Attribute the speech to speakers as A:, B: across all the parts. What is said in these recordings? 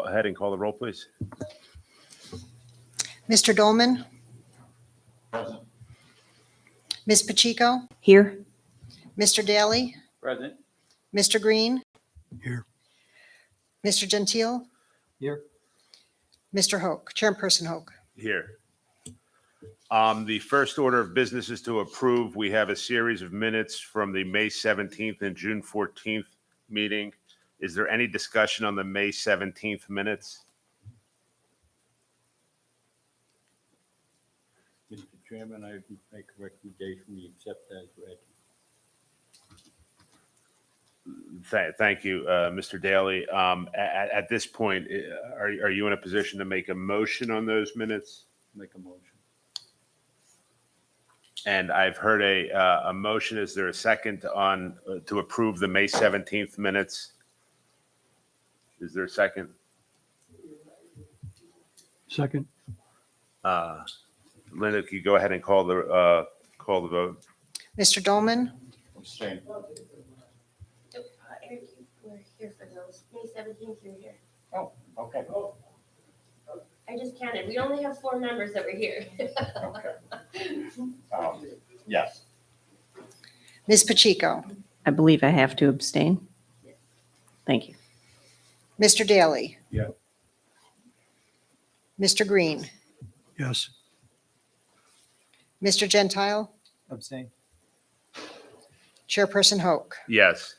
A: ahead and call the roll, please.
B: Mr. Dolman?
C: Present.
B: Ms. Pacheco?
D: Here.
B: Mr. Daly?
C: Present.
B: Mr. Green?
E: Here.
B: Mr. Gentile?
C: Here.
B: Mr. Hoke, Chairperson Hoke.
A: Here. The first order of business is to approve. We have a series of minutes from the May 17th and June 14th meeting. Is there any discussion on the May 17th minutes?
C: Mr. Chairman, I make a recommendation we accept as read.
A: Thank you, Mr. Daly. At this point, are you in a position to make a motion on those minutes?
C: Make a motion.
A: And I've heard a motion. Is there a second on to approve the May 17th minutes? Is there a second?
E: Second.
A: Linda, can you go ahead and call the vote?
B: Mr. Dolman?
C: Abstain.
F: Eric, you were here for those. May 17th, you were here.
C: Oh, okay.
F: I just counted. We only have 4 members that were here.
C: Okay. Yes.
B: Ms. Pacheco?
D: I believe I have to abstain. Thank you.
B: Mr. Daly?
C: Yeah.
B: Mr. Green?
E: Yes.
B: Mr. Gentile?
C: Abstain.
B: Chairperson Hoke.
A: Yes.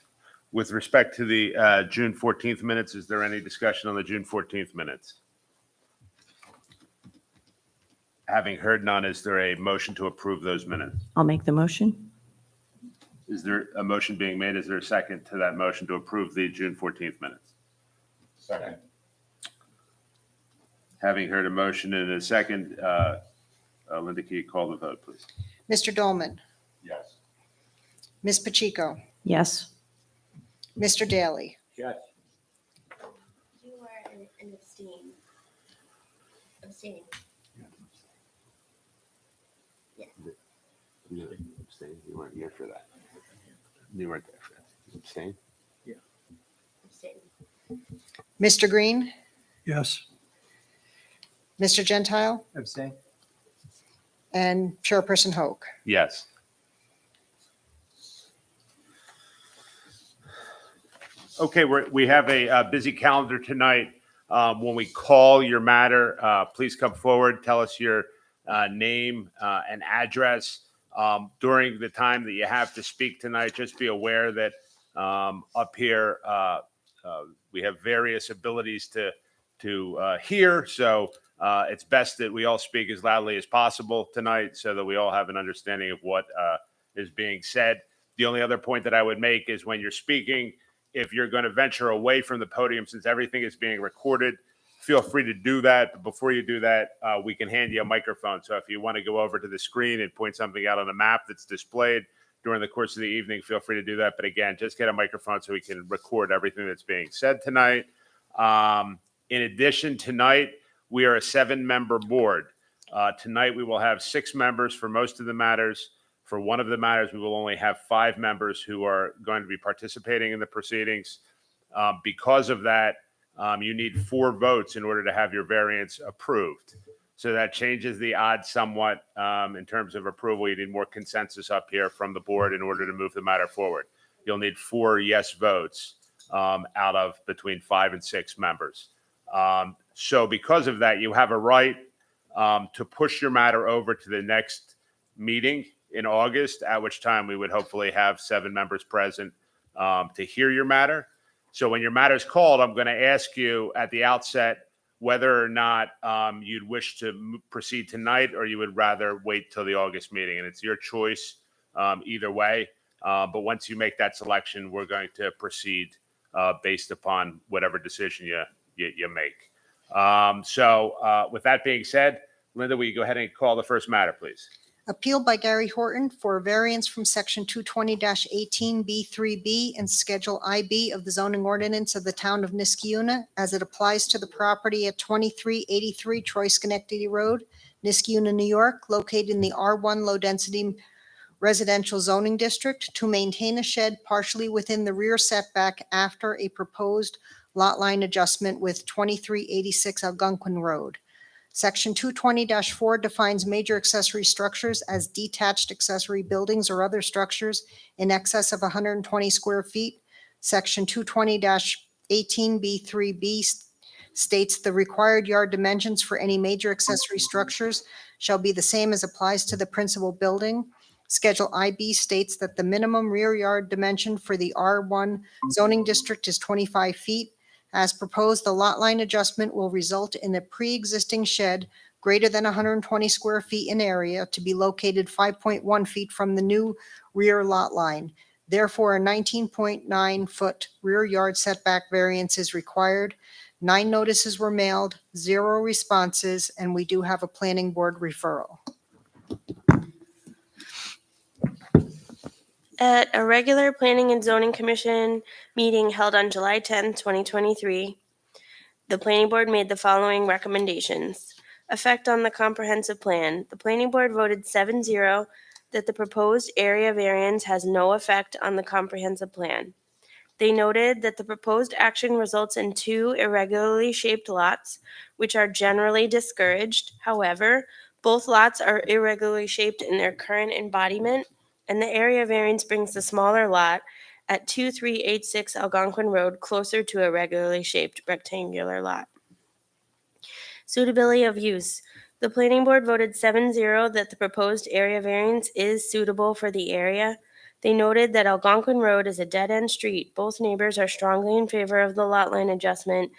A: With respect to the June 14th minutes, is there any discussion on the June 14th minutes? Having heard none, is there a motion to approve those minutes?
D: I'll make the motion.
A: Is there a motion being made? Is there a second to that motion to approve the June 14th minutes?
C: Second.
A: Having heard a motion and a second, Linda, can you call the vote, please?
B: Mr. Dolman?
C: Yes.
B: Ms. Pacheco?
D: Yes.
B: Mr. Daly?
C: Yes.
F: You are an abstain. Abstaining.
A: You weren't here for that. You weren't there for that. Abstain?
F: Abstaining.
B: Mr. Green?
E: Yes.
B: Mr. Gentile?
C: Abstain.
B: And Chairperson Hoke.
A: Yes. Okay, we have a busy calendar tonight. When we call your matter, please come forward, tell us your name and address. During the time that you have to speak tonight, just be aware that up here we have various abilities to hear. So it's best that we all speak as loudly as possible tonight so that we all have an understanding of what is being said. The only other point that I would make is when you're speaking, if you're going to venture away from the podium, since everything is being recorded, feel free to do that. But before you do that, we can hand you a microphone. So if you want to go over to the screen and point something out on a map that's displayed during the course of the evening, feel free to do that. But again, just get a microphone so we can record everything that's being said tonight. In addition, tonight, we are a 7-member board. Tonight, we will have 6 members for most of the matters. For one of the matters, we will only have 5 members who are going to be participating in the proceedings. Because of that, you need 4 votes in order to have your variance approved. So that changes the odds somewhat in terms of approval. You need more consensus up here from the board in order to move the matter forward. You'll need 4 yes votes out of between 5 and 6 members. So because of that, you have a right to push your matter over to the next meeting in August, at which time we would hopefully have 7 members present to hear your matter. So when your matter is called, I'm going to ask you at the outset whether or not you'd wish to proceed tonight or you would rather wait till the August meeting. And it's your choice either way. But once you make that selection, we're going to proceed based upon whatever decision you make. So with that being said, Linda, will you go ahead and call the first matter, please?
B: Appeal by Gary Horton for a variance from Section 220-18B3B and Schedule IB of the zoning ordinance of the town of Niskiuna as it applies to the property at 2383 Troy Schenectady Road, Niskiuna, New York, located in the R1 low-density residential zoning district to maintain a shed partially within the rear setback after a proposed lot line adjustment with 2386 Algonquin Road. Section 220-4 defines major accessory structures as detached accessory buildings or other structures in excess of 120 square feet. Section 220-18B3B states the required yard dimensions for any major accessory structures shall be the same as applies to the principal building. Schedule IB states that the minimum rear yard dimension for the R1 zoning district is 25 feet. As proposed, the lot line adjustment will result in a pre-existing shed greater than 120 square feet in area to be located 5.1 feet from the new rear lot line. Therefore, a 19.9-foot rear yard setback variance is required. 9 notices were mailed, 0 responses, and we do have a planning board referral.
F: At a regular Planning and Zoning Commission meeting held on July 10, 2023, the Planning Board made the following recommendations. Effect on the comprehensive plan. The Planning Board voted 7-0 that the proposed area variance has no effect on the comprehensive plan. They noted that the proposed action results in 2 irregularly shaped lots, which are generally discouraged. However, both lots are irregularly shaped in their current embodiment, and the area variance brings the smaller lot at 2386 Algonquin Road closer to a regularly shaped rectangular lot. Suitability of use. The Planning Board voted 7-0 that the proposed area variance is suitable for the area. They noted that Algonquin Road is a dead-end street. Both neighbors are strongly in favor of the lot line adjustment,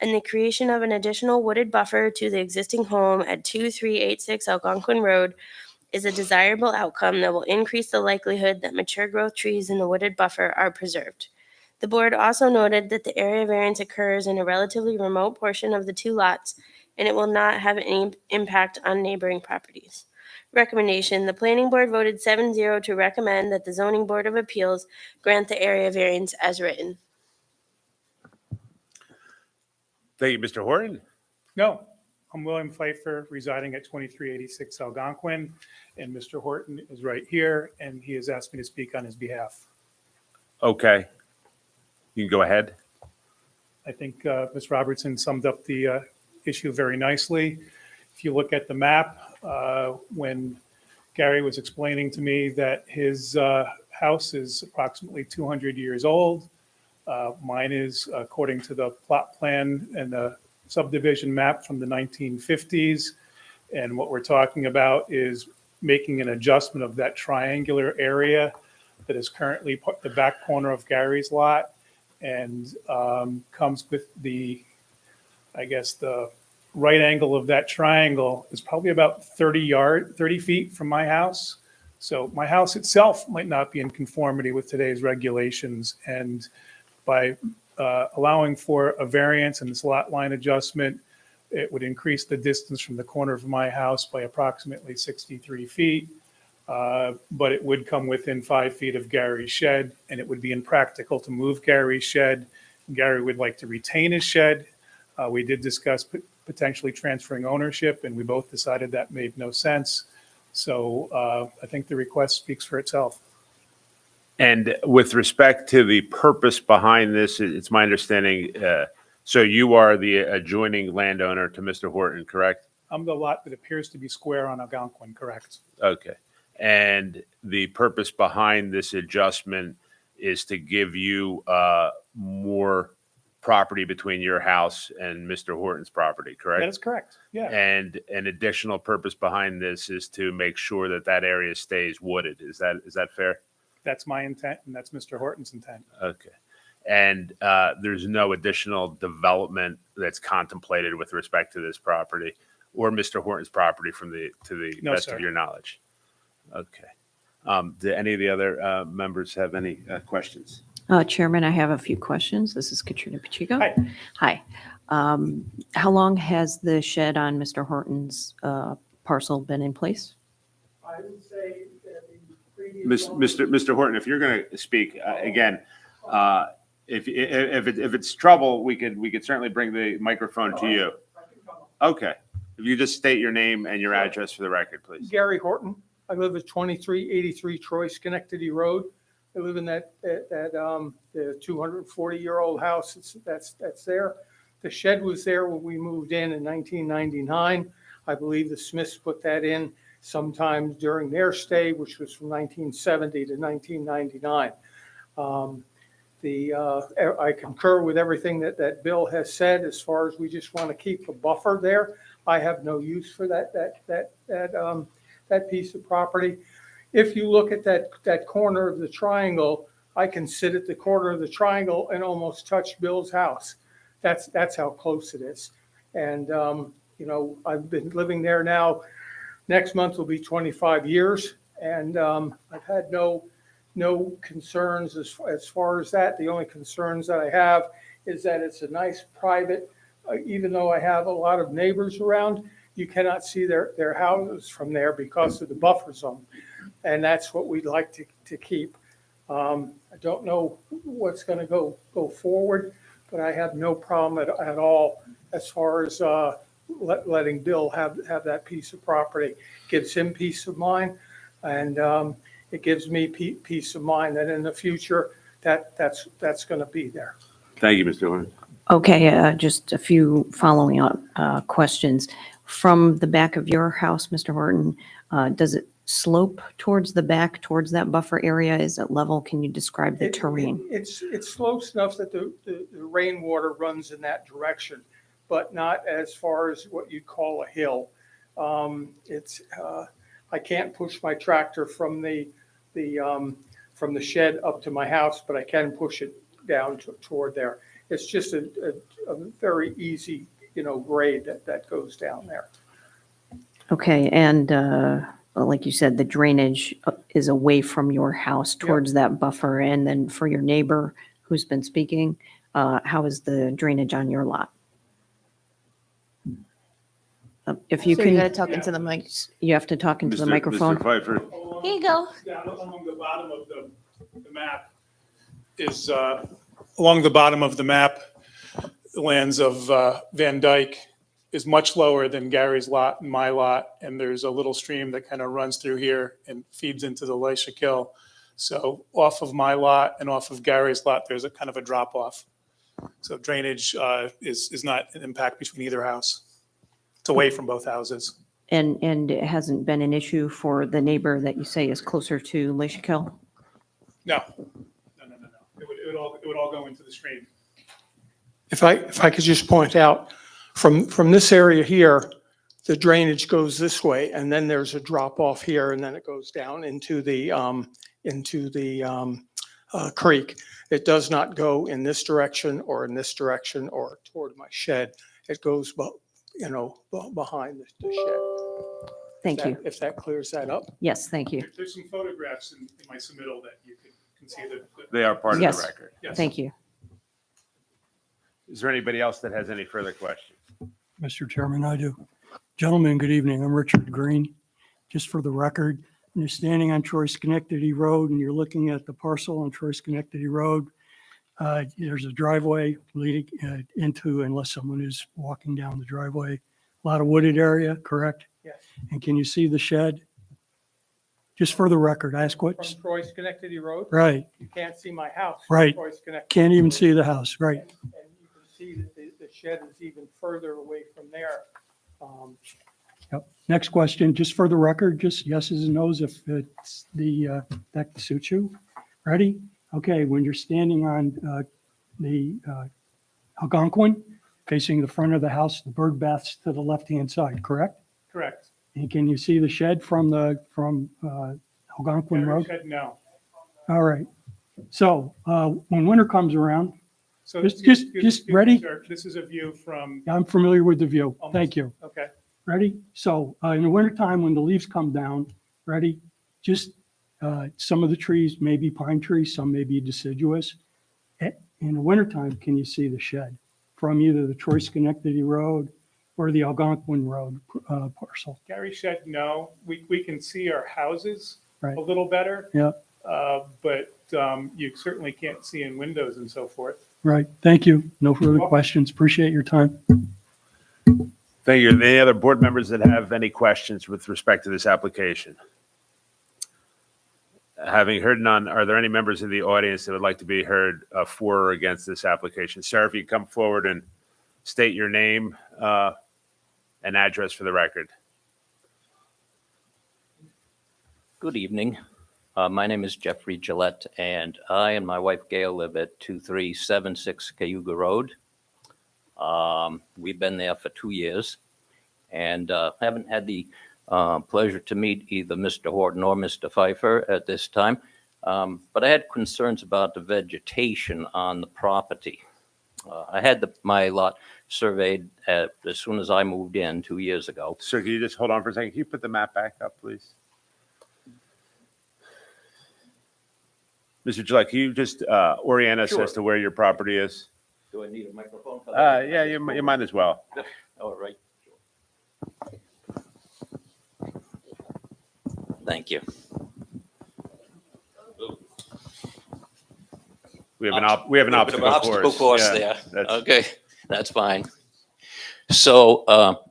F: and the creation of an additional wooded buffer to the existing home at 2386 Algonquin Road is a desirable outcome that will increase the likelihood that mature growth trees in the wooded buffer are preserved. The board also noted that the area variance occurs in a relatively remote portion of the 2 lots, and it will not have any impact on neighboring properties. Recommendation: the Planning Board voted 7-0 to recommend that the Zoning Board of Appeals grant the area variance as written.
A: Thank you, Mr. Horton.
G: No, I'm William Pfeiffer, residing at 2386 Algonquin, and Mr. Horton is right here, and he has asked me to speak on his behalf.
A: Okay. You can go ahead.
G: I think Ms. Robertson summed up the issue very nicely. If you look at the map, when Gary was explaining to me that his house is approximately 200 years old, mine is, according to the plot plan and the subdivision map, from the 1950s. And what we're talking about is making an adjustment of that triangular area that is currently the back corner of Gary's lot, and comes with the, I guess, the right angle of that triangle is probably about 30 feet from my house. So my house itself might not be in conformity with today's regulations. And by allowing for a variance and this lot line adjustment, it would increase the distance from the corner of my house by approximately 63 feet. But it would come within 5 feet of Gary's shed, and it would be impractical to move Gary's shed. Gary would like to retain his shed. We did discuss potentially transferring ownership, and we both decided that made no sense. So I think the request speaks for itself.
A: And with respect to the purpose behind this, it's my understanding, so you are the adjoining landowner to Mr. Horton, correct?
G: I'm the lot that appears to be square on Algonquin, correct?
A: Okay. And the purpose behind this adjustment is to give you more property between your house and Mr. Horton's property, correct?
G: That is correct, yeah.
A: And an additional purpose behind this is to make sure that that area stays wooded. Is that fair?
G: That's my intent, and that's Mr. Horton's intent.
A: Okay. And there's no additional development that's contemplated with respect to this property or Mr. Horton's property to the
G: No,
A: best
G: sir.
A: of your knowledge? Okay. Do any of the other members have any questions?
D: Chairman, I have a few questions. This is Katrina Pacheco.
G: Hi.
D: Hi. How long has the shed on Mr. Horton's parcel been in place?
G: I would say that the previous.
A: Mr. Horton, if you're going to speak, again, if it's trouble, we could certainly bring the microphone to you. Okay. If you just state your name and your address for the record, please.
H: Gary Horton. I live at 2383 Troy Schenectady Road. I live in the 240-year-old house that's there. The shed was there when we moved in 1999. I believe the Smiths put that in sometime during their stay, which was from 1970 to 1999. I concur with everything that Bill has said as far as we just want to keep a buffer there. I have no use for that piece of property. If you look at that corner of the triangle, I can sit at the corner of the triangle and almost touch Bill's house. That's how close it is. And, I've been living there now. Next month will be 25 years. And I've had no concerns as far as that. The only concerns that I have is that it's a nice private, even though I have a lot of neighbors around, you cannot see their houses from there because of the buffer zone. And that's what we'd like to keep. I don't know what's going to go forward, but I have no problem at all as far as letting Bill have that piece of property. Gives him peace of mind, and it gives me peace of mind that in the future that's going to be there.
A: Thank you, Mr. Horn.
D: Okay, just a few following up questions. From the back of your house, Mr. Horton, does it slope towards the back, towards that buffer area? Is it level? Can you describe the terrain?
H: It slopes enough that the rainwater runs in that direction, but not as far as what you'd call a hill. I can't push my tractor from the shed up to my house, but I can push it down toward there. It's just a very easy, grade that goes down there.
D: Okay, and like you said, the drainage is away from your house towards that buffer. And then for your neighbor who's been speaking, how is the drainage on your lot? If you
I: So you gotta
D: can,
I: talk into the mics.
D: you have to talk into the microphone.
A: Mr. Pfeiffer.
I: Here you go.
G: Down along the bottom of the map is, along the bottom of the map, the lands of Van Dyke is much lower than Gary's lot and my lot. And there's a little stream that kind of runs through here and feeds into the Leishakil. So off of my lot and off of Gary's lot, there's a kind of a drop off. So drainage is not an impact between either house. It's away from both houses.
D: And it hasn't been an issue for the neighbor that you say is closer to Leishakil?
G: No. It would all go into the stream.
H: If I could just point out, from this area here, the drainage goes this way, and then there's a drop off here, and then it goes down into the creek. It does not go in this direction or in this direction or toward my shed. It goes, behind the shed.
D: Thank you.
H: If that clears that up.
D: Yes, thank you.
G: There's some photographs in my submittal that you can see that.
A: They are part of
D: Yes.
A: the record.
G: Yes.
D: Thank you.
A: Is there anybody else that has any further questions?
E: Mr. Chairman, I do. Gentlemen, good evening. I'm Richard Green. Just for the record, when you're standing on Troy Schenectady Road and you're looking at the parcel on Troy Schenectady Road, there's a driveway leading into, unless someone is walking down the driveway, a lot of wooded area, correct?
H: Yes.
E: And can you see the shed? Just for the record, ask
H: From
E: what,
H: Troy Schenectady Road,
E: right,
H: you can't see my house.
E: Right.
H: Troy Schenectady.
E: can't even see the house, right?
H: And you can see that the shed is even further away from there.
E: Yep. Next question, just for the record, just yeses and nos if it's that suits you. Ready? Okay, when you're standing on the Algonquin, facing the front of the house, the bird bath's to the left-hand side, correct?
G: Correct.
E: And can you see the shed from Algonquin Road?
G: Shed, no.
E: All right. So when winter comes around,
G: So
E: Just-
G: excuse-
E: just
G: excuse me,
E: ready?
G: sir. This is a view from,
E: I'm familiar with the view. Thank you.
G: okay.
E: Ready? So in the wintertime, when the leaves come down, ready? Just some of the trees may be pine trees, some may be deciduous. In the wintertime, can you see the shed from either the Troy Schenectady Road or the Algonquin Road parcel?
G: Gary Shed, no. We can see our houses
E: Right.
G: a little better.
E: Yeah.
G: But you certainly can't see in windows and so forth.
E: Right. Thank you. No further questions. Appreciate your time.
A: Thank you. Any other board members that have any questions with respect to this application? Having heard none, are there any members of the audience that would like to be heard for or against this application? Sir, if you come forward and state your name and address for the record.
I: Good evening. My name is Jeffrey Gillette, and I and my wife Gail live at 2376 Cayuga Road. We've been there for 2 years, and haven't had the pleasure to meet either Mr. Horton or Mr. Pfeiffer at this time. But I had concerns about the vegetation on the property. I had my lot surveyed as soon as I moved in 2 years ago.
A: Sir, can you just hold on for a second? Can you put the map back up, please? Mr. Gillette, can you just orient us
I: Sure.
A: as to where your property is?
I: Do I need a microphone for that?
A: Yeah, you might as well.
I: All right. Thank you.
A: We have an
I: Little bit of
A: obstacle course. Yeah,
I: there.
A: that's-
I: Okay, that's fine. So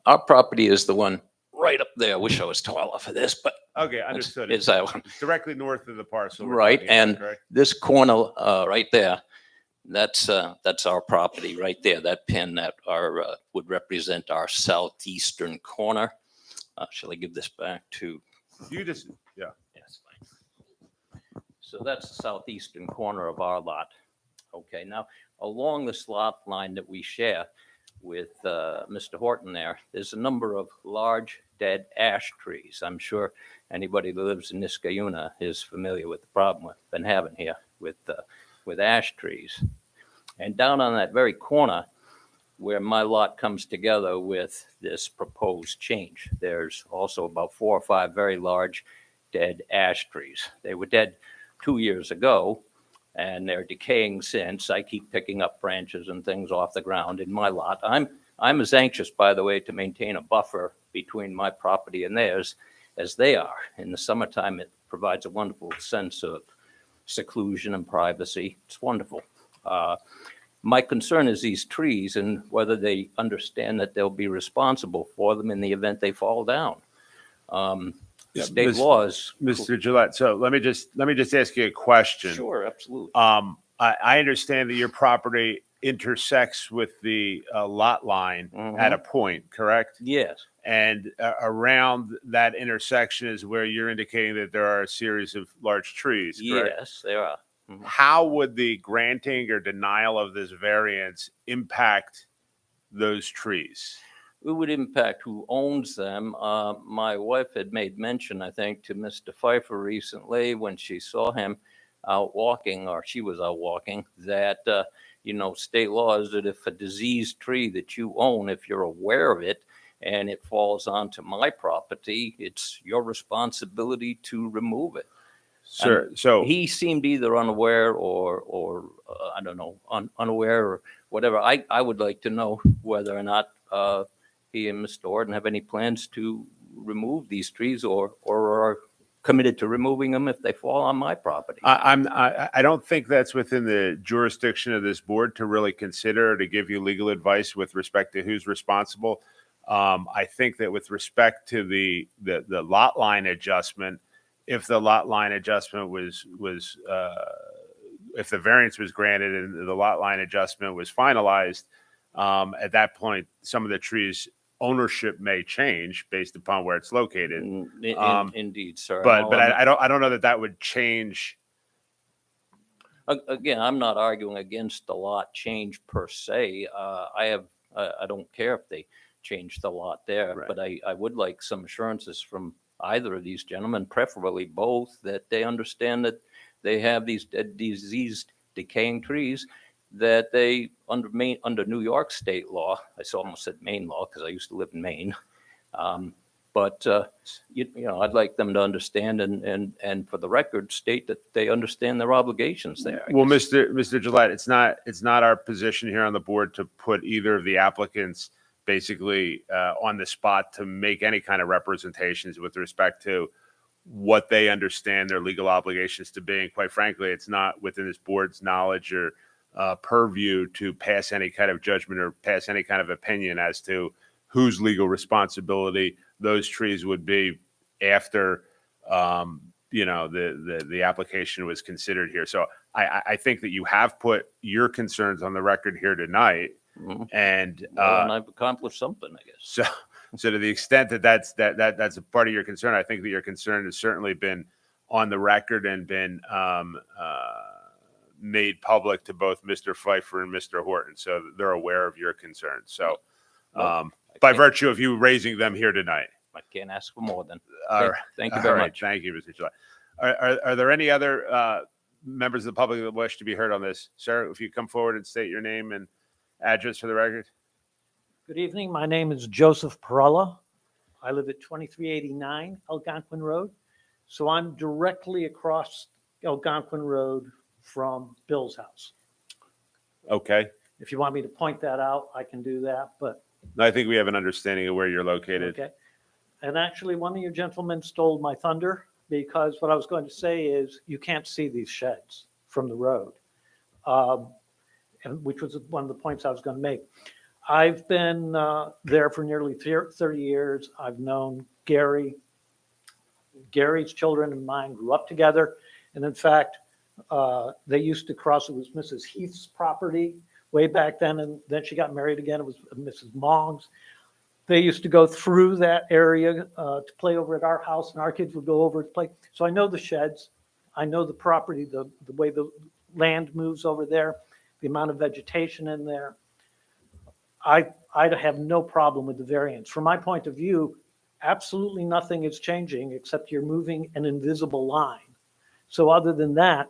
I: our property is the one right up there. I wish I was taller for this, but
A: Okay, understood.
I: it's that one.
A: It's directly north of the parcel. we're
I: Right,
A: talking about,
I: and
A: correct?
I: this corner right there, that's our property right there. That pin that would represent our southeastern corner. Shall I give this back to?
A: You just, yeah.
I: Yes, fine. So that's the southeastern corner of our lot. Okay, now along this lot line that we share with Mr. Horton there's a number of large dead ash trees. I'm sure anybody that lives in Niskayuna is familiar with the problem we've been having here with ash trees. And down on that very corner where my lot comes together with this proposed change, there's also about 4 or 5 very large dead ash trees. They were dead 2 years ago, and they're decaying since. I keep picking up branches and things off the ground in my lot. I'm as anxious, by the way, to maintain a buffer between my property and theirs as they are. In the summertime, it provides a wonderful sense of seclusion and privacy. It's wonderful. My concern is these trees and whether they understand that they'll be responsible for them in the event they fall down.
A: Yeah,
I: State
A: Ms.
I: laws.
A: Mr. Gillette, so let me just ask you a question.
I: Sure, absolutely.
A: I understand that your property intersects with the lot line at a point, correct?
I: Yes.
A: And around that intersection is where you're indicating that there are a series of large trees, correct?
I: Yes, there are.
A: How would the granting or denial of this variance impact those trees?
I: It would impact who owns them. My wife had made mention, I think, to Mr. Pfeiffer recently when she saw him out walking, or she was out walking, that, state law is that if a diseased tree that you own, if you're aware of it and it falls onto my property, it's your responsibility to remove it.
A: Sure. So
I: He seemed either unaware or I don't know, unaware or whatever. I would like to know whether or not he and Mr. Horton have any plans to remove these trees or are committed to removing them if they fall on my property.
A: I don't think that's within the jurisdiction of this board to really consider or to give you legal advice with respect to who's responsible. I think that with respect to the lot line adjustment, if the lot line adjustment if the variance was granted and the lot line adjustment was finalized, at that point, some of the trees' ownership may change based upon where it's located.
I: Indeed, sir.
A: But I don't know that would change.
I: Again, I'm not arguing against the lot change per se. I don't care if they change the lot there,
A: Right.
I: but I would like some assurances from either of these gentlemen, preferably both, that they understand that they have these dead, diseased, decaying trees, that they, under New York state law, I almost said Maine law because I used to live in Maine, but I'd like them to understand and for the record state that they understand their obligations there.
A: Well, Mr. Gillette, it's not our position here on the board to put either of the applicants basically on the spot to make any kind of representations with respect to what they understand their legal obligations to be. And quite frankly, it's not within this board's knowledge or purview to pass any kind of judgment or pass any kind of opinion as to whose legal responsibility those trees would be after the application was considered here. So I think that you have put your concerns on the record here tonight.
I: Mhm.
A: And
I: Well, and I've accomplished something, I guess.
A: so to the extent that that's a part of your concern, I think that your concern has certainly been on the record and been made public to both Mr. Pfeiffer and Mr. Horton. So they're aware of your concerns. So
I: Well,
A: by
I: can't-
A: virtue of you raising them here tonight.
I: I can't ask for more than.
A: All right.
I: Thank you
A: All
I: very
A: right.
I: much.
A: Thank you, Mr. July. Are there any other members of the public that wish to be heard on this? Sir, if you come forward and state your name and address for the record.
J: Good evening. My name is Joseph Perella. I live at 2389 Algonquin Road. So I'm directly across Algonquin Road from Bill's house.
A: Okay.
J: If you want me to point that out, I can do that, but
A: I think we have an understanding of where you're located.
J: okay. And actually, one of you gentlemen stole my thunder because what I was going to say is you can't see these sheds from the road, and which was one of the points I was going to make. I've been there for nearly 30 years. I've known Gary. Gary's children and mine grew up together. And in fact, they used to cross, it was Mrs. Heath's property way back then. And then she got married again. It was Mrs. Mong's. They used to go through that area to play over at our house, and our kids would go over to play. So I know the sheds. I know the property, the way the land moves over there, the amount of vegetation in there. I have no problem with the variance. From my point of view, absolutely nothing is changing except you're moving an invisible line. So other than that,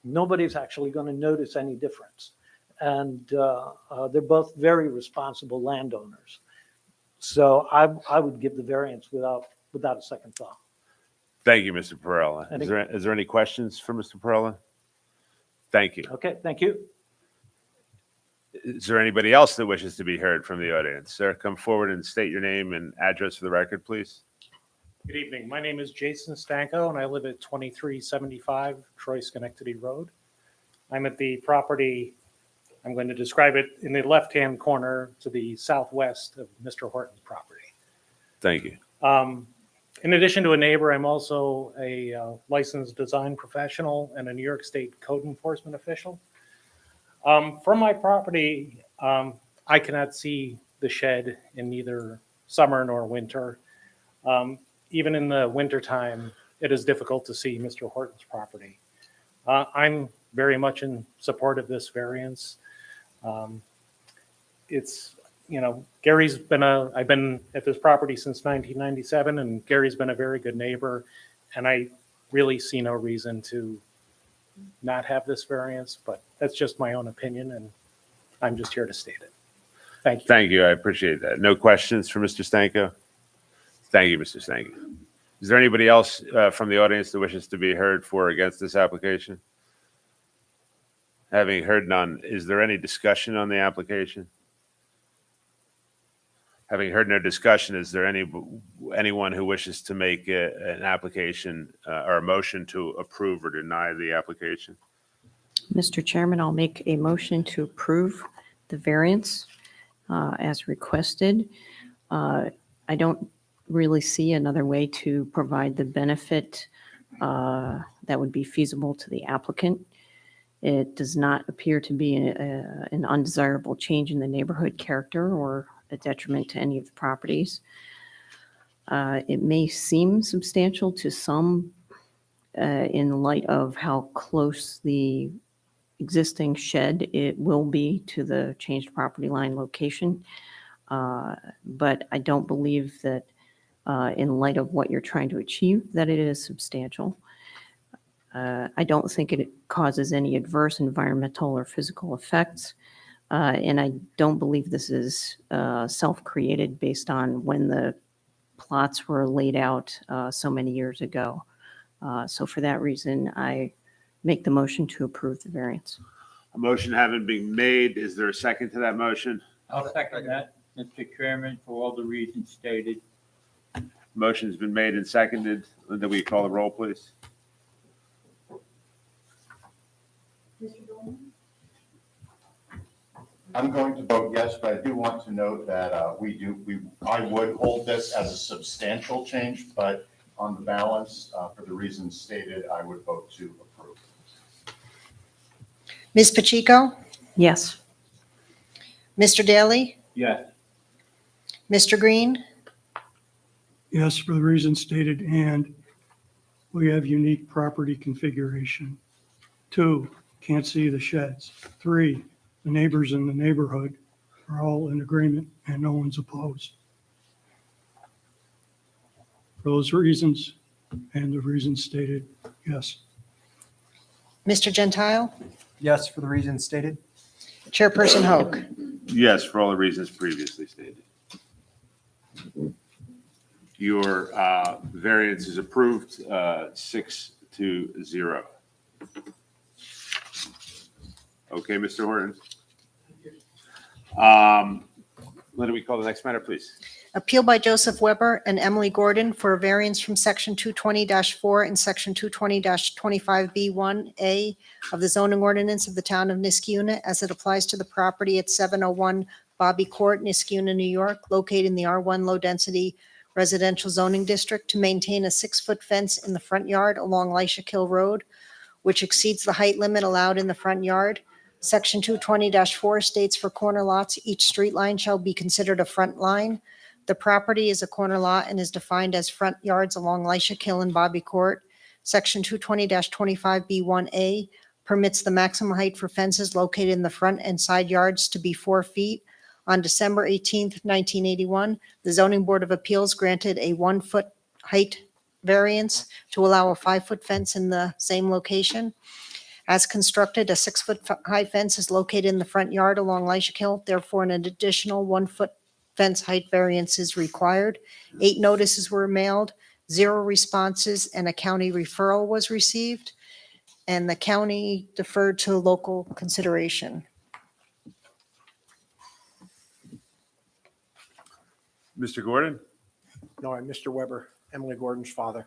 J: nobody's actually going to notice any difference. And they're both very responsible landowners. So I would give the variance without a second thought.
A: Thank you, Mr. Perella. Is there any questions for Mr. Perella? Thank you.
J: Okay, thank you.
A: Is there anybody else that wishes to be heard from the audience? Sir, come forward and state your name and address for the record, please.
K: Good evening. My name is Jason Stanko, and I live at 2375 Troy Schenectady Road. I'm at the property, I'm going to describe it in the left-hand corner to the southwest of Mr. Horton's property.
A: Thank you.
K: In addition to a neighbor, I'm also a licensed design professional and a New York State code enforcement official. From my property, I cannot see the shed in neither summer nor winter. Even in the wintertime, it is difficult to see Mr. Horton's property. I'm very much in support of this variance. It's, Gary's I've been at this property since 1997, and Gary's been a very good neighbor, and I really see no reason to not have this variance, but that's just my own opinion, and I'm just here to state it. Thank you.
A: Thank you. I appreciate that. No questions for Mr. Stanko? Thank you, Mr. Stanko. Is there anybody else from the audience that wishes to be heard for or against this application? Having heard none, is there any discussion on the application? Having heard no discussion, is there anyone who wishes to make an application or a motion to approve or deny the application?
D: Mr. Chairman, I'll make a motion to approve the variance as requested. I don't really see another way to provide the benefit that would be feasible to the applicant. It does not appear to be an undesirable change in the neighborhood character or a detriment to any of the properties. It may seem substantial to some in light of how close the existing shed it will be to the changed property line location. But I don't believe that in light of what you're trying to achieve, that it is substantial. I don't think it causes any adverse environmental or physical effects. And I don't believe this is self-created based on when the plots were laid out so many years ago. So for that reason, I make the motion to approve the variance.
A: A motion having been made, is there a second to that motion?
C: I'll second that, Mr. Chairman, for all the reasons stated.
A: Motion's been made and seconded. Linda, will you call the roll, please?
L: I'm going to vote yes, but I do want to note that I would hold this as a substantial change, but on the balance. For the reasons stated, I would vote to approve.
B: Ms. Pacheco,
D: Yes.
B: Mr. Daly,
C: Yes.
B: Mr. Green,
E: Yes, for the reasons stated, and we have unique property configuration. 2, can't see the sheds. 3, the neighbors in the neighborhood are all in agreement and no one's opposed. For those reasons and the reasons stated, yes.
B: Mr. Gentile,
M: Yes, for the reasons stated.
B: Chairperson Hoke.
A: Yes, for all the reasons previously stated. Your variance is approved, 6-0. Okay, Mr. Horton. Let me call the next matter, please.
B: Appeal by Joseph Weber and Emily Gordon for a variance from Section 220-4 and Section 220-25B1A of the zoning ordinance of the town of Niskiuna as it applies to the property at 701 Bobby Court, Niskiuna, New York, located in the R1 Low Density Residential Zoning District, to maintain a 6-foot fence in the front yard along Lisha Road, which exceeds the height limit allowed in the front yard. Section 220-4 states for corner lots, each street line shall be considered a front line. The property is a corner lot and is defined as front yards along Lisha Hill and Bobby Court. Section 220-25B1A permits the maximum height for fences located in the front and side yards to be 4 feet. On December 18th, 1981, the Zoning Board of Appeals granted a 1-foot height variance to allow a 5-foot fence in the same location. As constructed, a 6-foot high fence is located in the front yard along Lisha Hill. Therefore, an additional 1-foot fence height variance is required. 8 notices were mailed, 0 responses, and a county referral was received. And the county deferred to local consideration.
A: Mr. Gordon?
M: No, I'm Mr. Weber, Emily Gordon's father.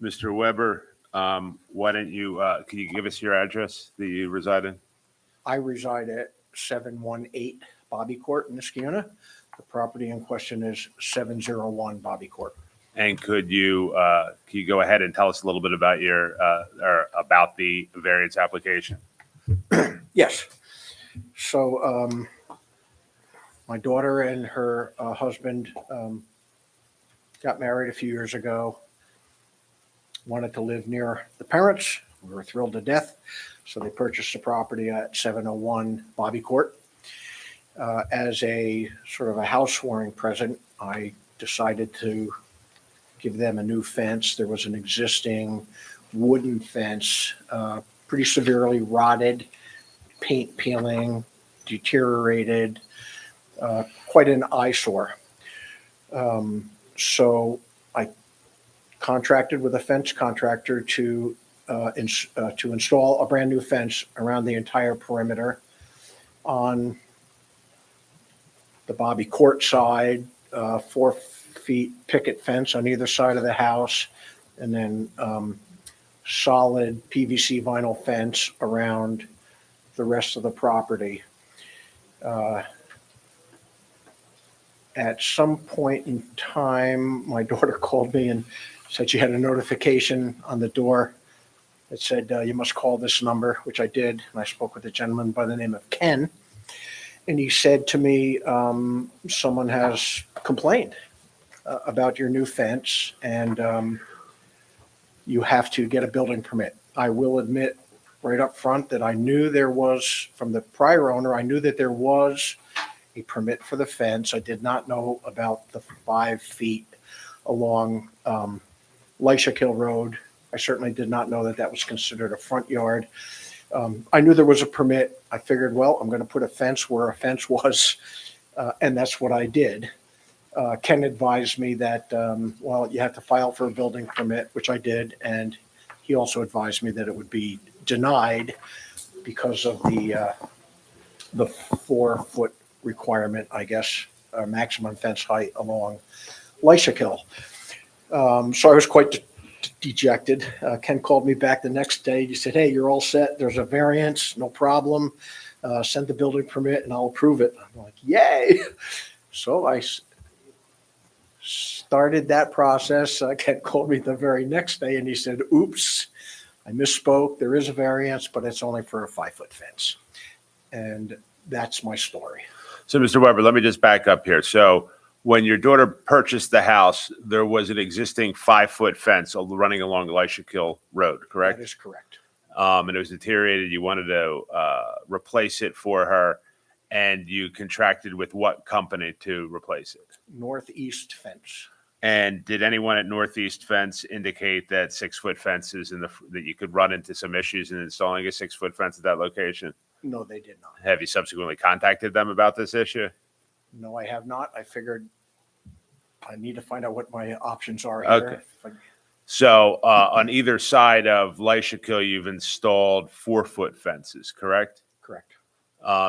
A: Mr. Weber, why don't you, can you give us your address that you reside in?
M: I reside at 718 Bobby Court in Niskiuna. The property in question is 701 Bobby Court.
A: And can you go ahead and tell us a little bit about or about the variance application?
M: Yes. So my daughter and her husband got married a few years ago, wanted to live near the parents. We were thrilled to death. So they purchased the property at 701 Bobby Court. As a sort of a housewarming present, I decided to give them a new fence. There was an existing wooden fence, pretty severely rotted, paint peeling, deteriorated, quite an eyesore. So I contracted with a fence contractor to install a brand new fence around the entire perimeter on the Bobby Court side, 4 feet picket fence on either side of the house, and then solid PVC vinyl fence around the rest of the property. At some point in time, my daughter called me and said she had a notification on the door that said, you must call this number, which I did. And I spoke with a gentleman by the name of Ken. And he said to me, someone has complained about your new fence and you have to get a building permit. I will admit right up front that I knew there was, from the prior owner, I knew that there was a permit for the fence. I did not know about the 5 feet along Lisha Hill Road. I certainly did not know that that was considered a front yard. I knew there was a permit. I figured, well, I'm going to put a fence where a fence was, and that's what I did. Ken advised me that, well, you have to file for a building permit, which I did, and he also advised me that it would be denied because of the 4-foot requirement, I guess, maximum fence height along Lisha Hill. So I was quite dejected. Ken called me back the next day. He said, hey, you're all set. There's a variance, no problem. Send the building permit and I'll approve it. I'm like, yay. So I started that process. Ken called me the very next day and he said, oops, I misspoke. There is a variance, but it's only for a 5-foot fence. And that's my story.
A: So, Mr. Weber, let me just back up here. So when your daughter purchased the house, there was an existing 5-foot fence running along Lyshkill Road, correct?
M: That is correct.
A: And it was deteriorated. You wanted to replace it for her, and you contracted with what company to replace it?
M: Northeast fence.
A: And did anyone at Northeast Fence indicate that 6-foot fences that you could run into some issues in installing a 6-foot fence at that location?
M: No, they did not.
A: Have you subsequently contacted them about this issue?
M: No, I have not. I figured I need to find out what my options are
A: Okay.
M: here.
A: So on either side of Lyshkill, you've installed 4-foot fences, correct?
M: Correct.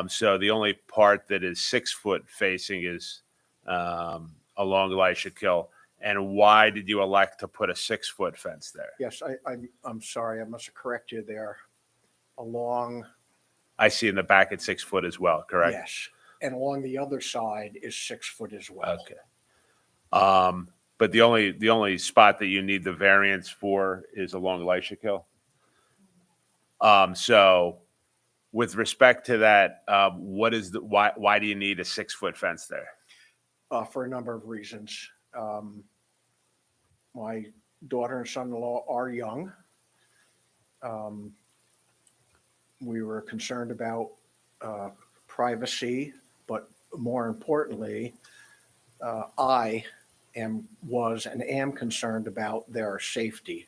A: So the only part that is 6-foot facing is along Lyshkill. And why did you elect to put a 6-foot fence there?
M: Yes, I'm sorry. I must correct you there. Along,
A: I see in the back it's 6 foot as well, correct?
M: yes. And along the other side is 6 foot as well.
A: Okay. But the only spot that you need the variance for is along Lyshkill. So with respect to that, why do you need a 6-foot fence there?
M: For a number of reasons. My daughter and son-in-law are young. We were concerned about privacy, but more importantly, I was and am concerned about their safety.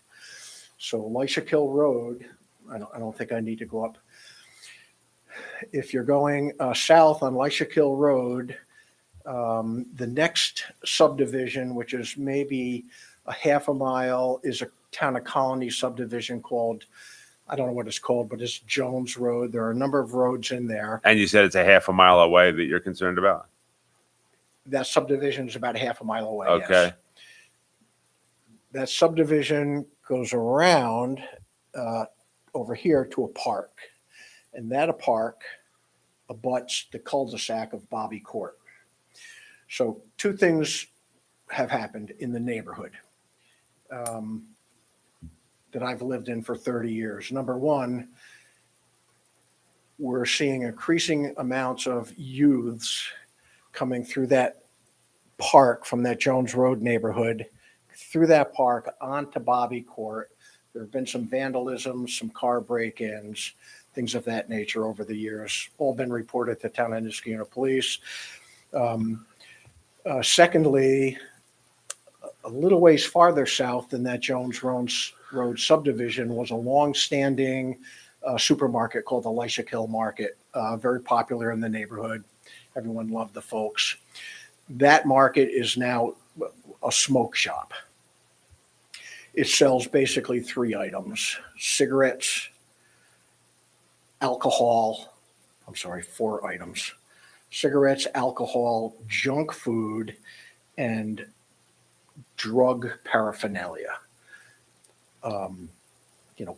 M: So Lyshkill Road, I don't think I need to go up. If you're going south on Lyshkill Road, the next subdivision, which is maybe a half a mile, is a Town of Colony subdivision called, I don't know what it's called, but it's Jones Road. There are a number of roads in there.
A: And you said it's a half a mile away that you're concerned about?
M: That subdivision is about a half a mile away. yes.
A: Okay.
M: That subdivision goes around over here to a park. And that park abuts the cul-de-sac of Bobby Court. So 2 things have happened in the neighborhood that I've lived in for 30 years. Number one, we're seeing increasing amounts of youths coming through that park from that Jones Road neighborhood, through that park onto Bobby Court. There have been some vandalism, some car break-ins, things of that nature over the years, all been reported to Town of Niskayuna Police. Secondly, a little ways farther south than that Jones Road subdivision was a long-standing supermarket called the Lyshkill Market, very popular in the neighborhood. Everyone loved the folks. That market is now a smoke shop. It sells basically 3 items: cigarettes, alcohol, 4 items: cigarettes, alcohol, junk food, and drug paraphernalia.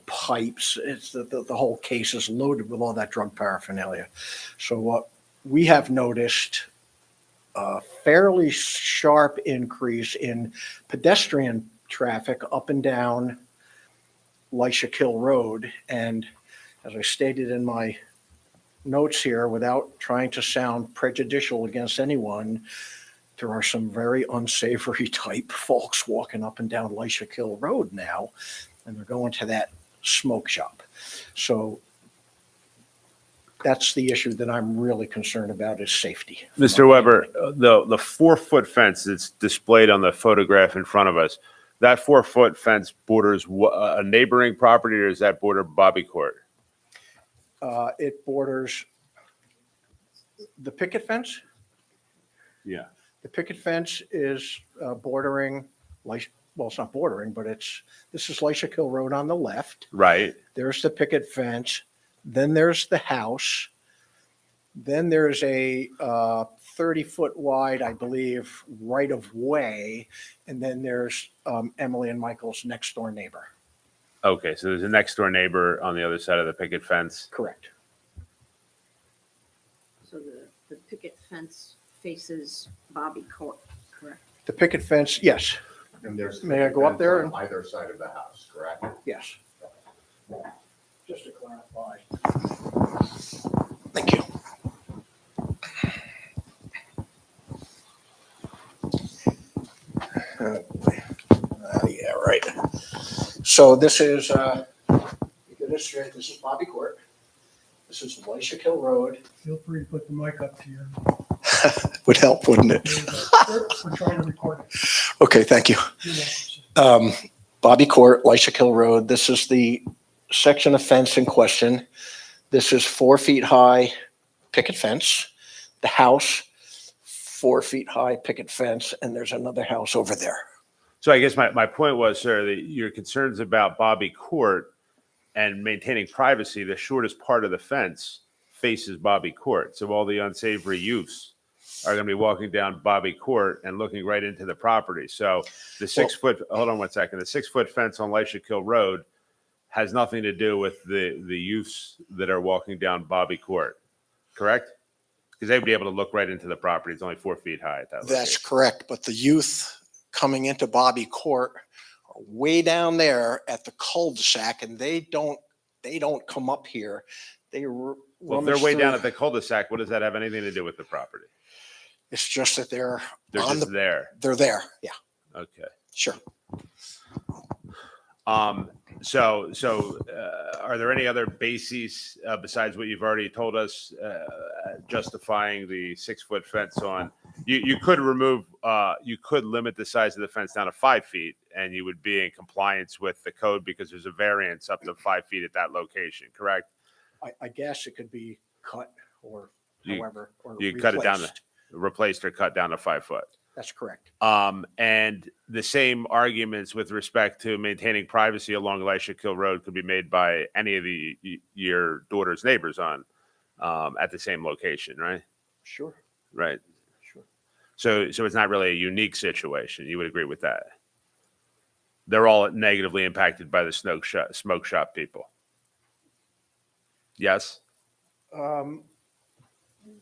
M: Pipes. It's the whole case is loaded with all that drug paraphernalia. So what we have noticed a fairly sharp increase in pedestrian traffic up and down Lyshkill Road. And as I stated in my notes here, without trying to sound prejudicial against anyone, there are some very unsavory type folks walking up and down Lyshkill Road now, and they're going to that smoke shop. So that's the issue that I'm really concerned about, is safety.
A: Mr. Weber, the 4-foot fence that's displayed on the photograph in front of us, that 4-foot fence borders a neighboring property, or is that border Bobby Court?
M: It borders the picket fence.
A: Yeah.
M: The picket fence is bordering, well, it's not bordering, but this is Lyshkill Road on the left.
A: Right.
M: There's the picket fence. Then there's the house. Then there's a 30-foot wide, I believe, right of way. And then there's Emily and Michael's next door neighbor.
A: Okay, so there's a next door neighbor on the other side of the picket fence.
M: Correct.
D: So the picket fence faces Bobby Court, correct?
M: The picket fence, yes,
L: And there's.
M: May I go up there
L: On either side of the house, correct?
M: yes. Just to clarify. Thank you. Yeah, right. So this is, get this straight, this is Bobby Court. This is Glacier Hill Road.
E: Feel free to put the mic up to you.
M: Would help, wouldn't it?
E: We're trying to record it.
M: Okay, thank you. Bobby Court, Lyshik Hill Road. This is the section of fence in question. This is 4 feet high picket fence. The house, 4 feet high picket fence, and there's another house over there.
A: So I guess my point was, sir, that your concerns about Bobby Court and maintaining privacy, the shortest part of the fence faces Bobby Court. So all the unsavory youths are going to be walking down Bobby Court and looking right into the property. So the 6 foot, hold on one second, the 6 foot fence on Lyshik Hill Road has nothing to do with the youths that are walking down Bobby Court, correct? Because they'd be able to look right into the property. It's only 4 feet high at that
M: That's
A: location.
M: correct, but the youth coming into Bobby Court are way down there at the cul-de-sac, and they don't come up here. They
A: Well, if they're way down at the cul-de-sac, what does that have anything to do with the property?
M: It's just that they're
A: They're
M: on
A: just there.
M: they're there. Yeah,
A: Okay.
M: sure.
A: So are there any other bases besides what you've already told us justifying the 6 foot fence on? You could remove, you could limit the size of the fence down to 5 feet and you would be in compliance with the code because there's a variance up to 5 feet at that location, correct?
M: I guess it could be cut or
A: You-
M: however, or
A: You cut it down,
M: replaced.
A: replaced or cut down to 5 foot.
M: That's correct.
A: And the same arguments with respect to maintaining privacy along Lyshik Hill Road could be made by any of your daughter's neighbors on at the same location, right?
M: Sure,
A: Right.
M: sure.
A: So it's not really a unique situation. You would agree with that? They're all negatively impacted by the smoke shop people. Yes.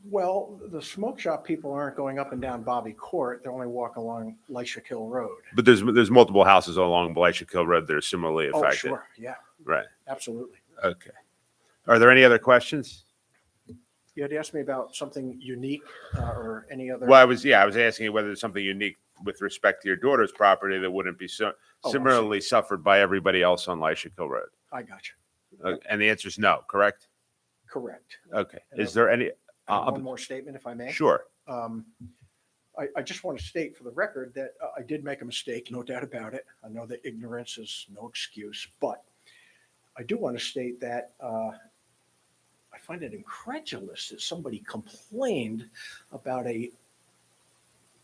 M: Well, the smoke shop people aren't going up and down Bobby Court. They're only walking along Lyshik Hill Road.
A: But there's multiple houses along Lyshik Hill Road that are similarly
M: Oh,
A: affected.
M: sure. Yeah,
A: Right.
M: absolutely.
A: Okay. Are there any other questions?
M: You had asked me about something unique or any other.
A: Well, I was asking you whether there's something unique with respect to your daughter's property that wouldn't be
M: I see.
A: similarly suffered by everybody else on Lyshik Hill Road.
M: I got you.
A: And the answer is no, correct?
M: Correct.
A: Okay.
M: And
A: Is there any?
M: One more statement, if I may.
A: Sure.
M: I just want to state for the record that I did make a mistake, no doubt about it. I know that ignorance is no excuse, but I do want to state that I find it incredulous that somebody complained about a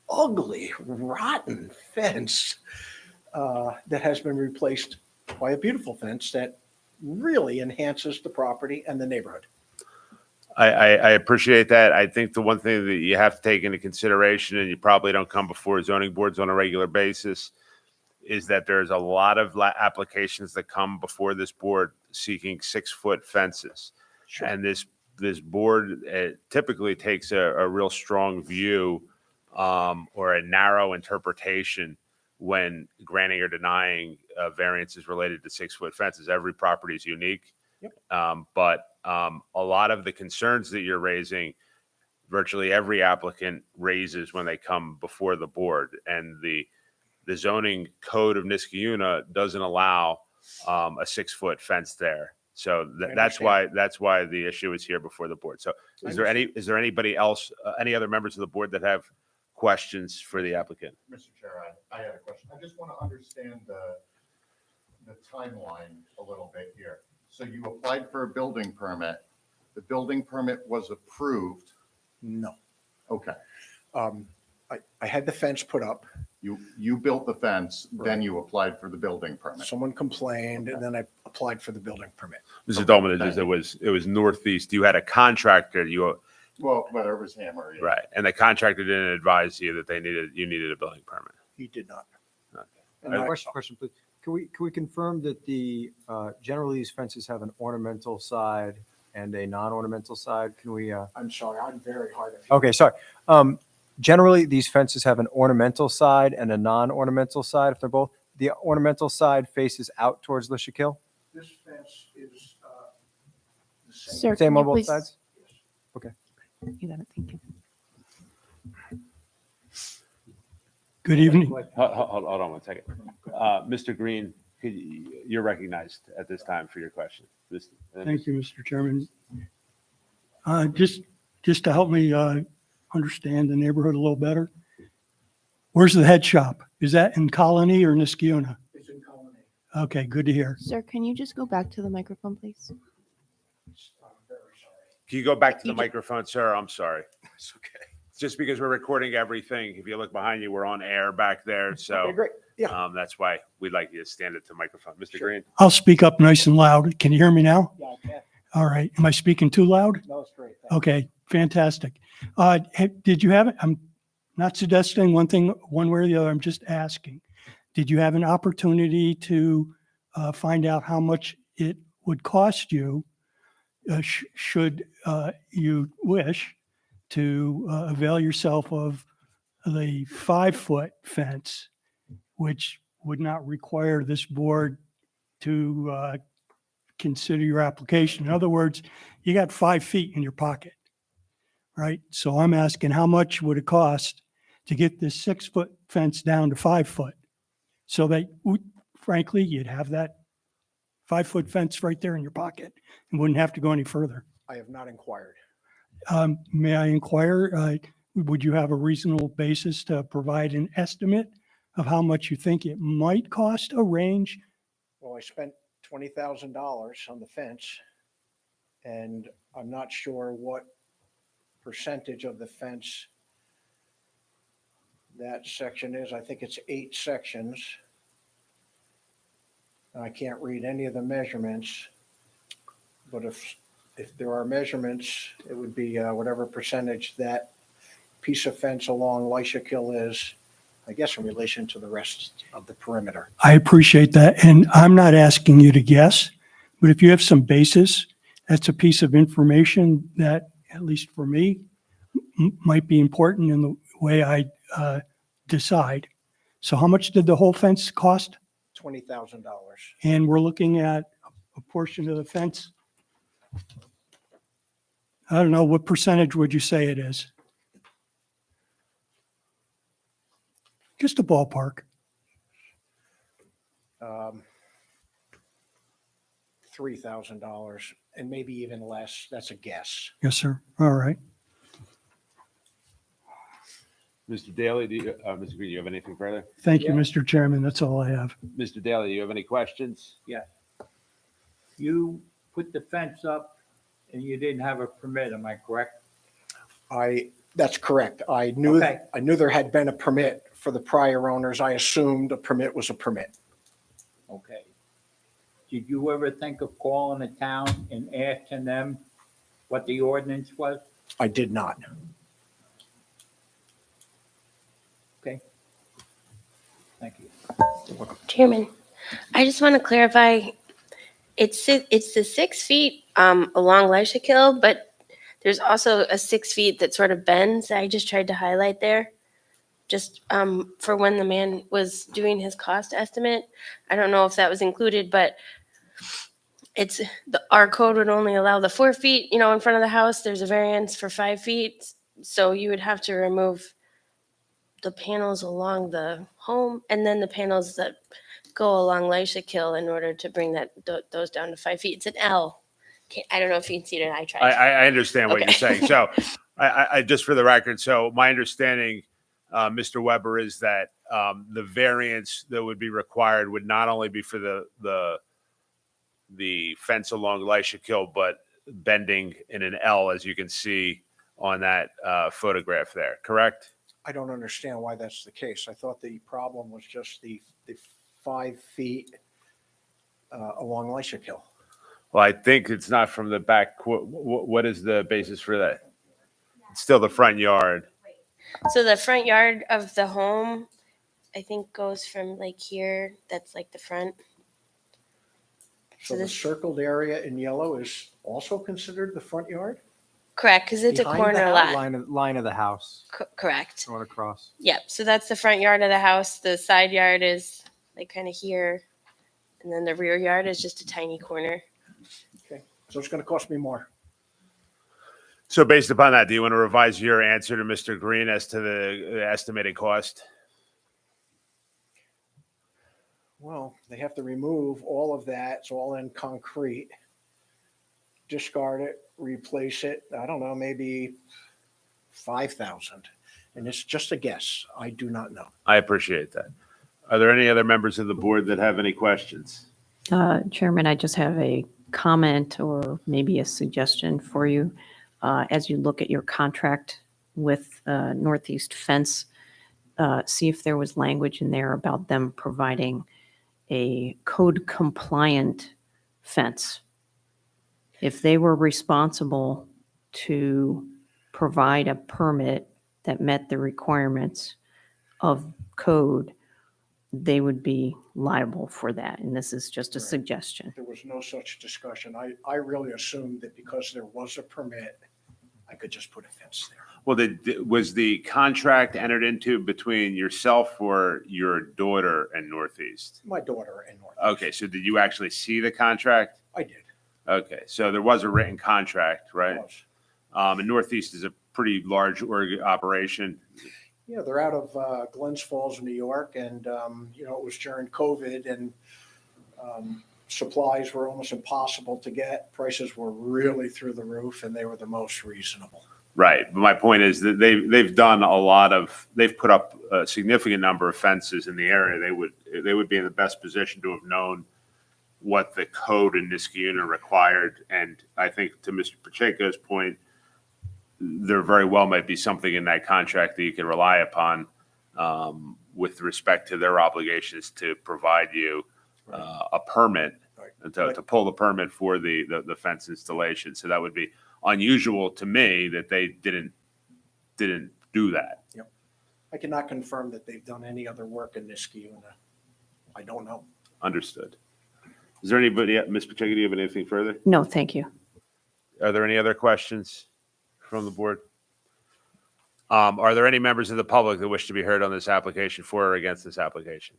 M: ugly, rotten fence that has been replaced by a beautiful fence that really enhances the property and the neighborhood.
A: I appreciate that. I think the one thing that you have to take into consideration, and you probably don't come before zoning boards on a regular basis, is that there's a lot of applications that come before this board seeking 6 foot fences.
M: Sure.
A: And this board typically takes a real strong view or a narrow interpretation when granting or denying variances related to 6 foot fences. Every property is unique.
M: Yep.
A: But a lot of the concerns that you're raising, virtually every applicant raises when they come before the board. And the zoning code of Niskayuna doesn't allow a 6 foot fence there. So that's why the issue is here before the board. So is there anybody else, any other members of the board that have questions for the applicant?
L: Mr. Chair, I had a question. I just want to understand the timeline a little bit here. So you applied for a building permit. The building permit was approved.
M: No.
L: Okay.
M: I had the fence put up.
L: You built the fence, then you applied for the building permit.
M: Someone complained, and then I applied for the building permit.
A: Mr.
L: Okay,
A: Dolman,
L: thank
A: it was northeast. You had a contractor,
L: Well, whether it was him or you.
A: right, and the contractor didn't advise you that you needed a building permit.
M: He did not.
A: Okay.
M: And I-
N: Question, please. Can we confirm that generally these fences have an ornamental side and a non-ornamental side? Can we?
M: I'm sorry, I'm very hard of you.
N: Okay, sorry. generally, these fences have an ornamental side and a non-ornamental side, if they're both. The ornamental side faces out towards Lishikill?
M: This fence is the same.
D: Sir,
N: Same
D: can
N: on
D: you
N: both
D: please?
N: sides?
D: You got it, thank you.
E: Good evening.
A: Hold on one second. Mr. Green, you're recognized at this time for your question.
E: Thank you, Mr. Chairman. Just to help me understand the neighborhood a little better, where's the head shop? Is that in Colony or Niskiuna?
M: It's in Colony.
E: Okay, good to hear.
O: Sir, can you just go back to the microphone, please?
M: I'm very sorry.
A: Can you go back to the microphone, sir? I'm sorry. It's okay. Just because we're recording everything, if you look behind you, we're on air back there. So
M: Okay, great. Yeah.
A: that's why we'd like you to stand at the microphone. Mr. Green?
E: I'll speak up nice and loud. Can you hear me now?
M: Yeah, I can.
E: All right. Am I speaking too loud?
M: No, it's great.
E: Okay, fantastic. Did you have it? I'm not suggesting one thing, one way or the other. I'm just asking. Did you have an opportunity to find out how much it would cost you should you wish to avail yourself of the 5-foot fence, which would not require this board to consider your application? In other words, you got 5 feet in your pocket, right? So I'm asking, how much would it cost to get this 6-foot fence down to 5 foot? So that, frankly, you'd have that 5-foot fence right there in your pocket and wouldn't have to go any further.
M: I have not inquired.
E: May I inquire, would you have a reasonable basis to provide an estimate of how much you think it might cost, a range?
M: Well, I spent $20,000 on the fence, and I'm not sure what percentage of the fence that section is. I think it's 8 sections. I can't read any of the measurements, but if there are measurements, it would be whatever percentage that piece of fence along Lishikill is, I guess, in relation to the rest of the perimeter.
E: I appreciate that, and I'm not asking you to guess, but if you have some basis, that's a piece of information that, at least for me, might be important in the way I decide. So how much did the whole fence cost?
M: $20,000.
E: And we're looking at a portion of the fence. I don't know, what percentage would you say it is? Just a ballpark.
M: $3,000, and maybe even less. That's a guess.
E: Yes, sir. All right.
A: Mr. Daly, Mr. Green, you have anything further?
E: Thank you,
C: Yeah.
E: Mr. Chairman. That's all I have.
A: Mr. Daly, do you have any questions?
C: You put the fence up and you didn't have a permit, am I correct?
M: That's correct. I knew
C: Okay.
M: there had been a permit for the prior owners. I assumed a permit was a permit.
C: Okay. Did you ever think of calling the town and asking them what the ordinance was?
M: I did not.
C: Okay. Thank you.
F: Chairman, I just want to clarify, it's the 6 feet along Lishikill, but there's also a 6 feet that sort of bends. I just tried to highlight there, just for when the man was doing his cost estimate. I don't know if that was included, but our code would only allow the 4 feet, in front of the house. There's a variance for 5 feet. So you would have to remove the panels along the home and then the panels that go along Lishikill in order to bring those down to 5 feet. It's an L. I don't know if you can see it. I tried.
A: I understand what
F: Okay.
A: you're saying. So I just for the record, so my understanding, Mr. Weber, is that the variance that would be required would not only be for the fence along Lishikill, but bending in an L, as you can see on that photograph there, correct?
M: I don't understand why that's the case. I thought the problem was just the 5 feet along Lishikill.
A: Well, I think it's not from the back. What is the basis for that? It's still the front yard.
F: So the front yard of the home, I think, goes from like here. That's like the front.
M: So the
F: this-
M: circled area in yellow is also considered the front yard?
F: Correct, because it's a
M: Behind the
F: corner
M: house?
F: lot.
N: Line of the house,
F: Correct.
N: going across.
F: Yep. So that's the front yard of the house. The side yard is like kind of here, and then the rear yard is just a tiny corner.
M: Okay, so it's going to cost me more.
A: So based upon that, do you want to revise your answer to Mr. Green as to the estimated cost?
M: Well, they have to remove all of that. It's all in concrete. Discard it, replace it. I don't know, maybe 5,000. And it's just a guess. I do not know.
A: I appreciate that. Are there any other members of the board that have any questions?
D: Chairman, I just have a comment or maybe a suggestion for you. As you look at your contract with Northeast Fence, see if there was language in there about them providing a code compliant fence. If they were responsible to provide a permit that met the requirements of code, they would be liable for that. And this is just a
M: Right.
D: suggestion.
M: There was no such discussion. I really assumed that because there was a permit, I could just put a fence there.
A: Well, was the contract entered into between yourself or your daughter and Northeast?
M: My daughter and North.
A: Okay, so did you actually see the contract?
M: I did.
A: Okay, so there was a written contract, right?
M: Was.
A: And Northeast is a pretty large operation.
M: Yeah, they're out of Glens Falls, New York, and, it was during COVID, and supplies were almost impossible to get. Prices were really through the roof, and they were the most reasonable.
A: Right. But my point is that they've done they've put up a significant number of fences in the area. They would be in the best position to have known what the code in Niskayuna required. And I think to Mr. Pacheco's point, there very well might be something in that contract that you can rely upon with respect to their obligations to provide you a permit,
M: Right.
A: to pull the permit for the fence installation. So that would be unusual to me that they didn't do that.
M: I cannot confirm that they've done any other work in Niskayuna. I don't know.
A: Understood. Is there anybody, Ms. Pacheco, do you have anything further?
D: No, thank you.
A: Are there any other questions from the board? Are there any members of the public that wish to be heard on this application, for or against this application?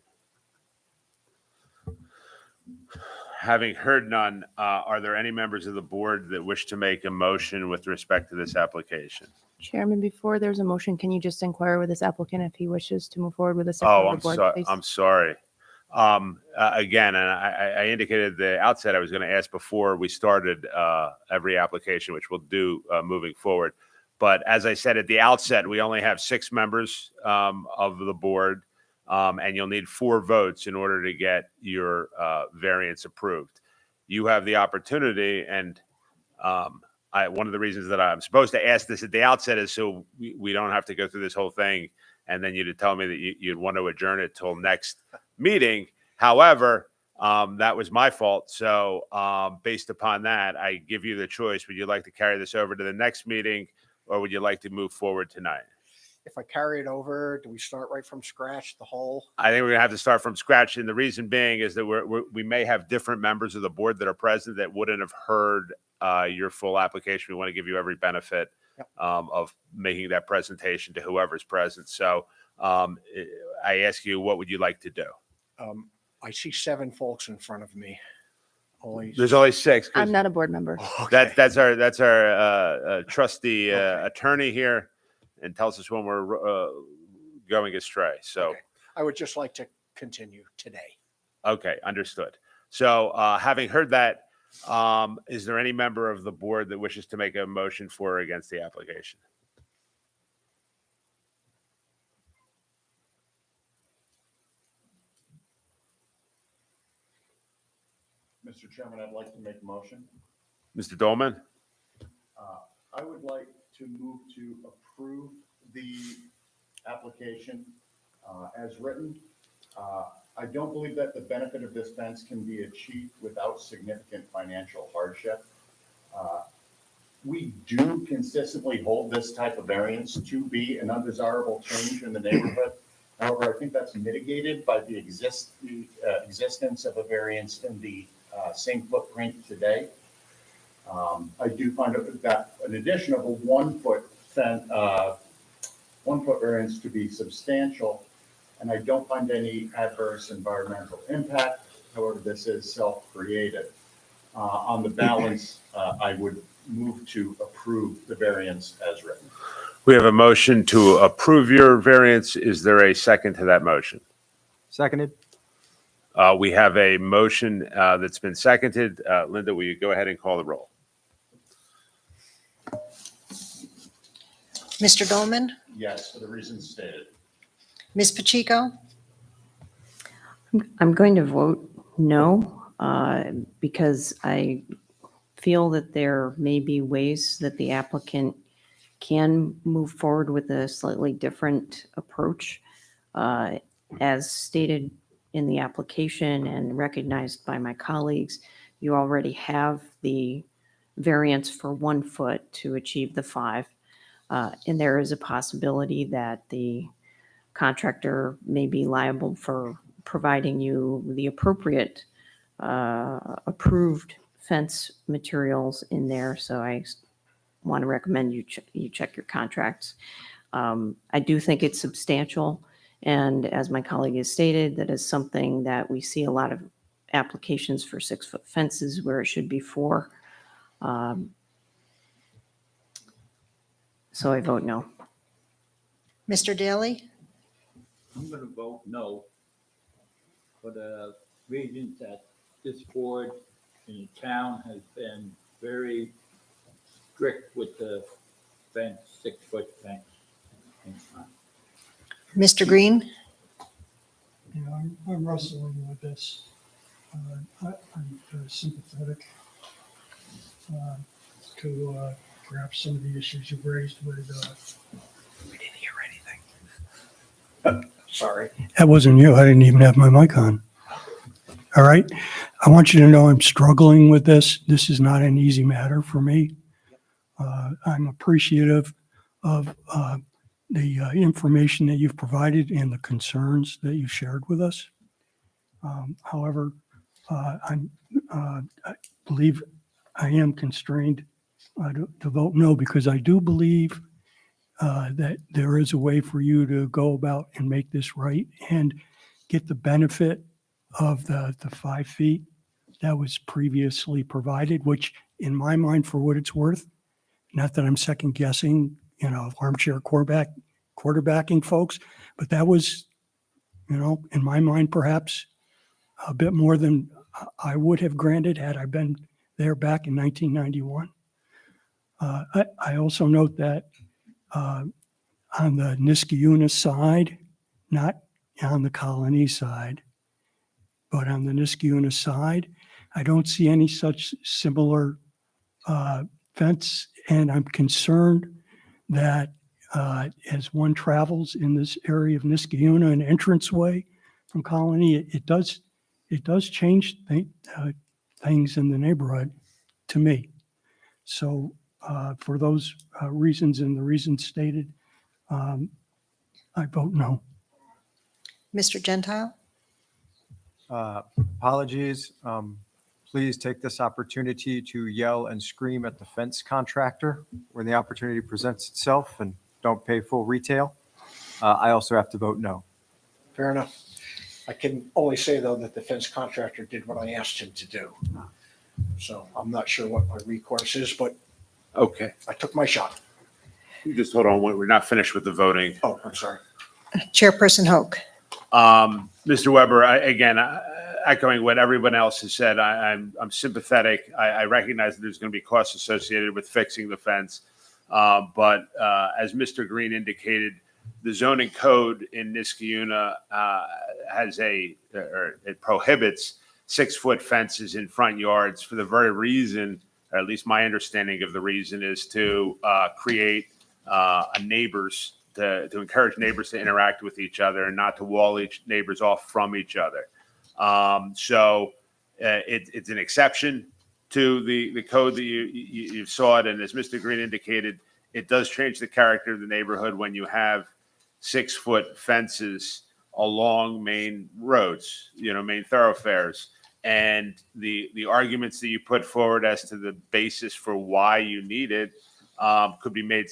A: Having heard none, are there any members of the board that wish to make a motion with respect to this application?
O: Chairman, before there's a motion, can you just inquire with this applicant if he wishes to move forward with a second
A: Oh,
O: board, please?
A: I'm sorry. Again, and I indicated at the outset I was going to ask before we started every application, which we'll do moving forward. But as I said at the outset, we only have 6 members of the board, and you'll need 4 votes in order to get your variance approved. You have the opportunity, and one of the reasons that I'm supposed to ask this at the outset is so we don't have to go through this whole thing, and then you'd tell me that you'd want to adjourn it till next meeting. However, that was my fault. So based upon that, I give you the choice. Would you like to carry this over to the next meeting, or would you like to move forward tonight?
M: If I carry it over, do we start right from scratch, the whole?
A: I think we're gonna have to start from scratch, and the reason being is that we may have different members of the board that are present that wouldn't have heard your full application. We want to give you every benefit of making that presentation to whoever's present. So I ask you, what would you like to do?
M: I see 7 folks in front of me.
A: There's only 6. 'Cause
O: I'm not a board member.
A: that's our trusty attorney here, and tells us when we're going astray. So,
M: Okay. I would just like to continue today.
A: okay, understood. So having heard that, is there any member of the board that wishes to make a motion for or against the application?
L: Mr. Chairman, I'd like to make a motion.
A: Mr. Dolman?
L: I would like to move to approve the application as written. I don't believe that the benefit of this fence can be achieved without significant financial hardship. We do consistently hold this type of variance to be an undesirable change in the neighborhood. However, I think that's mitigated by the existence of a variance in the same footprint today. I do find that an addition of a 1 foot fence, 1 foot variance to be substantial, and I don't find any adverse environmental impact. However, this is self-created. On the balance, I would move to approve the variance as written.
A: We have a motion to approve your variance. Is there a second to that motion?
N: Seconded.
A: We have a motion that's been seconded. Linda, will you go ahead and call the roll?
B: Mr. Dolman,
L: Yes, for the reasons stated.
B: Ms. Pacheco,
D: I'm going to vote no, because I feel that there may be ways that the applicant can move forward with a slightly different approach. As stated in the application and recognized by my colleagues, you already have the variance for 1 foot to achieve the 5. And there is a possibility that the contractor may be liable for providing you the appropriate approved fence materials in there. So I want to recommend you check your contracts. I do think it's substantial. And as my colleague has stated, that is something that we see a lot of applications for 6-foot fences where it should be 4. So I vote no.
B: Mr. Daly,
C: I'm going to vote no for the reasons that this board in the town has been very strict with the fence, 6-foot fence.
B: Mr. Green,
E: You know, I'm wrestling with this. I'm sympathetic to perhaps some of the issues you've raised with. We didn't hear anything.
M: Sorry.
E: That wasn't you. I didn't even have my mic on. All right. I want you to know I'm struggling with this. This is not an easy matter for me. I'm appreciative of the information that you've provided and the concerns that you shared with us. However, I believe I am constrained to vote no, because I do believe that there is a way for you to go about and make this right and get the benefit of the 5 feet that was previously provided, which in my mind, for what it's worth, not that I'm second guessing, armchair quarterbacking folks, but that was, in my mind, perhaps a bit more than I would have granted had I been there back in 1991. I also note that on the Niskayuna side, not on the Colony side, but on the Niskayuna side, I don't see any such similar fence, and I'm concerned that as one travels in this area of Niskayuna, an entranceway from Colony, it does change things in the neighborhood to me. So for those reasons and the reasons stated, I vote no.
B: Mr. Gentile,
N: Apologies. Please take this opportunity to yell and scream at the fence contractor when the opportunity presents itself, and don't pay full retail. I also have to vote no.
M: Fair enough. I can only say, though, that the fence contractor did what I asked him to do. So I'm not sure what my recourse is, but
A: Okay.
M: I took my shot.
A: You just hold on. We're not finished with the voting.
M: Oh, I'm sorry.
B: Chairperson Hoke.
A: Mr. Weber, again, echoing what everyone else has said, I'm sympathetic. I recognize that there's going to be costs associated with fixing the fence. But as Mr. Green indicated, the zoning code in Niskayuna it prohibits 6-foot fences in front yards for the very reason, or at least my understanding of the reason, is to create neighbors, to encourage neighbors to interact with each other and not to wall neighbors off from each other. So it's an exception to the code that you saw it. And as Mr. Green indicated, it does change the character of the neighborhood when you have 6-foot fences along main roads, main thoroughfares. and the arguments that you put forward as to the basis for why you need it could be made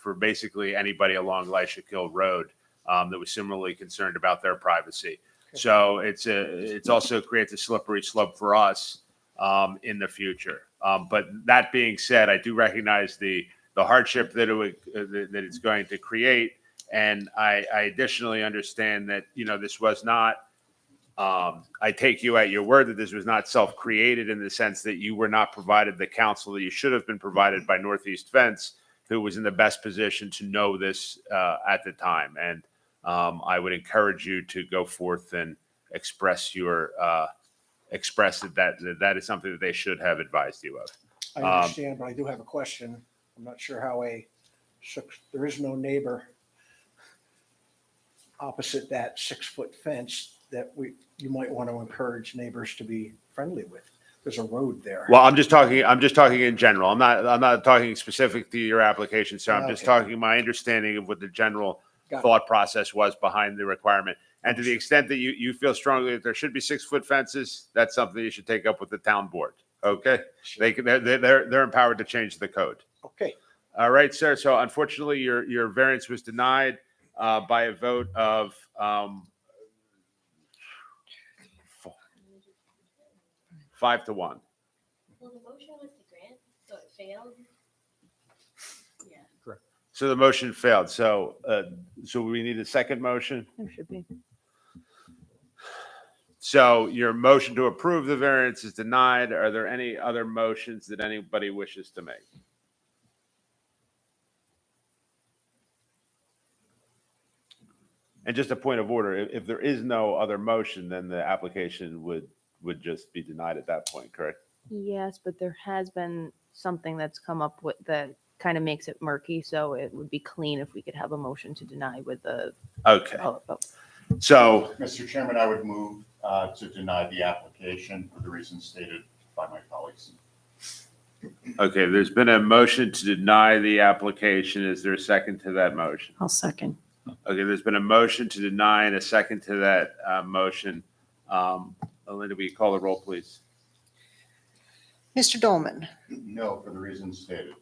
A: for basically anybody along Leishakill Road that was similarly concerned about their privacy. So it's also creates a slippery slope for us in the future. But that being said, I do recognize the hardship that that it's going to create, and I additionally understand that this was not. I take you at your word that this was not self-created in the sense that you were not provided the counsel that you should have been provided by Northeast Fence, who was in the best position to know this at the time. And I would encourage you to go forth and express that that is something that they should have advised you of.
M: I understand, but I do have a question. I'm not sure how there is no neighbor opposite that 6-foot fence that you might want to encourage neighbors to be friendly with. There's a road there.
A: Well, I'm just talking in general. I'm not talking specific to your application, so I'm just
M: Okay.
A: talking my understanding of what the general
M: Got it.
A: thought process was behind the requirement. And to the extent that you feel strongly that there should be 6-foot fences, that's something you should take up with the town board. Okay? They're empowered to change the code.
M: Okay.
A: All right, sir. So unfortunately, your variance was denied by a vote of 5 to 1.
F: Well, the motion was to grant, so it failed. Yeah.
A: So the motion failed. So we need a second motion.
O: There should be.
A: So your motion to approve the variance is denied. Are there any other motions that anybody wishes to make? And just a point of order, if there is no other motion, then the application would just be denied at that point, correct?
O: Yes, but there has been something that's come up with that kind of makes it murky, so it would be clean if we could have a motion to deny with a.
A: Okay.
O: Oh,
A: So
L: Mr. Chairman, I would move to deny the application for the reasons stated by my colleagues.
A: okay, there's been a motion to deny the application. Is there a second to that motion?
D: I'll second.
A: Okay, there's been a motion to deny and a second to that motion. Linda, will you call the roll, please?
B: Mr. Dolman,
L: No, for the reasons stated.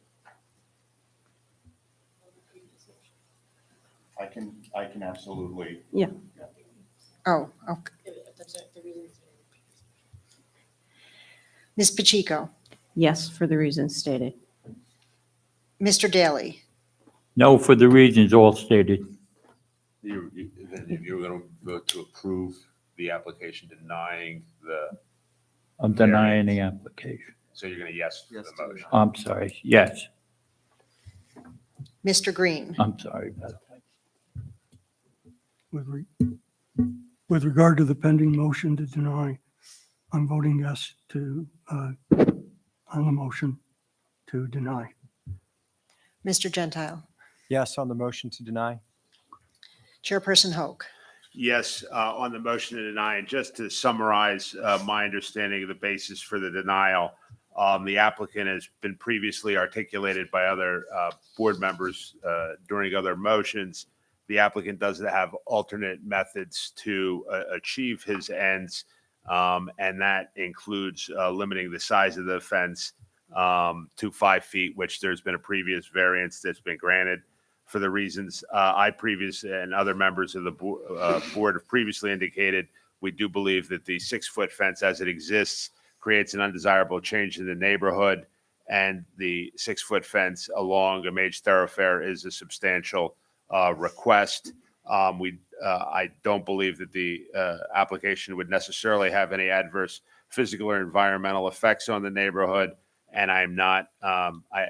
L: I can absolutely.
D: Yeah.
B: oh, okay. Ms. Pacheco,
C: Yes, for the reasons stated.
B: Mr. Daly,
C: No, for the reasons all stated.
A: You're going to vote to approve the application denying the,
C: I'm denying the application.
A: so you're going to yes to the motion.
C: I'm sorry. Yes,
B: Mr. Green,
C: I'm sorry about that.
E: With regard to the pending motion to deny, I'm voting yes to, on the motion to deny.
B: Mr. Gentile,
N: Yes, on the motion to deny.
B: Chairperson Hoke.
A: Yes, on the motion to deny, and just to summarize my understanding of the basis for the denial, the applicant has been previously articulated by other board members during other motions. The applicant does have alternate methods to achieve his ends, and that includes limiting the size of the fence to 5 feet, which there's been a previous variance that's been granted. For the reasons I previously and other members of the board have previously indicated, we do believe that the 6-foot fence as it exists creates an undesirable change in the neighborhood, and the 6-foot fence along a major thoroughfare is a substantial request. I don't believe that the application would necessarily have any adverse physical or environmental effects on the neighborhood, and I'm not,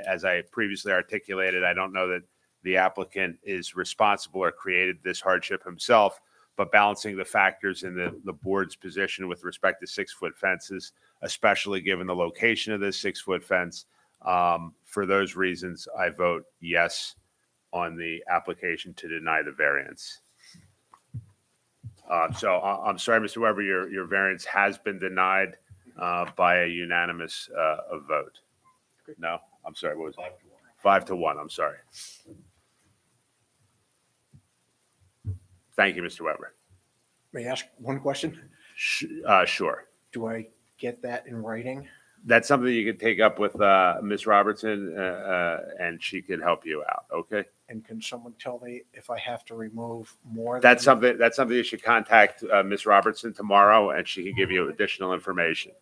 A: as I previously articulated, I don't know that the applicant is responsible or created this hardship himself, but balancing the factors in the board's position with respect to 6-foot fences, especially given the location of this 6-foot fence, for those reasons, I vote yes on the application to deny the variance. So I'm sorry, Mr. Weber, your variance has been denied by a unanimous vote. No, I'm sorry, what was it? 5 to 1, I'm sorry. Thank you, Mr. Weber.
M: May I ask one question?
A: Sure.
M: Do I get that in writing?
A: That's something you could take up with Ms. Robertson, and she could help you out, okay?
M: And can someone tell me if I have to remove more?
A: That's
M: than-
A: something you should contact Ms. Robertson tomorrow, and she can give you additional information.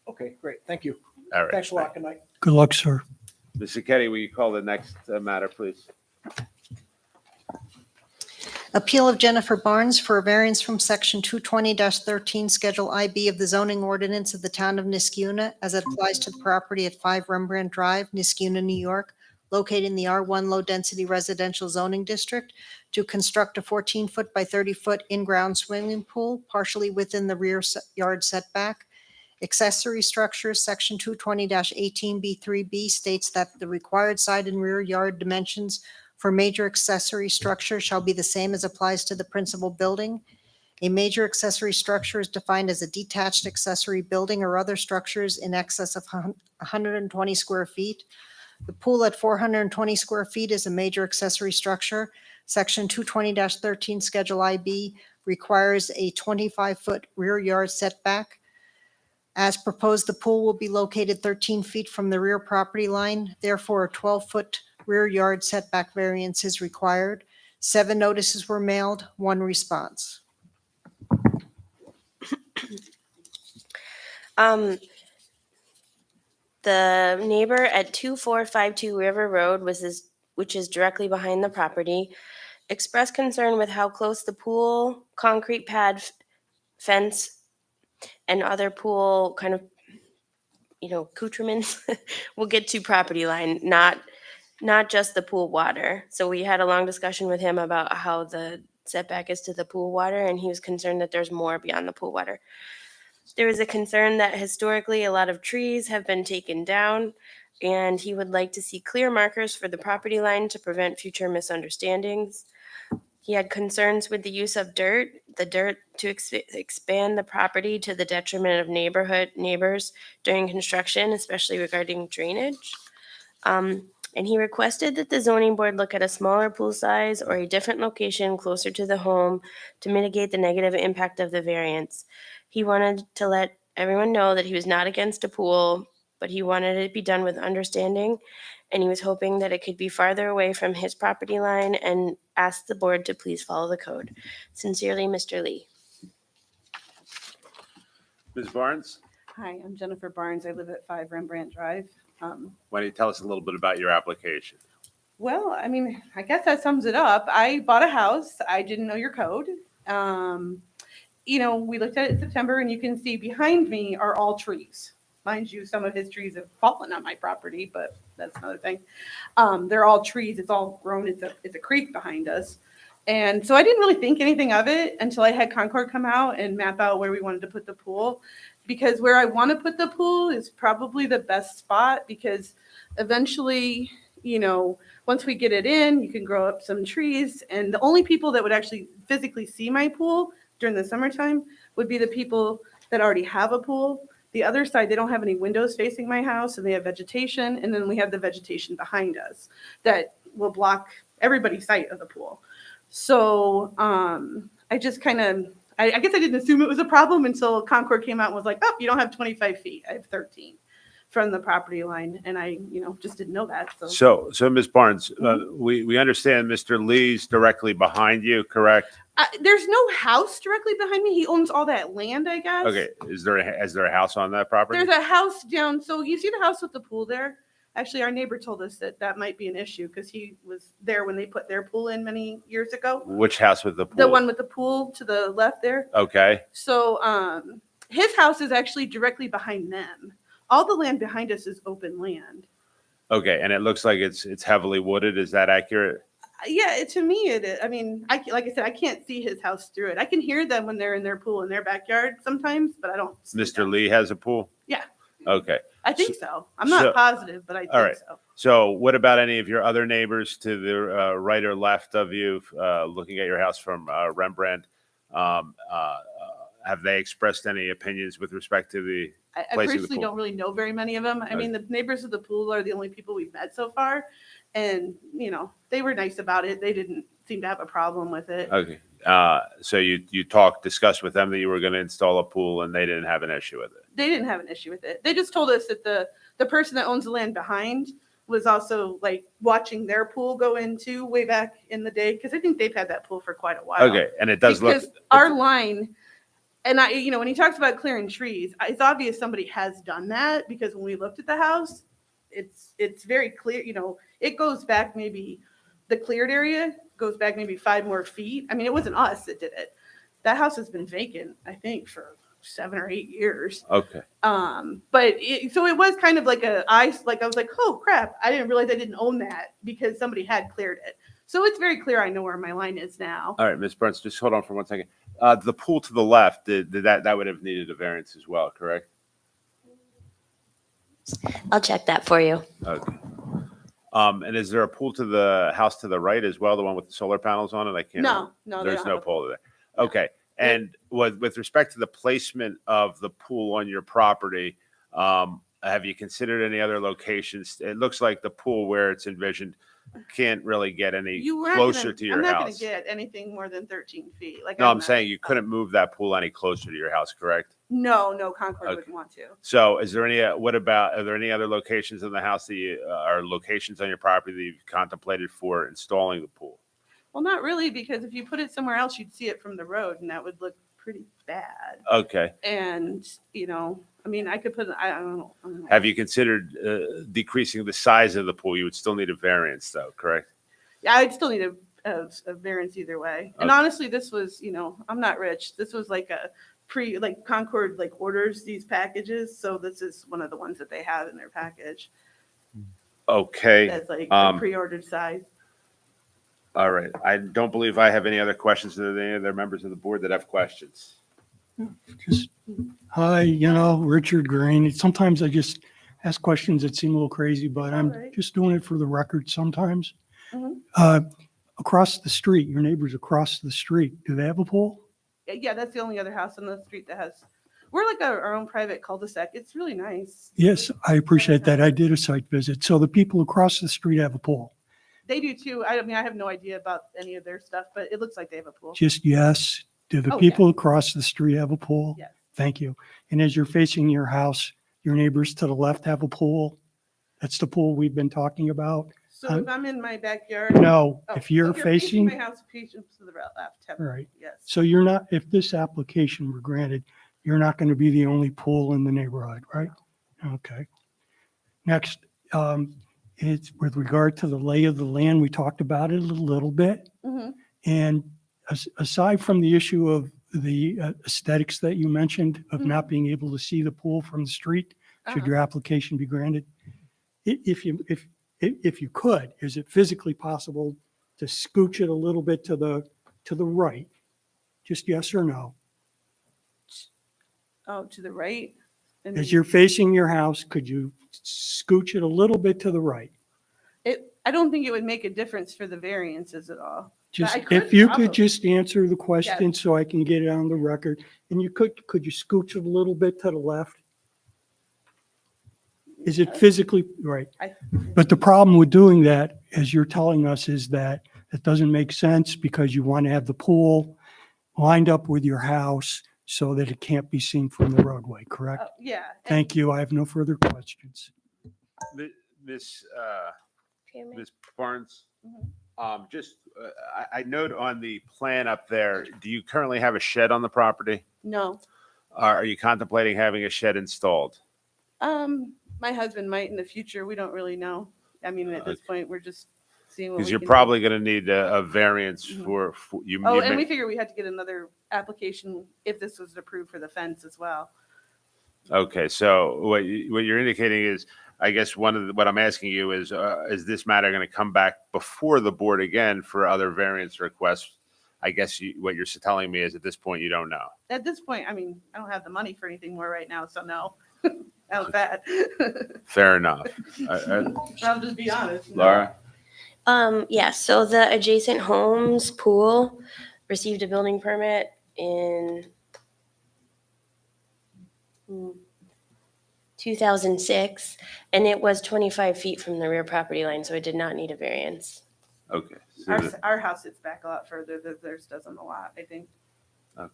M: Okay, great. Thank you.
A: All right.
M: Thanks a lot. Good night.
E: Good luck, sir.
A: Mr. Ketty, will you call the next matter, please?
B: Appeal of Jennifer Barnes for a variance from Section 220-13, Schedule IB of the zoning ordinance of the town of Niskiuna as it applies to the property at 5 Rembrandt Drive, Niskiuna, New York, located in the R1 Low Density Residential Zoning District, to construct a 14-foot by 30-foot in-ground swimming pool partially within the rear yard setback. Accessory structures, Section 220-18B3B states that the required side and rear yard dimensions for major accessory structure shall be the same as applies to the principal building. A major accessory structure is defined as a detached accessory building or other structures in excess of 120 square feet. The pool at 420 square feet is a major accessory structure. Section 220-13 Schedule IB requires a 25-foot rear yard setback. As proposed, the pool will be located 13 feet from the rear property line. Therefore, a 12-foot rear yard setback variance is required. 7 notices were mailed, 1 response.
F: The neighbor at 2452 River Road which is directly behind the property, expressed concern with how close the pool, concrete pad, fence, and other pool kind of, accoutrements will get to property line, not just the pool water. So we had a long discussion with him about how the setback is to the pool water, and he was concerned that there's more beyond the pool water. There is a concern that historically a lot of trees have been taken down, and he would like to see clear markers for the property line to prevent future misunderstandings. He had concerns with the use of the dirt to expand the property to the detriment of neighbors during construction, especially regarding drainage. And he requested that the zoning board look at a smaller pool size or a different location closer to the home to mitigate the negative impact of the variance. He wanted to let everyone know that he was not against a pool, but he wanted it to be done with understanding, and he was hoping that it could be farther away from his property line and asked the board to please follow the code. Sincerely, Mr. Lee.
A: Ms. Barnes,
P: Hi, I'm Jennifer Barnes. I live at 5 Rembrandt Drive.
A: why don't you tell us a little bit about your application?
P: Well, I mean, I guess that sums it up. I bought a house. I didn't know your code. We looked at it in September, and you can see behind me are all trees. Mind you, some of his trees have fallen on my property, but that's another thing. They're all trees. It's all grown. It's a creek behind us. And so I didn't really think anything of it until I had Concord come out and map out where we wanted to put the pool. Because where I want to put the pool is probably the best spot, because eventually, once we get it in, you can grow up some trees. And the only people that would actually physically see my pool during the summertime would be the people that already have a pool. The other side, they don't have any windows facing my house, and they have vegetation. And then we have the vegetation behind us that will block everybody's sight of the pool. So I just I guess I didn't assume it was a problem until Concord came out and was like, oh, you don't have 25 feet. I have 13 from the property line. And I, just didn't know that.
A: So Ms. Barnes, we understand Mr. Lee's directly behind you, correct?
P: There's no house directly behind me. He owns all that land, I guess.
A: Okay, is there a house on that property?
P: There's a house down. So you see the house with the pool there? Actually, our neighbor told us that might be an issue because he was there when they put their pool in many years ago.
A: Which house with the pool?
P: The one with the pool to the left there.
A: Okay.
P: So his house is actually directly behind them. All the land behind us is open land.
A: Okay, and it looks like it's heavily wooded. Is that accurate?
P: Yeah, to me it is. I mean, like I said, I can't see his house through it. I can hear them when they're in their pool in their backyard sometimes, but I don't.
A: Mr. Lee has a pool?
P: Yeah.
A: Okay.
P: I think so. I'm not positive, but I think
A: all right.
P: so.
A: So what about any of your other neighbors to the right or left of you looking at your house from Rembrandt? Have they expressed any opinions with respect to the
P: I
A: placing of the
P: personally
A: pool?
P: don't really know very many of them. I mean, the neighbors of the pool are the only people we've met so far. And, they were nice about it. They didn't seem to have a problem with it.
A: Okay. So you discussed with them that you were going to install a pool and they didn't have an issue with it.
P: They didn't have an issue with it. They just told us that the person that owns the land behind was also like watching their pool go into way back in the day, because I think they've had that pool for quite a while.
A: Okay, and it does look,
P: Because our line, and when he talks about clearing trees, it's obvious somebody has done that, because when we looked at the house, it's very clear, it goes back maybe, the cleared area goes back maybe 5 more feet. I mean, it wasn't us that did it. That house has been vacant, I think, for 7 or 8 years.
A: okay.
P: So it was kind of like I was like, oh crap, I didn't realize I didn't own that because somebody had cleared it. So it's very clear I know where my line is now.
A: All right, Ms. Burns, just hold on for 1 second. The pool to the left, that would have needed a variance as well, correct?
F: I'll check that for you.
A: Okay. And is there a pool to the house to the right as well, the one with the solar panels on it? I can't.
P: No, they
A: There's
P: don't
A: no
P: have a-
A: pool there. Okay. And with respect to the placement of the pool on your property, have you considered any other locations? It looks like the pool where it's envisioned can't really get any closer to your
P: I'm not going
A: house.
P: to get anything more than 13 feet. Like
A: No, I'm
P: not-
A: saying you couldn't move that pool any closer to your house, correct?
P: No, Concord
A: Okay.
P: wouldn't want to.
A: So is there any, are there any other locations in the house that are locations on your property that you've contemplated for installing the pool?
P: Well, not really, because if you put it somewhere else, you'd see it from the road, and that would look pretty bad.
A: Okay.
P: And I mean, I could put, I don't know.
A: Have you considered decreasing the size of the pool? You would still need a variance though, correct?
P: Yeah, I'd still need a variance either way. And
A: Okay.
P: honestly, this was, I'm not rich. This was like a Concord orders these packages. So this is one of the ones that they have in their package.
A: Okay.
P: That's like a pre-ordered size.
A: All right. I don't believe I have any other questions. Are there any other members of the board that have questions?
E: Just, hi, Richard Green. Sometimes I just ask questions that seem a little crazy, but I'm
P: Alright.
E: just doing it for the record sometimes.
P: Mhm.
E: Across the street, your neighbors across the street, do they have a pool?
P: Yeah, that's the only other house on the street that has, we're like our own private cul-de-sac. It's really nice.
E: Yes, I appreciate that. I did a site visit. So the people across the street have a pool.
P: They do too. I mean, I have no idea about any of their stuff, but it looks like they have a pool.
E: Just yes. Do the
P: Oh, yeah.
E: people across the street have a pool?
P: Yes.
E: Thank you. And as you're facing your house, your neighbors to the left have a pool? That's the pool we've been talking about?
P: So if I'm in my backyard.
E: No,
P: Oh,
E: if you're facing,
P: my house, facing to the left. have-
E: right.
P: Yes.
E: So you're not, if this application were granted, you're not going to be the only pool in the neighborhood, right? Okay. Next, it's with regard to the lay of the land, we talked about it a little bit.
P: Mhm.
E: And aside from the issue of the aesthetics that you mentioned of not being able to see the pool from the street, should
P: Uh-huh.
E: your application be granted? If you could, is it physically possible to scooch it a little bit to the right? Just yes or no?
P: Oh, to the right? And
E: As you're facing your house, could you scooch it a little bit to the right?
P: I don't think it would make a difference for the variances at all.
E: Just,
P: I could
E: if you
P: probably.
E: could just answer the question so I can get it on the record. And could you scooch it a little bit to the left? Is it physically, right? But the problem with doing that, as you're telling us, is that it doesn't make sense because you want to have the pool lined up with your house so that it can't be seen from the roadway, correct?
P: Yeah.
E: Thank you. I have no further questions.
A: Miss Barnes, I note on the plan up there, do you currently have a shed on the property?
P: No.
A: Are you contemplating having a shed installed?
P: My husband might in the future. We don't really know. I mean, at this point, we're just seeing what
A: Because
P: we
A: you're
P: can do.
A: probably going to need a variance for you.
P: Oh,
A: you
P: and
A: may-
P: we figure we had to get another application if this was approved for the fence as well.
A: Okay, so what you're indicating is, I guess what I'm asking you is this matter going to come back before the board again for other variance requests? I guess what you're telling me is at this point, you don't know.
P: At this point, I mean, I don't have the money for anything more right now, so no. How's that?
A: Fair enough.
P: I'll just be honest.
A: Laura?
F: Yeah, so the adjacent homes pool received a building permit in 2006, and it was 25 feet from the rear property line, so it did not need a variance.
A: Okay. So
P: Our house sits back a lot further, theirs doesn't a lot, I think.
A: okay.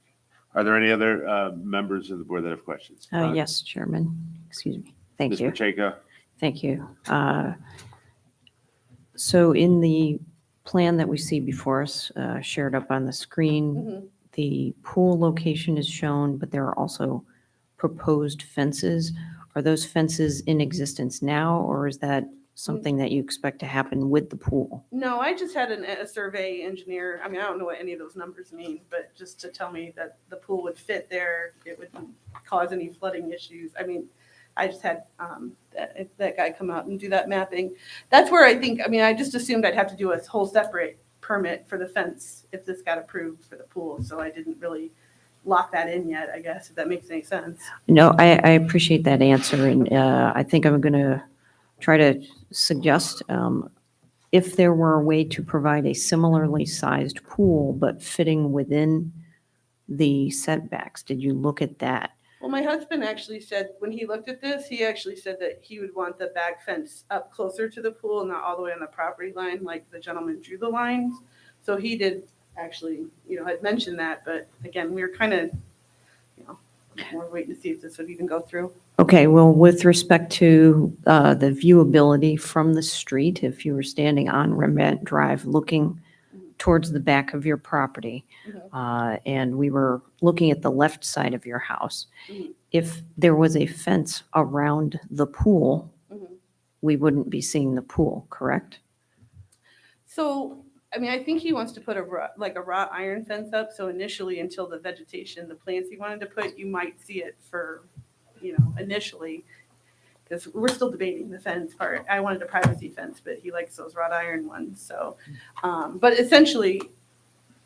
A: Are there any other members of the board that have questions?
D: Yes, Chairman. Excuse me. Thank
A: Ms.
D: you.
A: Pacheco?
D: Thank you. So in the plan that we see before us, shared up on the screen,
P: Mhm.
D: the pool location is shown, but there are also proposed fences. Are those fences in existence now, or is that something that you expect to happen with the pool?
P: No, I just had a survey engineer, I mean, I don't know what any of those numbers mean, but just to tell me that the pool would fit there, it wouldn't cause any flooding issues. I mean, I just had that guy come out and do that mapping. That's where I think, I mean, I just assumed I'd have to do a whole separate permit for the fence if this got approved for the pool, so I didn't really lock that in yet, I guess, if that makes any sense.
D: No, I appreciate that answer, and I think I'm going to try to suggest if there were a way to provide a similarly sized pool, but fitting within the setbacks. Did you look at that?
P: Well, my husband actually said, when he looked at this, he actually said that he would want the back fence up closer to the pool, not all the way on the property line, like the gentleman drew the lines. So he did actually, had mentioned that, but again, we were kind of, we're waiting to see if this would even go through.
D: Okay, well, with respect to the viewability from the street, if you were standing on Rembrandt Drive looking towards the back of your property, and we were looking at the left side of your house, if there was a fence around the pool, we wouldn't be seeing the pool, correct?
P: So, I mean, I think he wants to put a wrought iron fence up. So initially, until the vegetation, the plants he wanted to put, you might see it for, initially, because we're still debating the fence part. I wanted a privacy fence, but he likes those wrought iron ones. So, but essentially,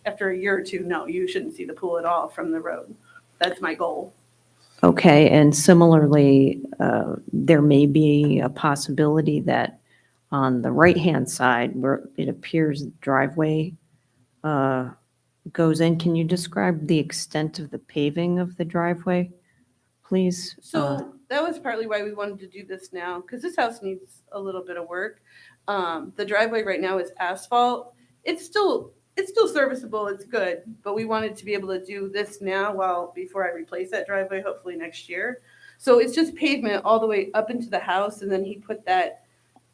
P: after a year or two, no, you shouldn't see the pool at all from the road. That's my goal.
D: Okay, and similarly, there may be a possibility that on the right-hand side, where it appears the driveway goes in, can you describe the extent of the paving of the driveway, please?
P: So that was partly why we wanted to do this now, because this house needs a little bit of work. The driveway right now is asphalt. It's still serviceable. It's good, but we wanted to be able to do this now before I replace that driveway, hopefully next year. So it's just pavement all the way up into the house, and then he put that,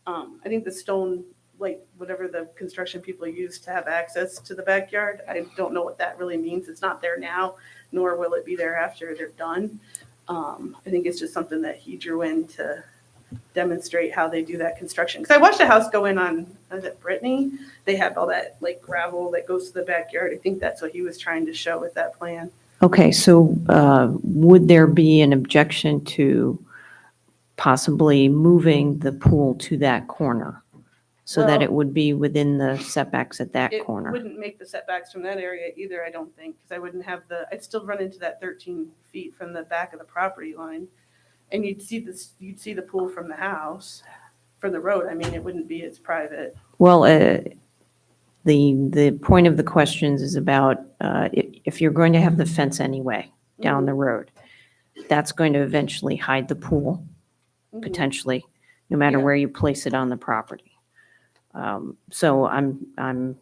P: I think the stone, like whatever the construction people use to have access to the backyard. I don't know what that really means. It's not there now, nor will it be there after they're done. I think it's just something that he drew in to demonstrate how they do that construction. Because I watched a house go in on, is it Brittany? They have all that like gravel that goes to the backyard. I think that's what he was trying to show with that plan.
D: Okay, so would there be an objection to possibly moving the pool to that corner so that
P: Well,
D: it would be within the setbacks at that
P: It
D: corner?
P: wouldn't make the setbacks from that area either, I don't think, because I wouldn't have I'd still run into that 13 feet from the back of the property line. And you'd see the pool from the house, from the road. I mean, it wouldn't be as private.
D: Well, the point of the questions is about if you're going to have the fence anyway down the road, that's going to eventually hide the pool, potentially, no matter
P: Yeah.
D: where you place it on the property. So I'm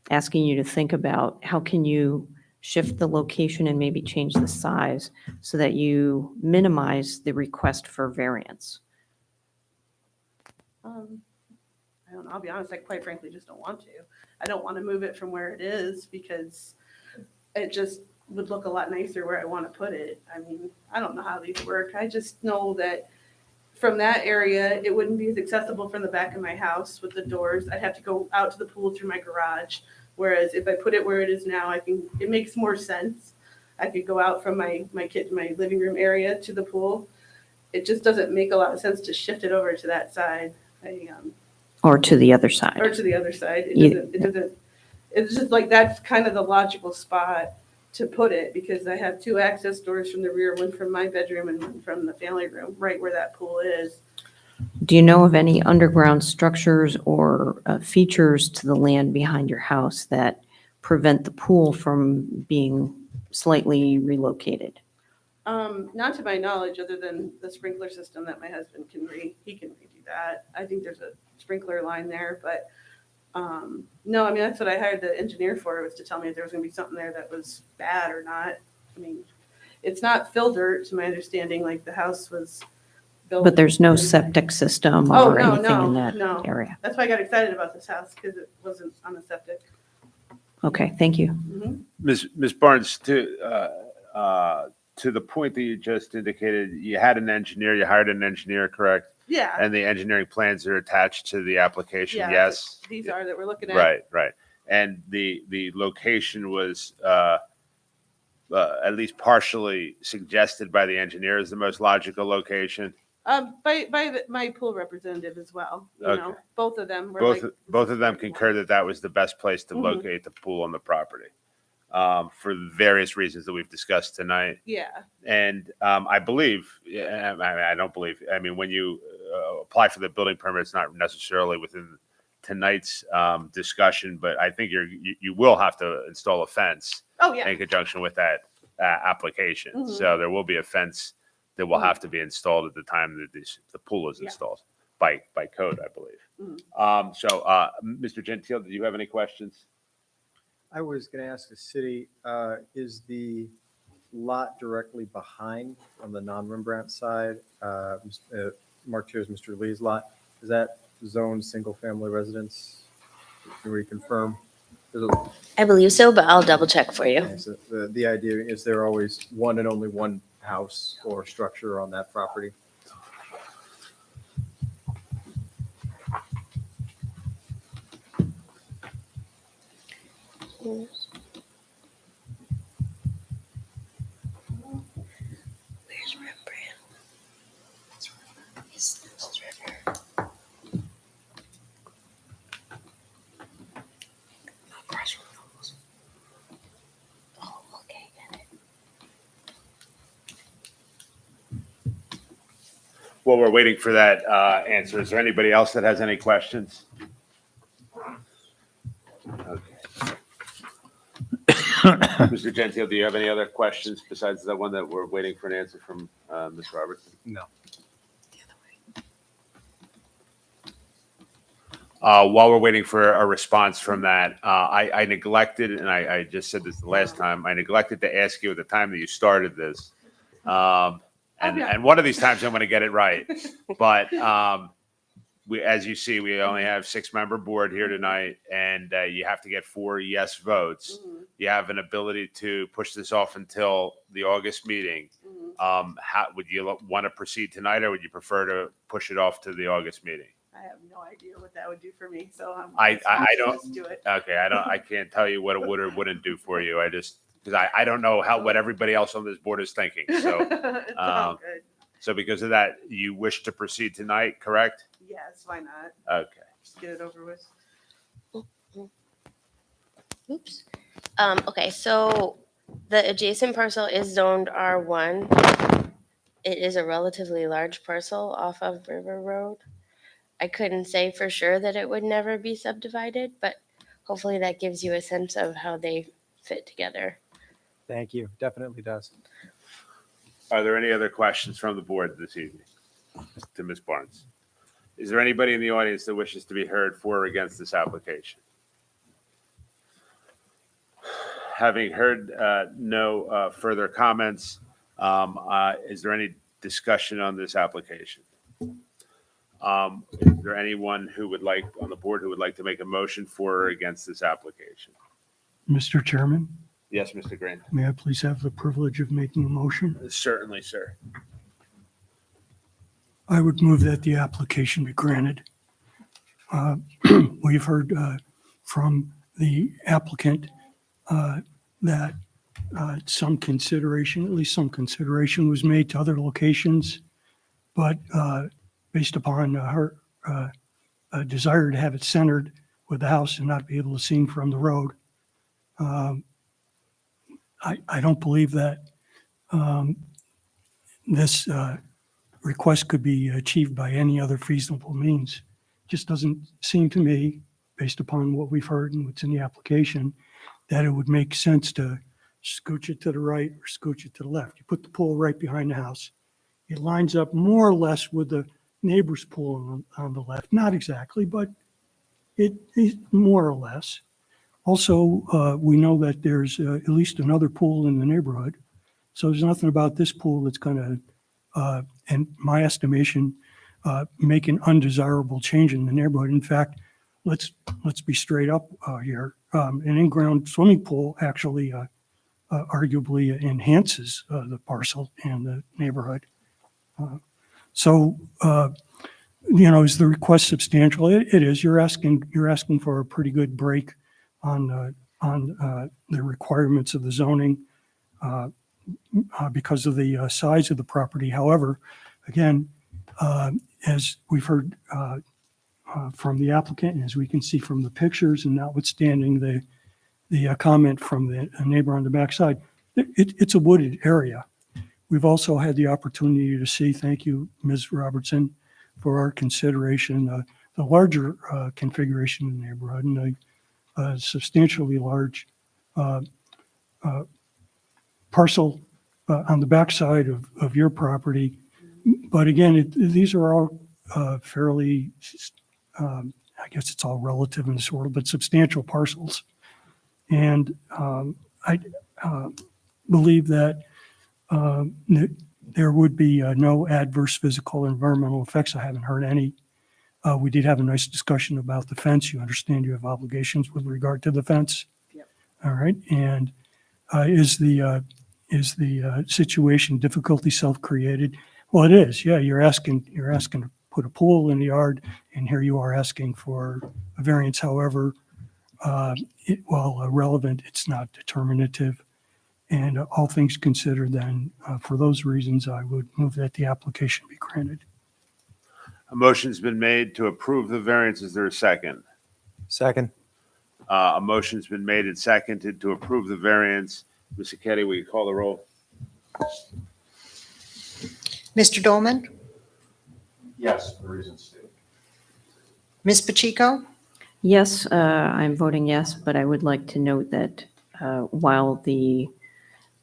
D: asking you to think about how can you shift the location and maybe change the size so that you minimize the request for variance.
P: I don't know, I'll be honest, I quite frankly just don't want to. I don't want to move it from where it is because it just would look a lot nicer where I want to put it. I mean, I don't know how these work. I just know that from that area, it wouldn't be as accessible from the back of my house with the doors. I'd have to go out to the pool through my garage. Whereas if I put it where it is now, it makes more sense. I could go out from my living room area to the pool. It just doesn't make a lot of sense to shift it over to that side.
D: Or to the other side.
P: Or to the other side.
D: Yeah.
P: It's just like that's kind of the logical spot to put it because I have two access doors from the rear, one from my bedroom and one from the family room, right where that pool is.
D: Do you know of any underground structures or features to the land behind your house that prevent the pool from being slightly relocated?
P: Not to my knowledge, other than the sprinkler system that my husband he can redo that. I think there's a sprinkler line there, but No, I mean, that's what I hired the engineer for, was to tell me if there was gonna be something there that was bad or not. I mean, it's not fill dirt, to my understanding, like the house was built.
D: But there's no septic system
P: Oh,
D: or
P: no,
D: anything in
P: no,
D: that
P: no.
D: area?
P: That's why I got excited about this house, because it wasn't on a septic.
D: Okay, thank you.
P: Mhm.
A: Ms. Barnes, to the point that you just indicated, you had an engineer, you hired an engineer, correct?
P: Yeah.
A: And the enginering plans are attached to the application,
P: Yeah,
A: yes?
P: these are that we're looking at.
A: Right, right. And the location was at least partially suggested by the engineer as the most logical location.
P: My pool representative as well, you know,
A: Okay.
P: both of them were
A: Both,
P: like.
A: both of them concur that that was the best place to
P: Mhm.
A: locate the pool on the property, for various reasons that we've discussed tonight.
P: Yeah,
A: And I believe, yeah, I don't believe, I mean, when you apply for the building permit, it's not necessarily within tonight's discussion, but I think you will have to install a fence
P: oh, yeah.
A: in conjunction with that application.
P: Mhm.
A: So there will be a fence that will
P: Mhm.
A: have to be installed at the time that the pool is
P: Yeah.
A: installed by code, I believe.
P: Mhm.
A: So, Mr. Gentile, did you have any questions?
N: I was going to ask the city, is the lot directly behind on the non-Rembrandt side, marked here as Mr. Lee's lot, is that zoned single-family residence? Can we confirm? There's a-
F: I believe so, but I'll double check for you.
N: so the idea, is there always one and only one house or structure on that property?
F: Where's Rembrandt? This is River. Across from those. Oh, okay, got it.
A: While we're waiting for that answer, is there anybody else that has any questions? Okay. Mr. Gentile, do you have any other questions besides the one that we're waiting for an answer from Ms. Robertson?
N: No.
A: While we're waiting for a response from that, I neglected, and I just said this the last time, I neglected to ask you at the time that you started this. And one of these times I'm going to get it right. But as you see, we only have 6-member board here tonight, and you have to get 4 yes votes. You have an ability to push this off until the August meeting. How would you want to proceed tonight, or would you prefer to push it off to the August meeting?
P: I have no idea what that would do for me, so
A: I don't.
P: Let's do it.
A: Okay, I can't tell you what it would or wouldn't do for you. I just because I don't know what everybody else on this board is thinking. So
P: It's all good.
A: so because of that, you wish to proceed tonight, correct?
P: Yes, why not?
A: Okay.
P: Just get it over with.
F: Oops. Okay, so the adjacent parcel is zoned R1. It is a relatively large parcel off of River Road. I couldn't say for sure that it would never be subdivided, but hopefully that gives you a sense of how they fit together.
N: Thank you. Definitely does.
A: Are there any other questions from the board this evening to Ms. Barnes? Is there anybody in the audience that wishes to be heard for or against this application? Having heard no further comments, is there any discussion on this application? Is there anyone who would like, on the board, who would like to make a motion for or against this application?
E: Mr. Chairman,
A: Yes, Mr. Green.
E: may I please have the privilege of making a motion?
A: Certainly, sir.
E: I would move that the application be granted. We've heard from the applicant that some consideration, at least some consideration was made to other locations, but based upon her desire to have it centered with the house and not be able to see from the road, I don't believe that this request could be achieved by any other feasible means. Just doesn't seem to me, based upon what we've heard and what's in the application, that it would make sense to scooch it to the right or scooch it to the left. You put the pool right behind the house. It lines up more or less with the neighbor's pool on the left. Not exactly, but it more or less. Also, we know that there's at least another pool in the neighborhood. So there's nothing about this pool that's going to, in my estimation, make an undesirable change in the neighborhood. In fact, let's be straight up here. An in-ground swimming pool actually arguably enhances the parcel and the neighborhood. So, is the request substantial? It is. You're asking for a pretty good break on the requirements of the zoning because of the size of the property. However, again, as we've heard from the applicant, and as we can see from the pictures, and notwithstanding the comment from the neighbor on the backside, it's a wooded area. We've also had the opportunity to see, thank you, Ms. Robertson, for our consideration, the larger configuration in the neighborhood and a substantially large parcel on the backside of your property. But again, these are all fairly, I guess it's all relative in this world, but substantial parcels. And I believe that there would be no adverse physical or environmental effects. I haven't heard any. We did have a nice discussion about the fence. You understand you have obligations with regard to the fence.
P: Yep.
E: All right. And is the situation difficulty self-created? Well, it is. Yeah, you're asking to put a pool in the yard, and here you are asking for a variance. However, while relevant, it's not determinative. And all things considered, then, for those reasons, I would move that the application be granted.
A: A motion's been made to approve the variance. Is there a second?
N: Second.
A: A motion's been made and seconded to approve the variance. Mr. Keddy, will you call the roll?
B: Mr. Dolman?
L: Yes, for the reasons stated.
B: Ms. Pacheco?
D: Yes, I'm voting yes, but I would like to note that while the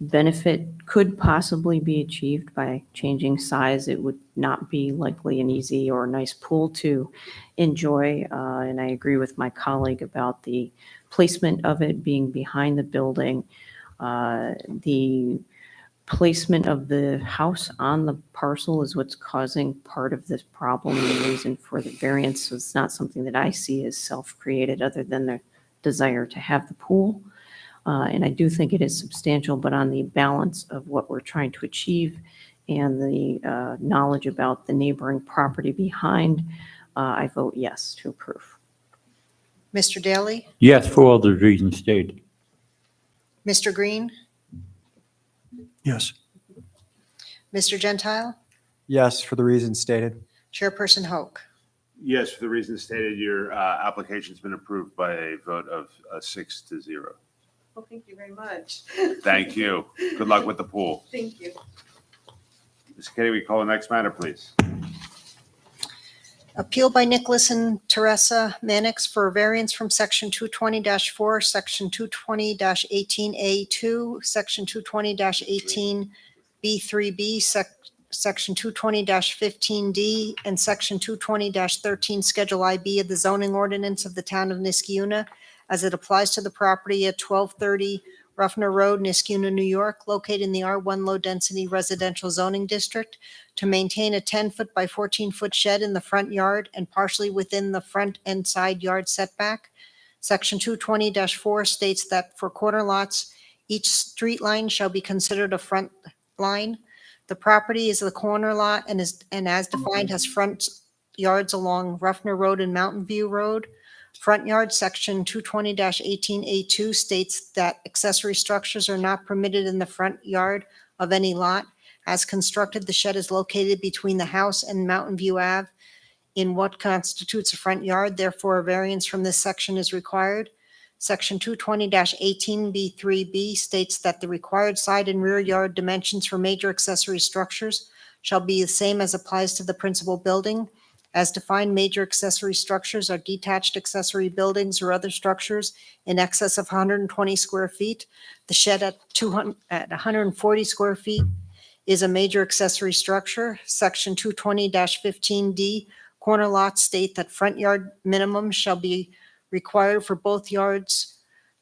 D: benefit could possibly be achieved by changing size, it would not be likely an easy or nice pool to enjoy. And I agree with my colleague about the placement of it being behind the building. The placement of the house on the parcel is what's causing part of this problem and the reason for the variance. So it's not something that I see as self-created other than the desire to have the pool. And I do think it is substantial, but on the balance of what we're trying to achieve and the knowledge about the neighboring property behind, I vote yes to approve.
B: Mr. Daly?
C: Yes, for all the reasons stated.
B: Mr. Green?
E: Yes.
B: Mr. Gentile?
N: Yes, for the reasons stated.
B: Chairperson Hoke?
A: Yes, for the reasons stated, your application's been approved by a vote of 6-0.
P: Well, thank you very much.
A: Thank you. Good luck with the pool.
P: Thank you.
A: Mr. Keddy, we call the next matter, please.
B: Appeal by Nicholas and Teresa Mannix for a variance from Section 220-4, Section 220-18A2, Section 220-18B3B, Section 220-15D, and Section 220-13 Schedule IB of the zoning ordinance of the town of Niskiuna as it applies to the property at 1230 Ruffner Road, Niskiuna, New York, located in the R1 low-density residential zoning district, to maintain a 10-foot by 14-foot shed in the front yard and partially within the front and side yard setback. Section 220-4 states that for corner lots, each street line shall be considered a front line. The property is the corner lot and as defined has front yards along Ruffner Road and Mountain View Road. Front yard, Section 220-18A2 states that accessory structures are not permitted in the front yard of any lot. As constructed, the shed is located between the house and Mountain View Ave in what constitutes a front yard. Therefore, a variance from this section is required. Section 220-18B3B states that the required side and rear yard dimensions for major accessory structures shall be the same as applies to the principal building. As defined, major accessory structures are detached accessory buildings or other structures in excess of 120 square feet. The shed at 140 square feet is a major accessory structure. Section 220-15D, corner lots state that front yard minimum shall be required for both yards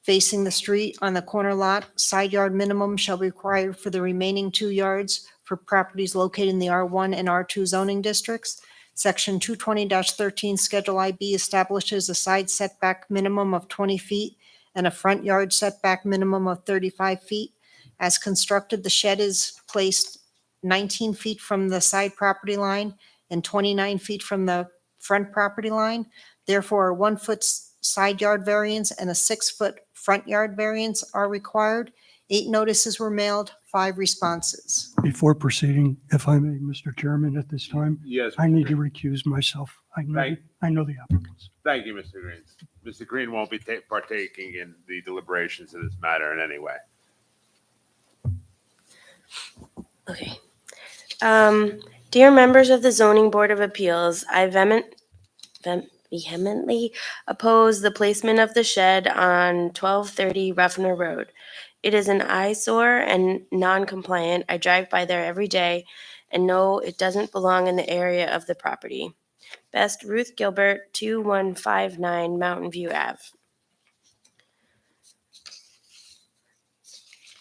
B: facing the street on the corner lot. Side yard minimum shall be required for the remaining 2 yards for properties located in the R1 and R2 zoning districts. Section 220-13 Schedule IB establishes a side setback minimum of 20 feet and a front yard setback minimum of 35 feet. As constructed, the shed is placed 19 feet from the side property line and 29 feet from the front property line. Therefore, a 1-foot side yard variance and a 6-foot front yard variance are required. 8 notices were mailed, 5 responses.
E: Before proceeding, if I may, Mr. Chairman, at this time,
A: Yes.
E: I need to recuse myself. I know the applicants.
A: Thank you, Mr. Green. Mr. Green won't be partaking in the deliberations of this matter in any way.
F: Okay. Dear members of the Zoning Board of Appeals, I vehemently oppose the placement of the shed on 1230 Ruffner Road. It is an eyesore and non-compliant. I drive by there every day and know it doesn't belong in the area of the property. Best, Ruth Gilbert, 2159 Mountain View Ave.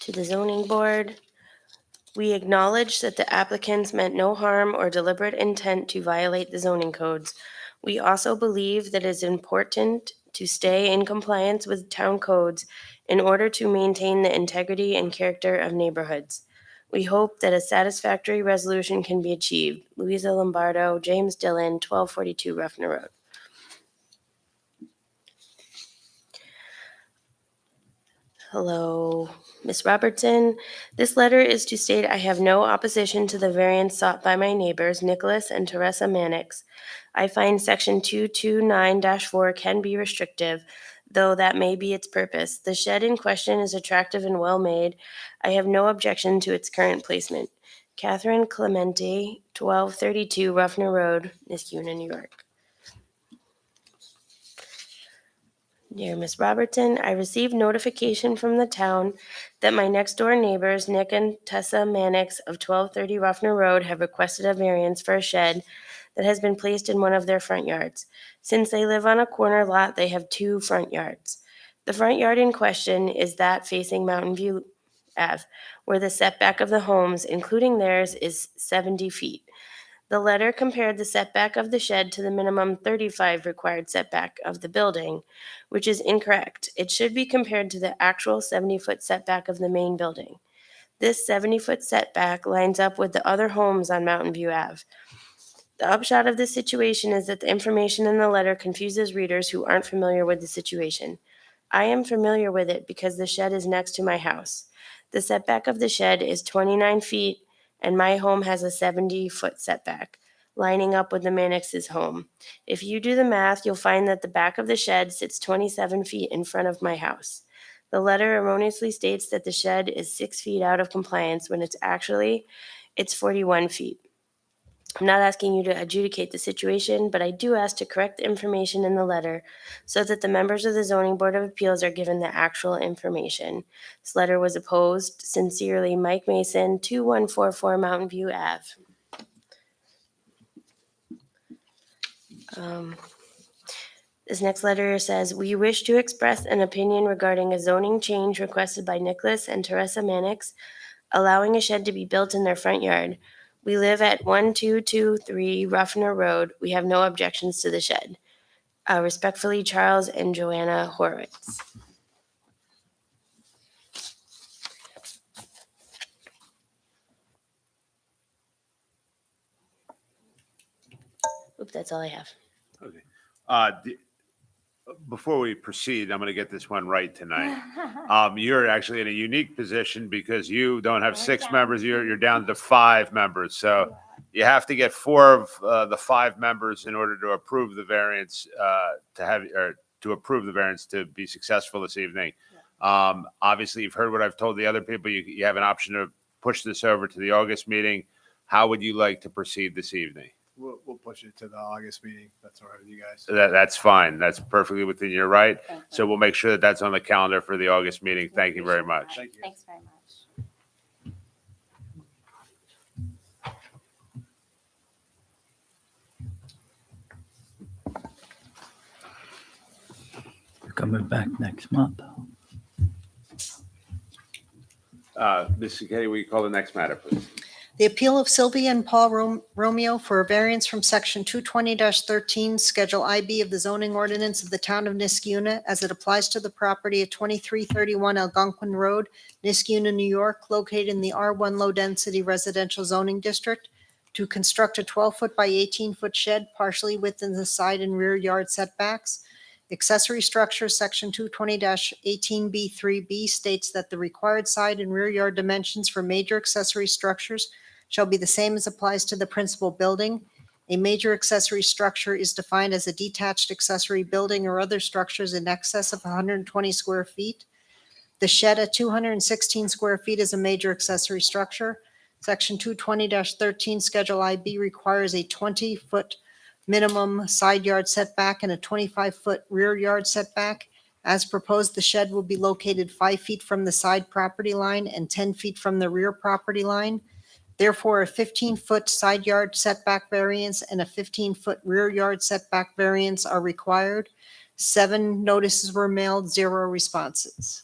F: To the Zoning Board, we acknowledge that the applicants meant no harm or deliberate intent to violate the zoning codes. We also believe that it is important to stay in compliance with town codes in order to maintain the integrity and character of neighborhoods. We hope that a satisfactory resolution can be achieved. Louisa Lombardo, James Dillon, 1242 Ruffner Road. Hello, Ms. Robertson. This letter is to state I have no opposition to the variance sought by my neighbors, Nicholas and Teresa Mannix. I find section 229-4 can be restrictive, though that may be its purpose. The shed in question is attractive and well-made. I have no objection to its current placement. Catherine Clemente, 1232 Ruffner Road, Niskuna, New York. Dear Ms. Robertson, I received notification from the town that my next-door neighbors, Nick and Tessa Mannix of 1230 Ruffner Road, have requested a variance for a shed that has been placed in one of their front yards. Since they live on a corner lot, they have 2 front yards. The front yard in question is that facing Mountain View Ave, where the setback of the homes, including theirs, is 70 feet. The letter compared the setback of the shed to the minimum 35 required setback of the building, which is incorrect. It should be compared to the actual 70-foot setback of the main building. This 70-foot setback lines up with the other homes on Mountain View Ave. The upshot of this situation is that the information in the letter confuses readers who aren't familiar with the situation. I am familiar with it because the shed is next to my house. The setback of the shed is 29 feet and my home has a 70-foot setback, lining up with the Mannix's home. If you do the math, you'll find that the back of the shed sits 27 feet in front of my house. The letter erroneously states that the shed is 6 feet out of compliance when it's 41 feet. I'm not asking you to adjudicate the situation, but I do ask to correct the information in the letter so that the members of the Zoning Board of Appeals are given the actual information. This letter was opposed. Sincerely, Mike Mason, 2144 Mountain View Ave. This next letter says, we wish to express an opinion regarding a zoning change requested by Nicholas and Teresa Mannix, allowing a shed to be built in their front yard. We live at 1223 Ruffner Road. We have no objections to the shed. Respectfully, Charles and Joanna Horowitz. Oops, that's all I have.
A: Okay. Before we proceed, I'm going to get this one right tonight. You're actually in a unique position because you don't have 6 members. You're down to 5 members. So you have to get 4 of the 5 members in order to approve the variance to approve the variance to be successful this evening. Obviously, you've heard what I've told the other people. You have an option to push this over to the August meeting. How would you like to proceed this evening?
Q: We'll push it to the August meeting. That's all right with you guys.
A: That's fine. That's perfectly within your right. So we'll make sure that that's on the calendar for the August meeting. Thank you very much.
Q: Thank you.
O: Thanks very much.
C: coming back next month.
A: Ms. Sacchetti, will you call the next matter, please?
B: The appeal of Sylvia and Paul Romeo for a variance from section 220-13, Schedule IB of the zoning ordinance of the town of Niskiuna as it applies to the property at 2331 Algonquin Road, Niskiuna, New York, located in the R1 Low Density Residential Zoning District, to construct a 12-foot by 18-foot shed partially within the side and rear yard setbacks. Accessory structure, section 220-18B3B states that the required side and rear yard dimensions for major accessory structures shall be the same as applies to the principal building. A major accessory structure is defined as a detached accessory building or other structures in excess of 120 square feet. The shed at 216 square feet is a major accessory structure. Section 220-13, Schedule IB requires a 20-foot minimum side yard setback and a 25-foot rear yard setback. As proposed, the shed will be located 5 feet from the side property line and 10 feet from the rear property line. Therefore, a 15-foot side yard setback variance and a 15-foot rear yard setback variance are required. 7 notices were mailed, 0 responses.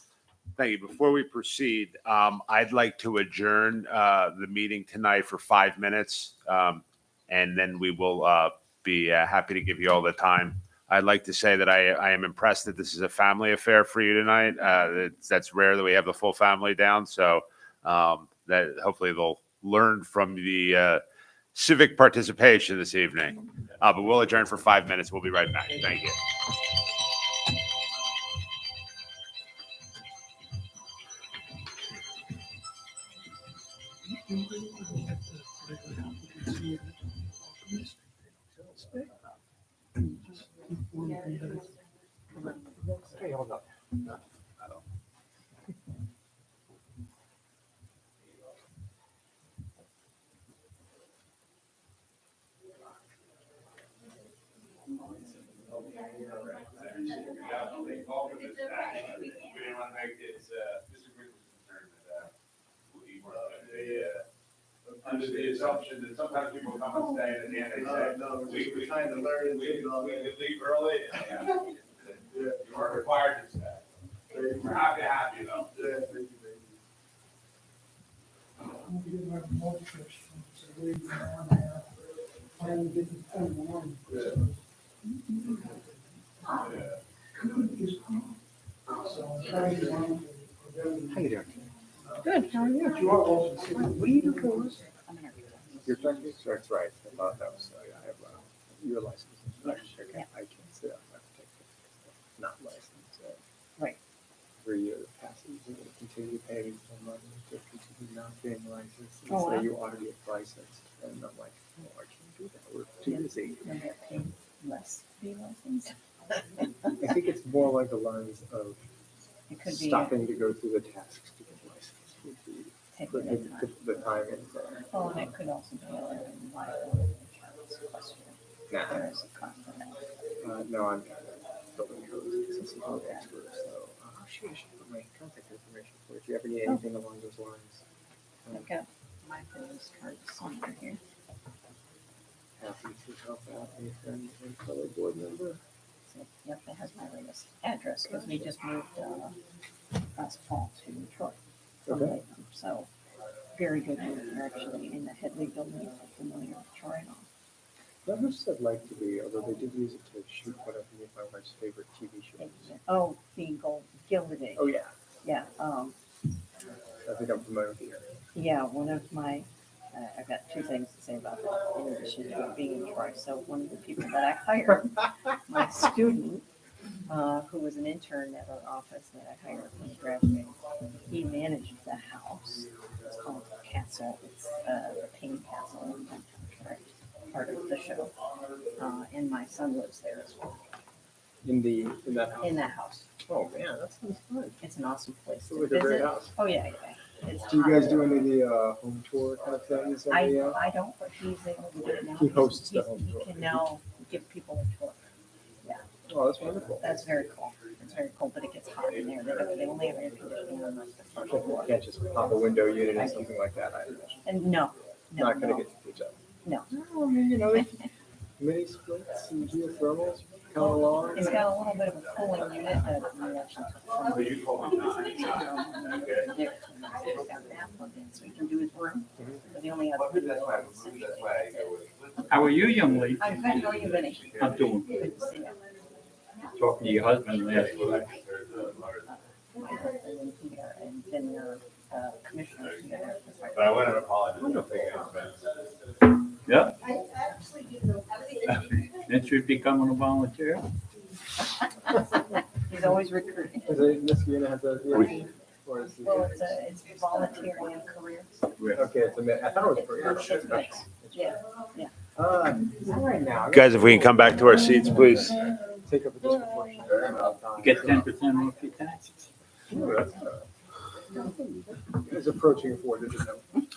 A: Thank you. Before we proceed, I'd like to adjourn the meeting tonight for 5 minutes, and then we will be happy to give you all the time. I'd like to say that I am impressed that this is a family affair for you tonight. That's rare that we have the full family down, so that hopefully they'll learn from the civic participation this evening. But we'll adjourn for 5 minutes. We'll be right back. Thank you. Under the assumption that sometimes people come and stay and at the end they say, we kind of learned we could leave early. You weren't required to stay. We're happy to have you though.
N: How you doing?
O: Good, how are you?
N: What do you do for us? Your turkey? That's right. I thought that was, I have your license. Okay, I can sit up. I have to take it. Not licensed.
O: Right.
N: 3 year passes, you're going to continue paying some money to continue not being licensed. And
O: Oh, wow.
N: say you ought to get licensed. And I'm like, no, I can't do that. We're too busy.
O: You'll get paid less to be licensed.
N: I think it's more like the lines of
O: It could be
N: stopping to go through the tasks to get licensed would be
O: taking
N: the time and
O: Oh, and it could also be a liability insurance question.
N: Nah.
O: There is a cost for that.
N: No, I'm building codes, accessibility expert, so I'll shoot you for my contact information for if you ever need anything along those lines.
O: I've got my business card somewhere here.
N: Happy to help out a friend and fellow board member.
O: So, yep, that has my latest address because we just moved last fall to Troy. from
N: Okay.
O: Latham. So very good. We're actually in the Headley building, if you're familiar with Troy and all.
N: That much I'd like to be, although they did use it to shoot one of my wife's favorite TV shows.
O: Oh, the Gilded Age.
N: Oh, yeah.
O: Yeah,
N: I think I'm familiar with the area.
O: yeah, one of my, I've got 2 things to say about that in addition to it being in Troy. So one of the people that I hired, my student, who was an intern at our office that I hired when he graduated, he managed the house. It's called the Castle. It's the Payne Castle in downtown Troy, part of the show. And my son lives there as well.
N: In that house?
O: In that house.
N: Oh, man, that sounds fun.
O: It's an awesome place to
N: It was a great
O: visit.
N: house.
O: Oh, yeah, yeah. It's
N: Do you guys
O: hot.
N: do any of the home tour kind of things?
O: I don't, but he's able to do it now.
N: He hosts the
O: He's-
N: home tour.
O: He can now give people a tour. Yeah.
N: Oh, that's wonderful.
O: That's very cool. It's very cool, but it gets hot in there. They only have air conditioning on like the first floor.
N: You can't just pop a window unit or something like that, I imagine.
O: And no,
N: Not gonna
O: no.
N: get the pizza.
O: No.
N: No, I mean, you know, Mini splits and geothermals coming along.
O: It's got a little bit of a cooling unit that we actually took from there. It's got that plugged in, so he can do his room. But the only other.
C: How are you, young lady?
O: I'm good, how are you, Vinny?
C: I'm doing
O: Good to see you.
C: talking to your husband last week.
O: My husband and here, and then your commissioner here.
A: But I want to apologize.
C: Yeah. Since you're becoming a volunteer.
O: He's always recruiting.
N: Is it Niskayuna has a, or is it?
O: Well, it's volunteering and careers.
N: Okay, it's a, I thought it was for.
O: It's mixed. Yeah, yeah.
N: All right now.
A: Guys, if we can come back to our seats, please.
N: Take up a disproportionate amount of time.
C: You get 10% off your taxes.
N: It's approaching 4 digit number.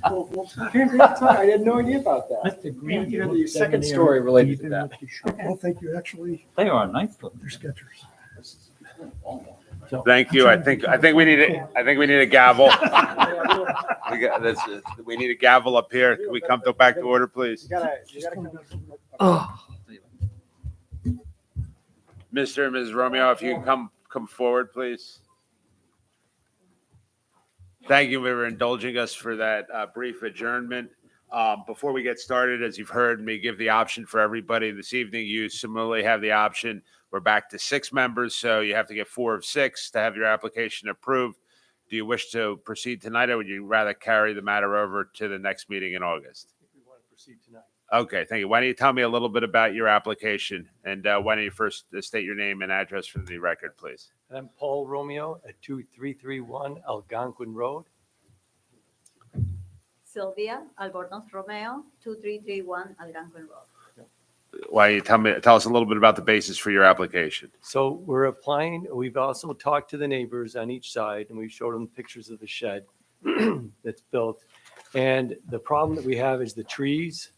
N: I had no idea about that.
C: That's the green.
N: You had the second story related to that.
E: Well, thank you. Actually,
C: They are nice.
E: they're Skechers.
A: Thank you. I think we need a gavel. We need a gavel up here. Can we come back to order, please?
N: You gotta
A: Mr. and Ms. Romeo, if you can come forward, please. Thank you for indulging us for that brief adjournment. Before we get started, as you've heard me give the option for everybody this evening, you similarly have the option. We're back to 6 members, so you have to get 4 of 6 to have your application approved. Do you wish to proceed tonight, or would you rather carry the matter over to the next meeting in August?
E: We want to proceed tonight.
A: Okay, thank you. Why don't you tell me a little bit about your application, and why don't you first state your name and address for the record, please?
R: I'm Paul Romeo at 2331 Algonquin Road.
O: Sylvia Albornoz Romeo, 2331 Algonquin Road.
A: Why don't you tell us a little bit about the basis for your application?
R: So we're applying, we've also talked to the neighbors on each side, and we showed them pictures of the shed that's built. And the problem that we have is the trees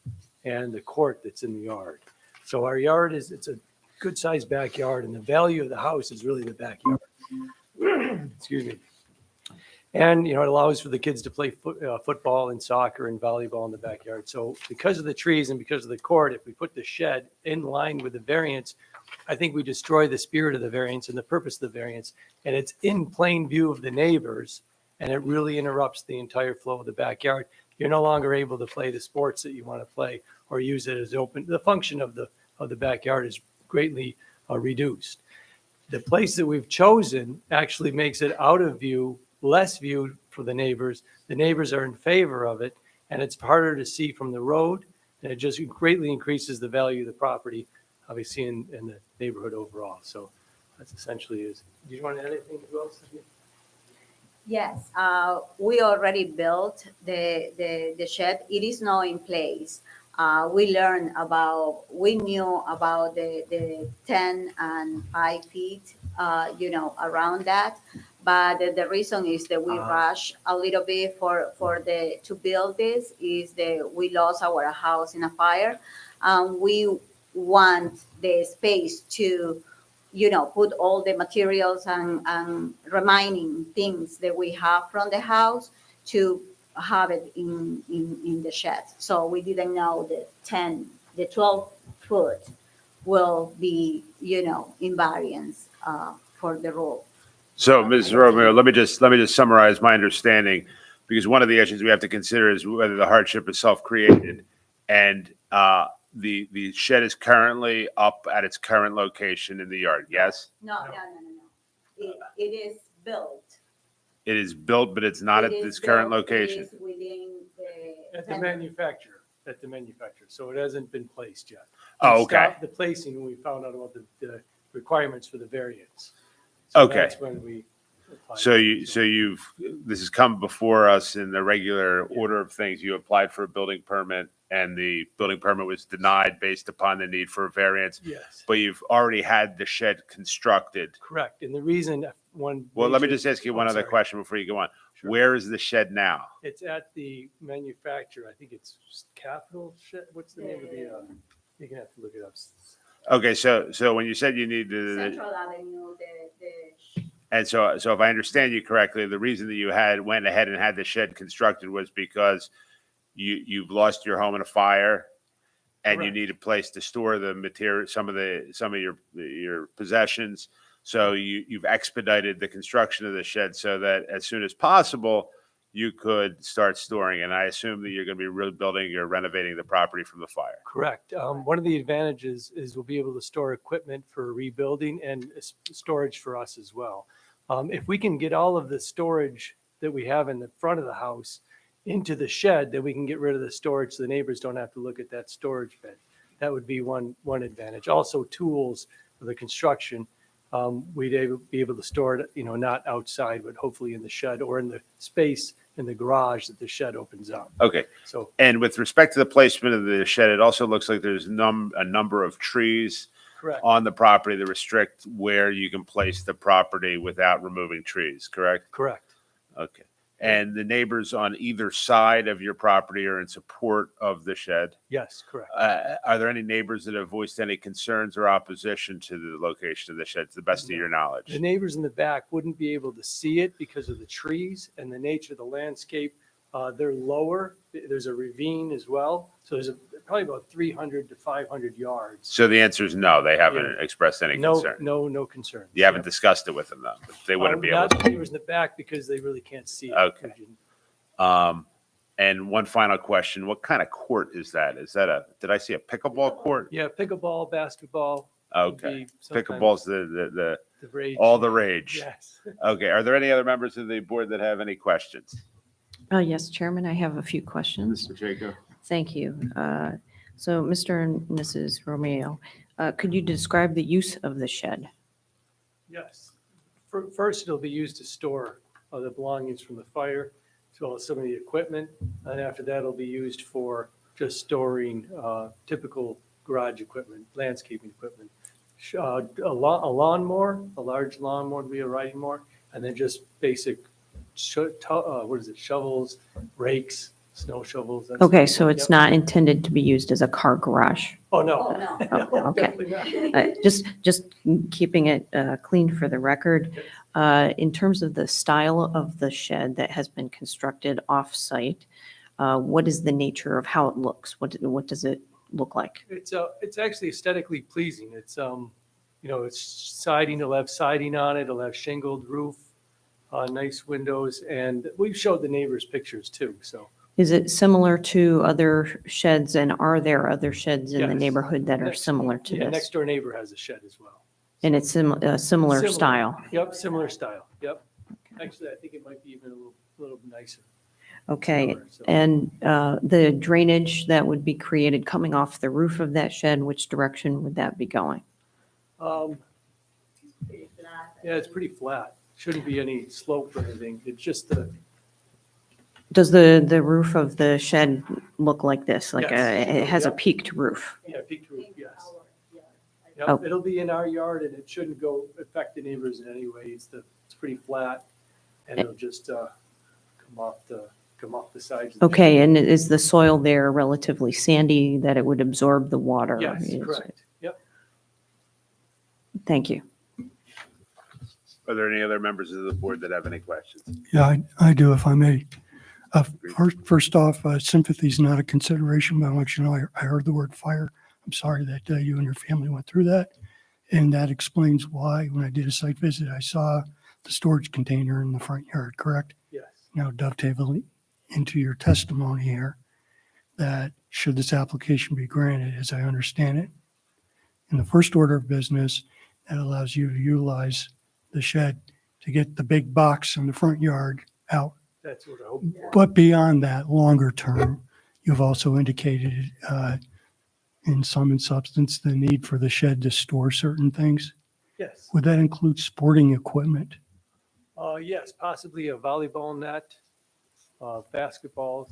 R: and the court that's in the yard. So our yard it's a good sized backyard, and the value of the house is really the backyard. Excuse me. And, it allows for the kids to play football and soccer and volleyball in the backyard. So because of the trees and because of the court, if we put the shed in line with the variance, I think we destroy the spirit of the variance and the purpose of the variance. And it's in plain view of the neighbors, and it really interrupts the entire flow of the backyard. You're no longer able to play the sports that you want to play or use it as open. The function of the backyard is greatly reduced. The place that we've chosen actually makes it out of view, less viewed for the neighbors. The neighbors are in favor of it, and it's harder to see from the road, and it just greatly increases the value of the property, obviously, in the neighborhood overall. So that's essentially is. Do you want to add anything else?
O: Yes, we already built the shed. It is now in place. We knew about the 10 and 5 feet, around that. But the reason is that we rush a little bit to build this is that we lost our house in a fire. We want the space to, put all the materials and remaining things that we have from the house to have it in the shed. So we didn't know the 12 foot will be, in variance for the rule.
A: So, Ms. Romeo, let me just summarize my understanding, because one of the issues we have to consider is whether the hardship is self-created, and the shed is currently up at its current location in the yard. Yes,
O: No. It is built.
A: it is built, but it's not at
O: It is
A: its current
O: built. It
A: location.
O: is within the.
R: At the manufacturer. So it hasn't been placed yet.
A: Oh,
R: We
A: okay.
R: stopped the placing when we found out about the requirements for the variance. So
A: Okay.
R: That's when we. applied.
A: This has come before us in the regular order of things. You applied for a building permit, and the building permit was denied based upon the need for a variance.
R: Yes,
A: But you've already had the shed constructed.
R: correct. And the reason one.
A: Well, let me
R: major-
A: just ask you one
R: I'm
A: other
R: sorry.
A: question before you go on.
R: Sure.
A: Where is the shed now?
R: It's at the manufacturer. I think it's Capital Shed. What's the name of the, you're gonna have to look it up.
A: Okay, so when you said you needed,
O: Central Avenue,
A: and so if I understand you correctly, the reason that you went ahead and had the shed constructed was because you've lost your home in a fire and you
R: Correct.
A: need a place to store the material, some of your possessions. So you've expedited the construction of the shed so that as soon as possible, you could start storing. And I assume that you're going to be rebuilding or renovating the property from the fire.
R: Correct. One of the advantages is we'll be able to store equipment for rebuilding and storage for us as well. If we can get all of the storage that we have in the front of the house into the shed, then we can get rid of the storage so the neighbors don't have to look at that storage bin. That would be one advantage. Also, tools for the construction, we'd be able to store it, not outside, but hopefully in the shed or in the space in the garage that the shed opens up.
A: Okay.
R: So
A: And with respect to the placement of the shed, it also looks like there's a number of trees
R: correct.
A: on the property that restrict where you can place the property without removing trees, correct?
R: Correct.
A: Okay. And the neighbors on either side of your property are in support of the shed?
R: Yes, correct.
A: Are there any neighbors that have voiced any concerns or opposition to the location of the shed, to the best of your knowledge?
R: The neighbors in the back wouldn't be able to see it because of the trees and the nature of the landscape. They're lower. There's a ravine as well. So there's probably about 300 to 500 yards.
A: So the answer is no, they haven't expressed any
R: No,
A: concern.
R: no concern.
A: You haven't discussed it with them, though. But they wouldn't be able
R: Not
A: to.
R: the neighbors in the back because they really can't see it.
A: Okay. And one final question, what kind of court is that? Did I see a pickleball court?
R: Yeah, pickleball, basketball. would
A: Okay.
R: be sometimes
A: Pickleball's the
R: the rage.
A: all the rage.
R: Yes.
A: Okay. Are there any other members of the board that have any questions?
D: Yes, Chairman, I have a few questions.
A: Mr. Jacob?
D: Thank you. So, Mr. and Mrs. Romeo, could you describe the use of the shed?
R: Yes. First, it'll be used to store the belongings from the fire, as well as some of the equipment. And after that, it'll be used for just storing typical garage equipment, landscaping equipment. A lawnmower, a large lawnmower to be a riding mower, and then just basic, shovels, rakes, snow shovels. that
D: Okay,
R: stuff.
D: so it's
R: Yep.
D: not intended to be used as a car garage.
R: Oh, no.
D: Oh, okay.
R: Definitely not.
D: Just keeping it clean for the record. In terms of the style of the shed that has been constructed off-site, what is the nature of how it looks? What does it look like?
R: It's actually aesthetically pleasing. It's, it's siding, it'll have siding on it, it'll have shingled roof, nice windows, and we've showed the neighbors pictures too, so.
D: Is it similar to other sheds, and are there other sheds in the
R: Yes.
D: neighborhood that are
R: Next-
D: similar to
R: Yeah,
D: this?
R: next door neighbor has a shed as well.
D: And it's similar style?
R: Yep, similar style, yep. Actually, I think it might be even a little nicer.
D: Okay,
R: Similar, so.
D: and the drainage that would be created coming off the roof of that shed, which direction would that be going?
R: Yeah, it's pretty flat. Shouldn't be any slope or anything. It's just the,
D: Does the roof of the shed look like this? Like
R: Yes.
D: it has a
R: Yep.
D: peaked roof?
R: yeah, peaked roof, yes.
D: Oh.
R: Yep, it'll be in our yard and it shouldn't affect the neighbors in any way. It's pretty flat and it'll just come off the sides. of the
D: Okay, and is the soil there relatively sandy that it would absorb the water?
R: Yes,
D: Is-
R: correct. Yep.
D: Thank you.
A: Are there any other members of the board that have any questions?
E: Yeah, I do, if I may. First off, sympathy is not a consideration, but I want you to know, I heard the word fire. I'm sorry that you and your family went through that. And that explains why, when I did a site visit, I saw the storage container in the front yard, correct?
R: Yes.
E: Now dovetailing into your testimony here, that should this application be granted, as I understand it, in the first order of business, that allows you to utilize the shed to get the big box in the front yard out.
R: That's what I hope for.
E: But beyond that, longer term, you've also indicated in sum and substance the need for the shed to store certain things.
R: Yes.
E: Would that include sporting equipment?
R: Yes, possibly a volleyball net, basketballs.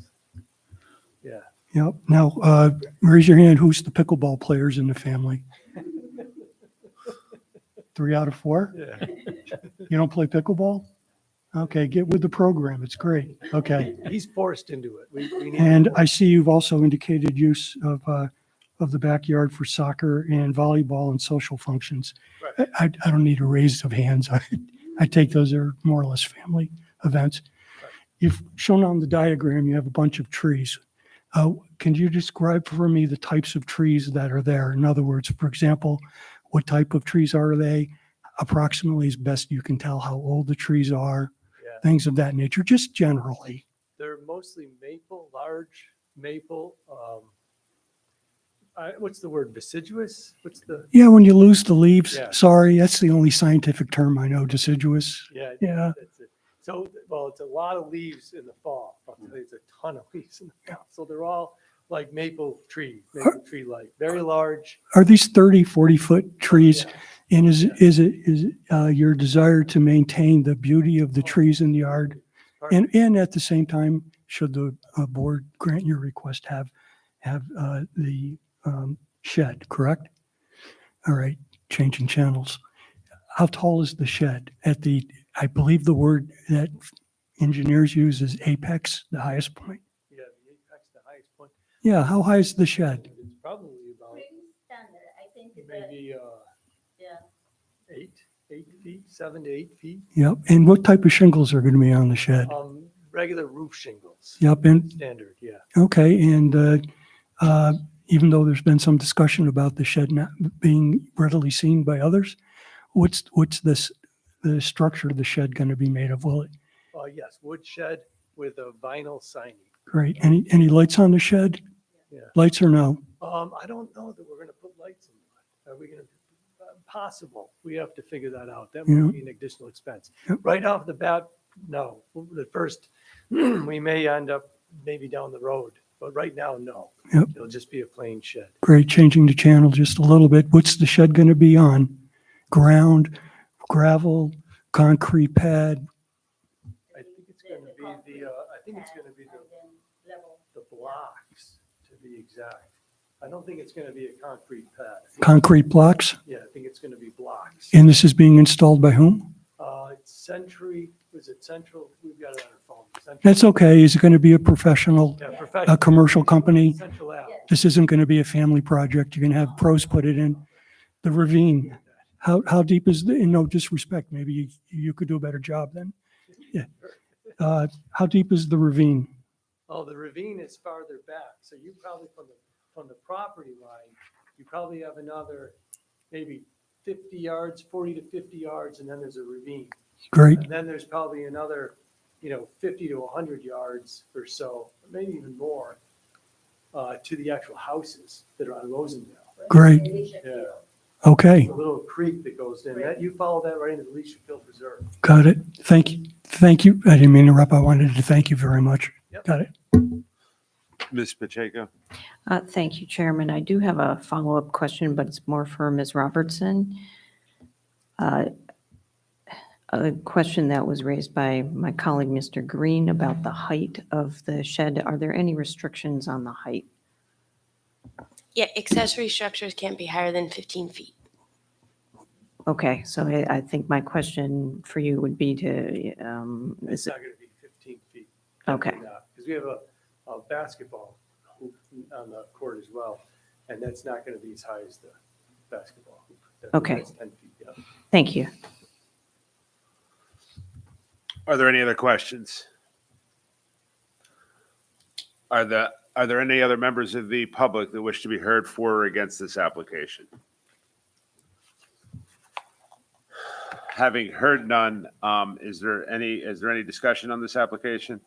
R: Yeah.
E: Yep. Now, raise your hand. Who's the pickleball players in the family? 3 out of 4?
R: Yeah.
E: You don't play pickleball? Okay, get with the program. It's great. Okay.
R: He's forced into it. We need
E: And
R: more.
E: I see you've also indicated use of the backyard for soccer and volleyball and social functions.
R: Right.
E: I don't need a raise of hands. I take those are more or less family events. You've shown on the diagram, you have a bunch of trees. Can you describe for me the types of trees that are there? In other words, for example, what type of trees are they? Approximately as best you can tell how old the trees are,
R: Yeah.
E: things of that nature, just generally.
R: They're mostly maple, large maple. What's the word? Deciduous? What's the?
E: Yeah, when you lose the leaves,
R: Yeah.
E: sorry, that's the only scientific term I know, deciduous.
R: Yeah.
E: Yeah.
R: That's it. So, well, it's a lot of leaves in the fall. I'll tell you, it's a ton of leaves in the fall. So they're all like maple tree like, very large.
E: Are these 30, 40-foot trees?
R: Yeah.
E: And is it your desire to maintain the beauty of the trees in the yard? And at the same time, should the board grant your request, have the shed, correct? All right, changing channels. How tall is the shed at the, I believe the word that engineers use is apex, the highest point?
R: Yeah, the apex, the highest point.
E: Yeah, how high is the shed?
R: It's probably about maybe 8 feet, 7 to 8 feet.
E: Yep, and what type of shingles are going to be on the shed?
R: Regular roof shingles.
E: Yep, and
R: Standard, yeah.
E: okay, and even though there's been some discussion about the shed not being readily seen by others, what's the structure of the shed going to be made of? Will it,
R: Yes, wood shed with a vinyl siding.
E: great, any lights on the shed?
R: Yeah.
E: Lights or no?
R: I don't know that we're going to put lights in it. Are we going to? Possible. We have to figure that out. That
E: Yeah.
R: would be an additional expense.
E: Yep.
R: Right off the bat, no. The first, we may end up maybe down the road, but right now, no.
E: Yep.
R: It'll just be a plain shed.
E: Great, changing the channel just a little bit. What's the shed going to be on? Ground, gravel, concrete pad?
R: I think it's going to be the blocks, to be exact. I don't think it's going to be a concrete pad.
E: Concrete blocks?
R: Yeah, I think it's going to be blocks.
E: And this is being installed by whom?
R: It's Century, was it Central? We've got it on our phone. Central-
E: That's okay. Is it going to be a professional,
R: Yeah,
E: a
R: professional.
E: commercial company?
R: Central Ave.
E: This isn't going to be a family project. You're going to have pros put it in. The ravine, how deep is the, in no disrespect, maybe you could do a better job then. Yeah. How deep is the ravine?
R: Oh, the ravine is farther back, so you probably from the property line, you probably have another maybe 50 yards, 40 to 50 yards, and then there's a ravine.
E: Great.
R: And then there's probably another, 50 to 100 yards or so, maybe even more, to the actual houses that are on Rosendale.
E: Great.
R: Yeah.
E: Okay,
R: A little creek that goes in. That, you follow that right into the Alicia Field Reserve.
E: got it. Thank you. Thank you. I didn't mean to interrupt. I wanted to thank you very much.
R: Yep.
E: Got it.
A: Ms. Pacheco?
D: Thank you, Chairman. I do have a follow-up question, but it's more for Ms. Robertson. A question that was raised by my colleague, Mr. Green, about the height of the shed. Are there any restrictions on the height?
F: Yeah, accessory structures can't be higher than 15 feet.
D: Okay, so I think my question for you would be to,
R: It's
D: is it,
R: not going to be 15 feet.
D: Okay.
R: Because we have a basketball hoop on the court as well, and that's not going to be as high as the basketball hoop.
D: Okay.
R: That's 10 feet, yeah.
D: thank you.
A: Are there any other questions? Are there any other members of the public that wish to be heard for or against this application? Having heard none, is there any discussion on this application?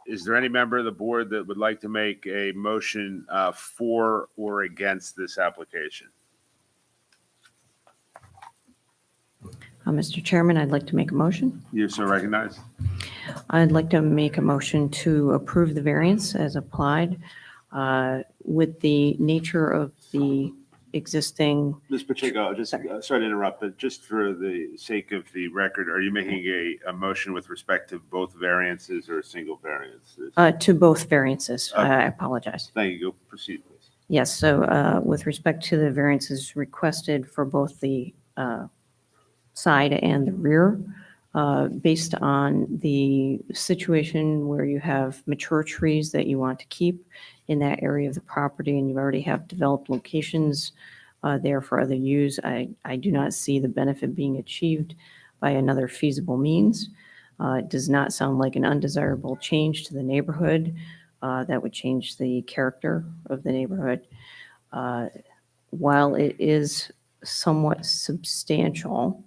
A: Is there any member of the board that would like to make a motion for or against this application?
D: Mr. Chairman, I'd like to make a motion.
A: You so recognize.
D: I'd like to make a motion to approve the variance as applied with the nature of the existing.
A: Ms. Pacheco, just sorry to interrupt, but just for the sake of the record, are you making a motion with respect to both variances or a single variance?
D: To both variances.
A: Okay.
D: I apologize.
A: Thank you. Go proceed, please.
D: Yes, so with respect to the variances requested for both the side and the rear, based on the situation where you have mature trees that you want to keep in that area of the property, and you already have developed locations there for other use, I do not see the benefit being achieved by another feasible means. It does not sound like an undesirable change to the neighborhood. that would change the character of the neighborhood. While it is somewhat substantial,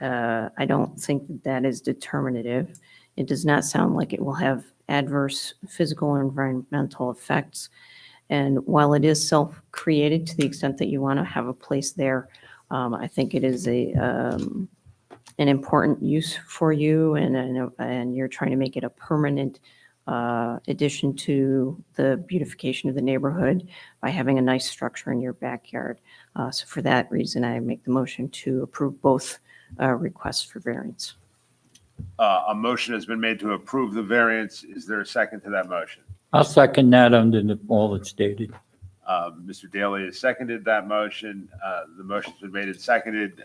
D: I don't think that that is determinative. It does not sound like it will have adverse physical or environmental effects. And while it is self-created to the extent that you want to have a place there, I think it is an important use for you, and you're trying to make it a permanent addition to the beautification of the neighborhood by having a nice structure in your backyard. So for that reason, I make the motion to approve both requests for variance.
A: A motion has been made to approve the variance. Is there a second to that motion?
C: I'll second that under all that's stated.
A: Mr. Daly has seconded that motion. The motion's been made and seconded.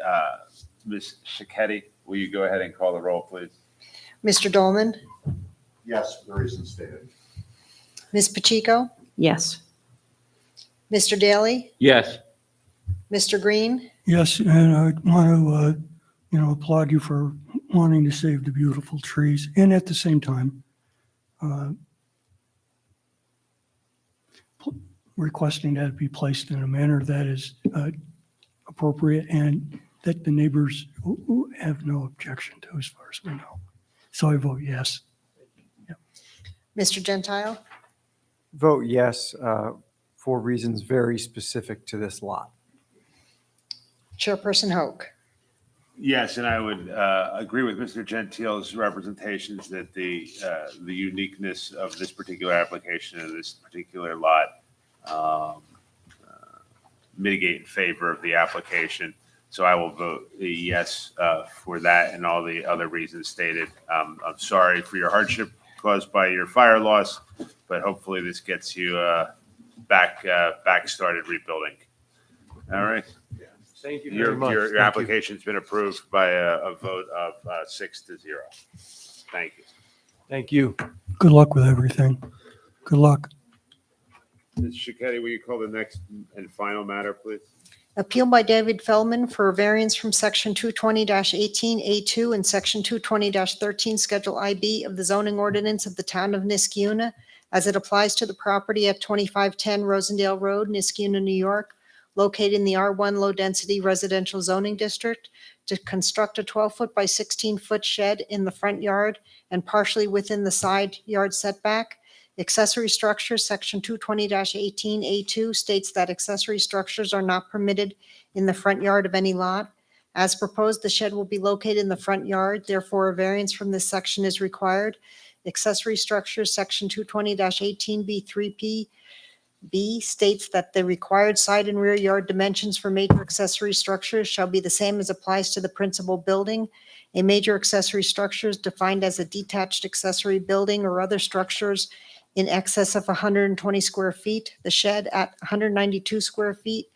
A: Ms. Shiketti, will you go ahead and call the roll, please?
B: Mr. Dolman,
L: Yes, the reasons stated.
B: Ms. Pacheco,
D: Yes.
B: Mr. Daly,
C: Yes.
B: Mr. Green,
E: Yes, and I want to, applaud you for wanting to save the beautiful trees and at the same time, requesting that it be placed in a manner that is appropriate and that the neighbors have no objection to as far as we know. So I vote yes.
B: Mr. Gentile,
N: Vote yes for reasons very specific to this lot.
B: Chairperson Hoke.
A: Yes, and I would agree with Mr. Gentile's representations that the uniqueness of this particular application and this particular lot mitigate in favor of the application. So I will vote yes for that and all the other reasons stated. I'm sorry for your hardship caused by your fire loss, but hopefully this gets you back started rebuilding. All right.
R: Thank you very much.
A: Your application's been approved by a vote of 6-0. Thank you.
R: Thank you.
E: Good luck with everything. Good luck.
A: Ms. Shiketti, will you call the next and final matter, please?
B: Appeal by David Feldman for a variance from Section 220-18A2 and Section 220-13 Schedule IB of the zoning ordinance of the town of Niskiuna as it applies to the property at 2510 Rosendale Road, Niskiuna, New York, located in the R1 low-density residential zoning district, to construct a 12-foot by 16-foot shed in the front yard and partially within the side yard setback. Accessory structures, Section 220-18A2 states that accessory structures are not permitted in the front yard of any lot. As proposed, the shed will be located in the front yard, therefore a variance from this section is required. Accessory structures, Section 220-18B3P B states that the required side and rear yard dimensions for major accessory structures shall be the same as applies to the principal building. A major accessory structure is defined as a detached accessory building or other structures in excess of 120 square feet. The shed at 192 square feet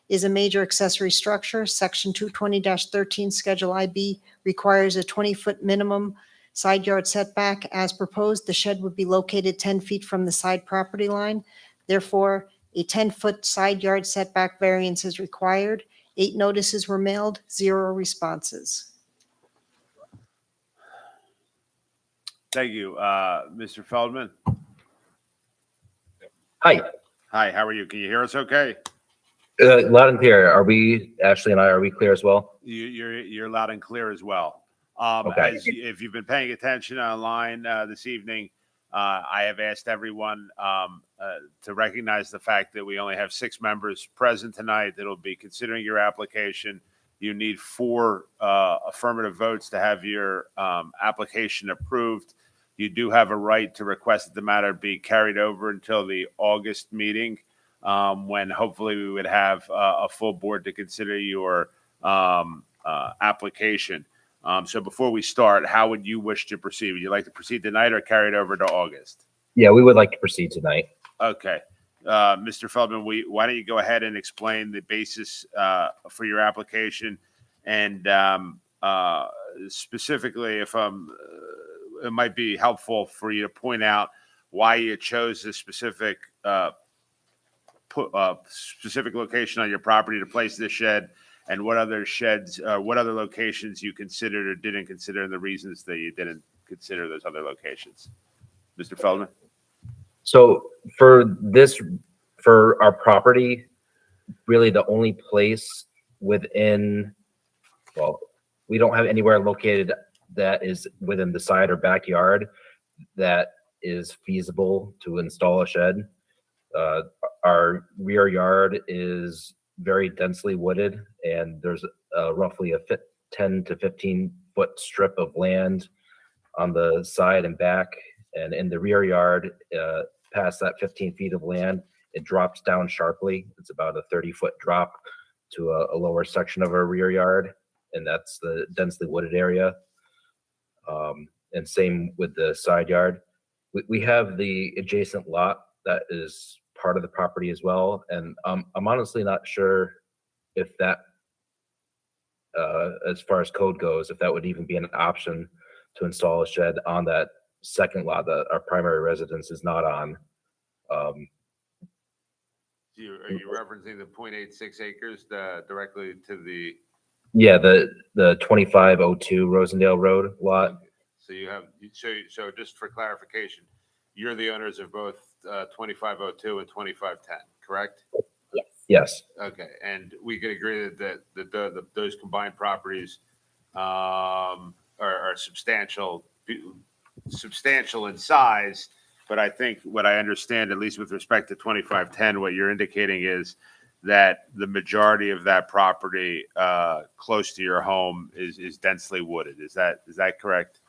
B: is a major accessory structure. Section 220-13 Schedule IB requires a 20-foot minimum side yard setback. As proposed, the shed would be located 10 feet from the side property line. Therefore, a 10-foot side yard setback variance is required. 8 notices were mailed, 0 responses.
A: Thank you. Mr. Feldman?
S: Hi,
A: Hi, how are you? Can you hear us okay?
S: loud and clear. Are we, Ashley and I, are we clear as well?
A: You're loud and clear as well.
S: Okay.
A: If you've been paying attention online this evening, I have asked everyone to recognize the fact that we only have 6 members present tonight that'll be considering your application. You need 4 affirmative votes to have your application approved. You do have a right to request that the matter be carried over until the August meeting, when hopefully we would have a full board to consider your application. So before we start, how would you wish to proceed? Would you like to proceed tonight or carry it over to August?
S: Yeah, we would like to proceed tonight.
A: Okay. Mr. Feldman, why don't you go ahead and explain the basis for your application, and specifically, if it might be helpful for you to point out why you chose this specific specific location on your property to place this shed, and what other sheds, what other locations you considered or didn't consider, and the reasons that you didn't consider those other locations. Mr. Feldman?
S: So for our property, really the only place within, well, we don't have anywhere located that is within the side or backyard that is feasible to install a shed. Our rear yard is very densely wooded, and there's roughly a 10 to 15 foot strip of land on the side and back. And in the rear yard, past that 15 feet of land, it drops down sharply. It's about a 30-foot drop to a lower section of our rear yard, and that's the densely wooded area. And same with the side yard. We have the adjacent lot that is part of the property as well, and I'm honestly not sure if that, as far as code goes, if that would even be an option to install a shed on that second lot that our primary residence is not on.
A: Are you referencing the 0.86 acres directly to the?
S: Yeah, the 2502 Rosendale Road lot.
A: So you have, so just for clarification, you're the owners of both 2502 and 2510, correct?
S: Yes.
A: Okay, and we could agree that those combined properties are substantial in size, but I think what I understand, at least with respect to 2510, what you're indicating is that the majority of that property close to your home is densely wooded. Is that correct?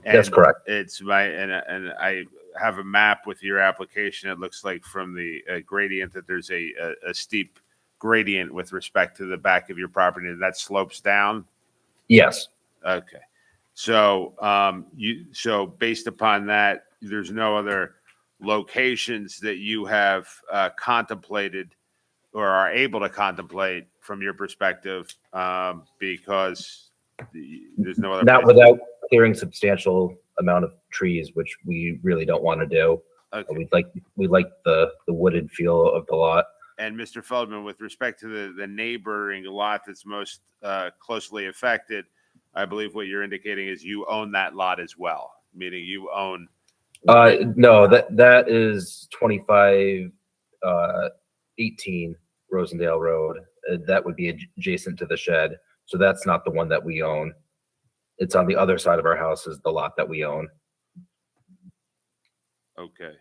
S: That's correct.
A: It's and I have a map with your application. It looks like from the gradient that there's a steep gradient with respect to the back of your property, and that slopes down.
S: Yes.
A: Okay. So so based upon that, there's no other locations that you have contemplated or are able to contemplate from your perspective, because there's no other.
S: Not without clearing substantial amount of trees, which we really don't want to do.
A: Okay.
S: We like the wooded feel of the lot.
A: And Mr. Feldman, with respect to the neighboring lot that's most closely affected, I believe what you're indicating is you own that lot as well, meaning you own.
S: No, that is 2518 Rosendale Road. That would be adjacent to the shed. So that's not the one that we own. It's on the other side of our house is the lot that we own.
A: Okay.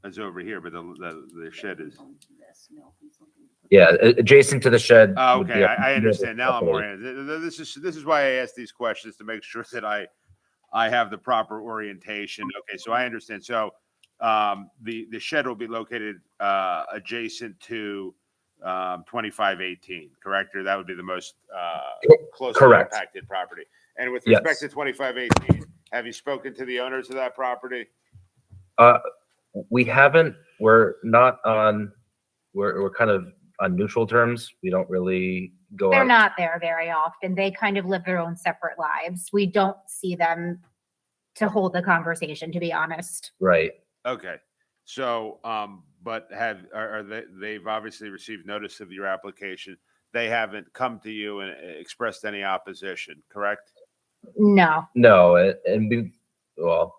A: It's over here, but the shed is.
S: Yeah, adjacent to the shed.
A: Oh,
S: would be
A: okay,
S: up-
A: I understand. Now I'm oriented. This is why I ask these questions, to make sure that I have the proper orientation. Okay, so I understand. So the shed will be located adjacent to 2518, correct? Or that would be the most closely
S: Correct.
A: impacted property. And with
S: Yes.
A: respect to 2518, have you spoken to the owners of that property?
S: We haven't. We're not on. We're kind of on neutral terms. We don't really go.
T: They're
S: out.
T: not there very often. They kind of live their own separate lives. We don't see them to hold the conversation, to be honest.
S: Right.
A: Okay. So, but they've obviously received notice of your application. They haven't come to you and expressed any opposition, correct?
T: No.
S: No, and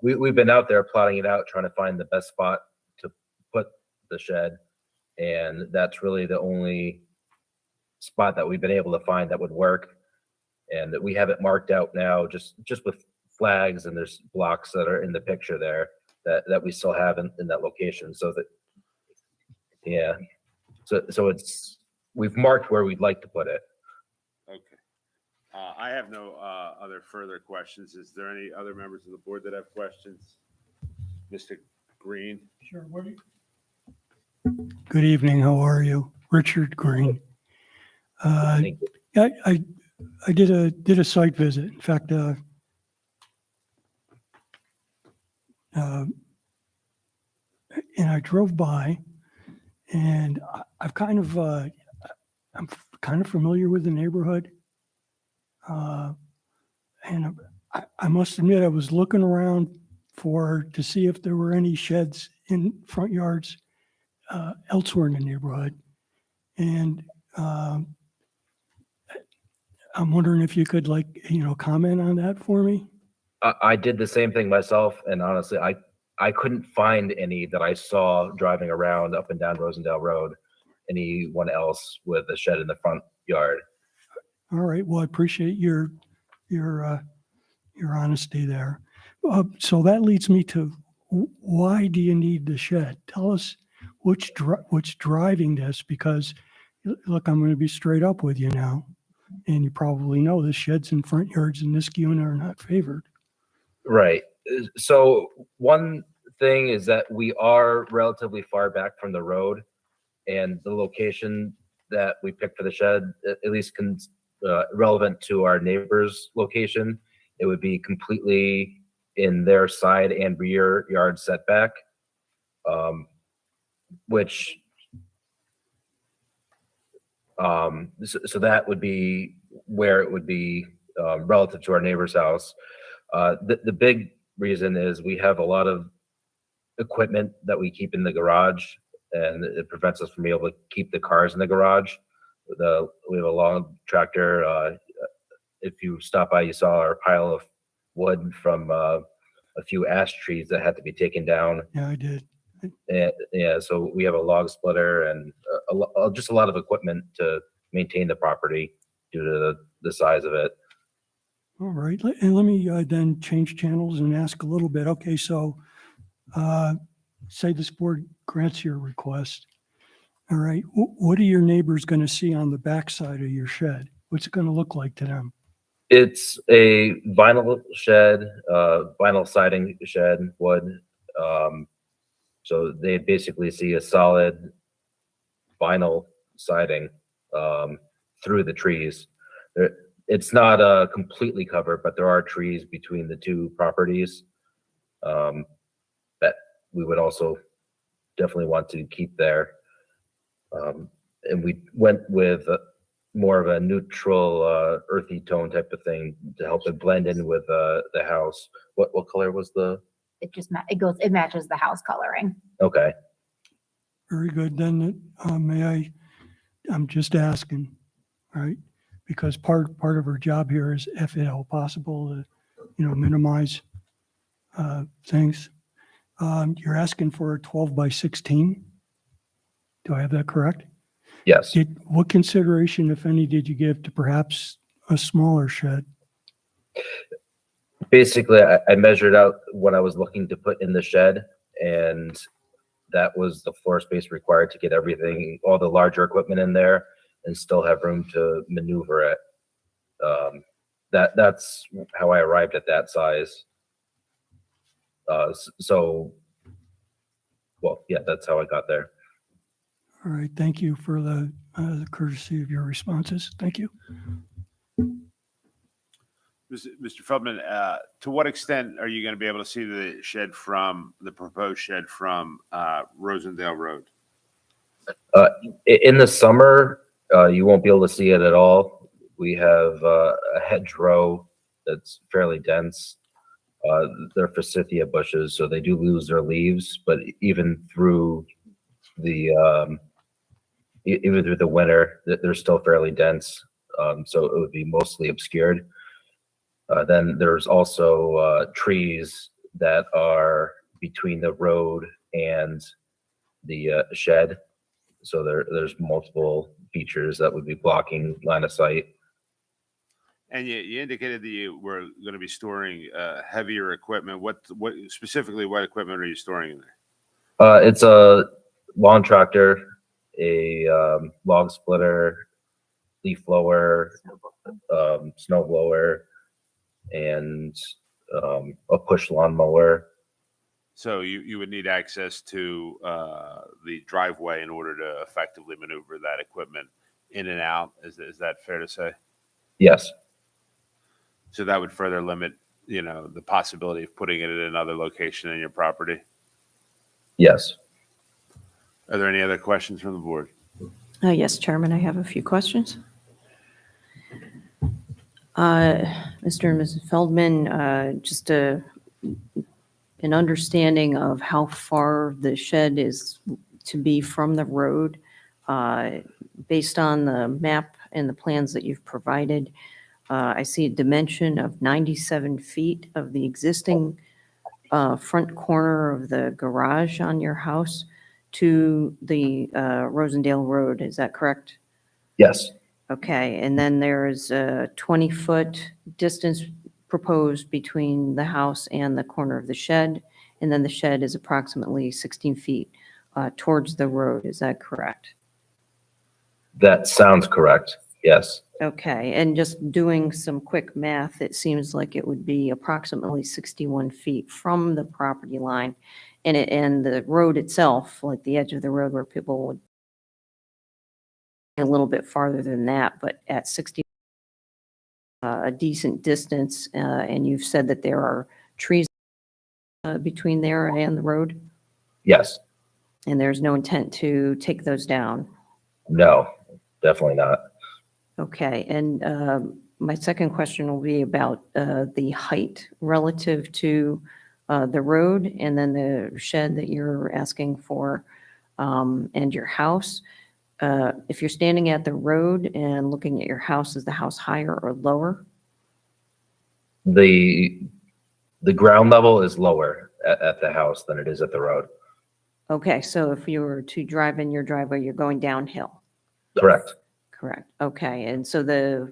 S: we've been out there plotting it out, trying to find the best spot to put the shed, and that's really the only spot that we've been able to find that would work. And we have it marked out now, just with flags, and there's blocks that are in the picture there that we still have in that location. So that, yeah, so we've marked where we'd like to put it.
A: Okay. I have no other further questions. Is there any other members of the board that have questions? Mr. Green?
E: Sure. Good evening. How are you? Richard Green.
S: Thank you.
E: I did a site visit. In fact, and I drove by, and I'm kind of familiar with the neighborhood. And I must admit, I was looking around to see if there were any sheds in front yards elsewhere in the neighborhood. And I'm wondering if you could comment on that for me?
S: I did the same thing myself, and honestly, I couldn't find any that I saw driving around up and down Rosendale Road, anyone else with a shed in the front yard.
E: All right, well, I appreciate your honesty there. So that leads me to, why do you need the shed? Tell us what's driving this, because look, I'm going to be straight up with you now. And you probably know the sheds in front yards in Niskayuna are not favored.
S: Right. So one thing is that we are relatively far back from the road, and the location that we picked for the shed, at least relevant to our neighbor's location, it would be completely in their side and rear yard setback, so that would be where it would be relative to our neighbor's house. The big reason is we have a lot of equipment that we keep in the garage, and it prevents us from being able to keep the cars in the garage. We have a long tractor. If you stop by, you saw our pile of wood from a few ash trees that had to be taken down.
E: Yeah, I did.
S: And, yeah, so we have a log splitter and just a lot of equipment to maintain the property due to the size of it.
E: All right, and let me then change channels and ask a little bit. Okay, so say this board grants your request. All right, what are your neighbors going to see on the backside of your shed? What's it going to look like to them?
S: It's a vinyl shed, vinyl siding shed, wood. So they basically see a solid vinyl siding through the trees. It's not completely covered, but there are trees between the two properties that we would also definitely want to keep there. And we went with more of a neutral, earthy tone type of thing to help it blend in with the house. What color was the?
T: It matches the house coloring.
S: Okay.
E: Very good. Then I'm just asking, right? Because part of our job here is, if at all possible, to minimize things. You're asking for a 12 by 16. Do I have that correct?
S: Yes.
E: What consideration, if any, did you give to perhaps a smaller shed?
S: Basically, I measured out what I was looking to put in the shed, and that was the floor space required to get everything, all the larger equipment in there, and still have room to maneuver it. That's how I arrived at that size. Well, yeah, that's how I got there.
E: All right, thank you for the courtesy of your responses. Thank you.
A: Mr. Feldman, to what extent are you going to be able to see the proposed shed from Rosendale Road?
S: In the summer, you won't be able to see it at all. We have a hedgerow that's fairly dense. They're forsythia bushes, so they do lose their leaves, but even through the winter, they're still fairly dense. So it would be mostly obscured. Then there's also trees that are between the road and the shed. So there's multiple features that would be blocking line of sight.
A: And you indicated that you were going to be storing heavier equipment. What specifically, what equipment are you storing in there?
S: It's a lawn tractor, a log splitter, leaf blower, snow blower, and a push lawnmower.
A: So you would need access to the driveway in order to effectively maneuver that equipment in and out. Is that fair to say?
S: Yes.
A: So that would further limit, the possibility of putting it in another location in your property?
S: Yes.
A: Are there any other questions from the board?
D: Yes, Chairman, I have a few questions. Mr. and Mrs. Feldman, just an understanding of how far the shed is to be from the road. Based on the map and the plans that you've provided, I see a dimension of 97 feet of the existing front corner of the garage on your house to the Rosendale Road. Is that correct?
S: Yes,
D: Okay, and then there's a 20-foot distance proposed between the house and the corner of the shed, and then the shed is approximately 16 feet towards the road. Is that correct?
S: that sounds correct. Yes,
D: Okay, and just doing some quick math, it seems like it would be approximately 61 feet from the property line. And the road itself, like the edge of the road where people would a little bit farther than that, but at 60, a decent distance. And you've said that there are trees between there and the road,
S: yes,
D: and there's no intent to take those down.
S: no, definitely not.
D: Okay, and my second question will be about the height relative to the road and then the shed that you're asking for and your house. If you're standing at the road and looking at your house, is the house higher or lower?
S: The ground level is lower at the house than it is at the road.
D: Okay, so if you were to drive in your driveway, you're going downhill.
S: Correct.
D: Correct. Okay, and so the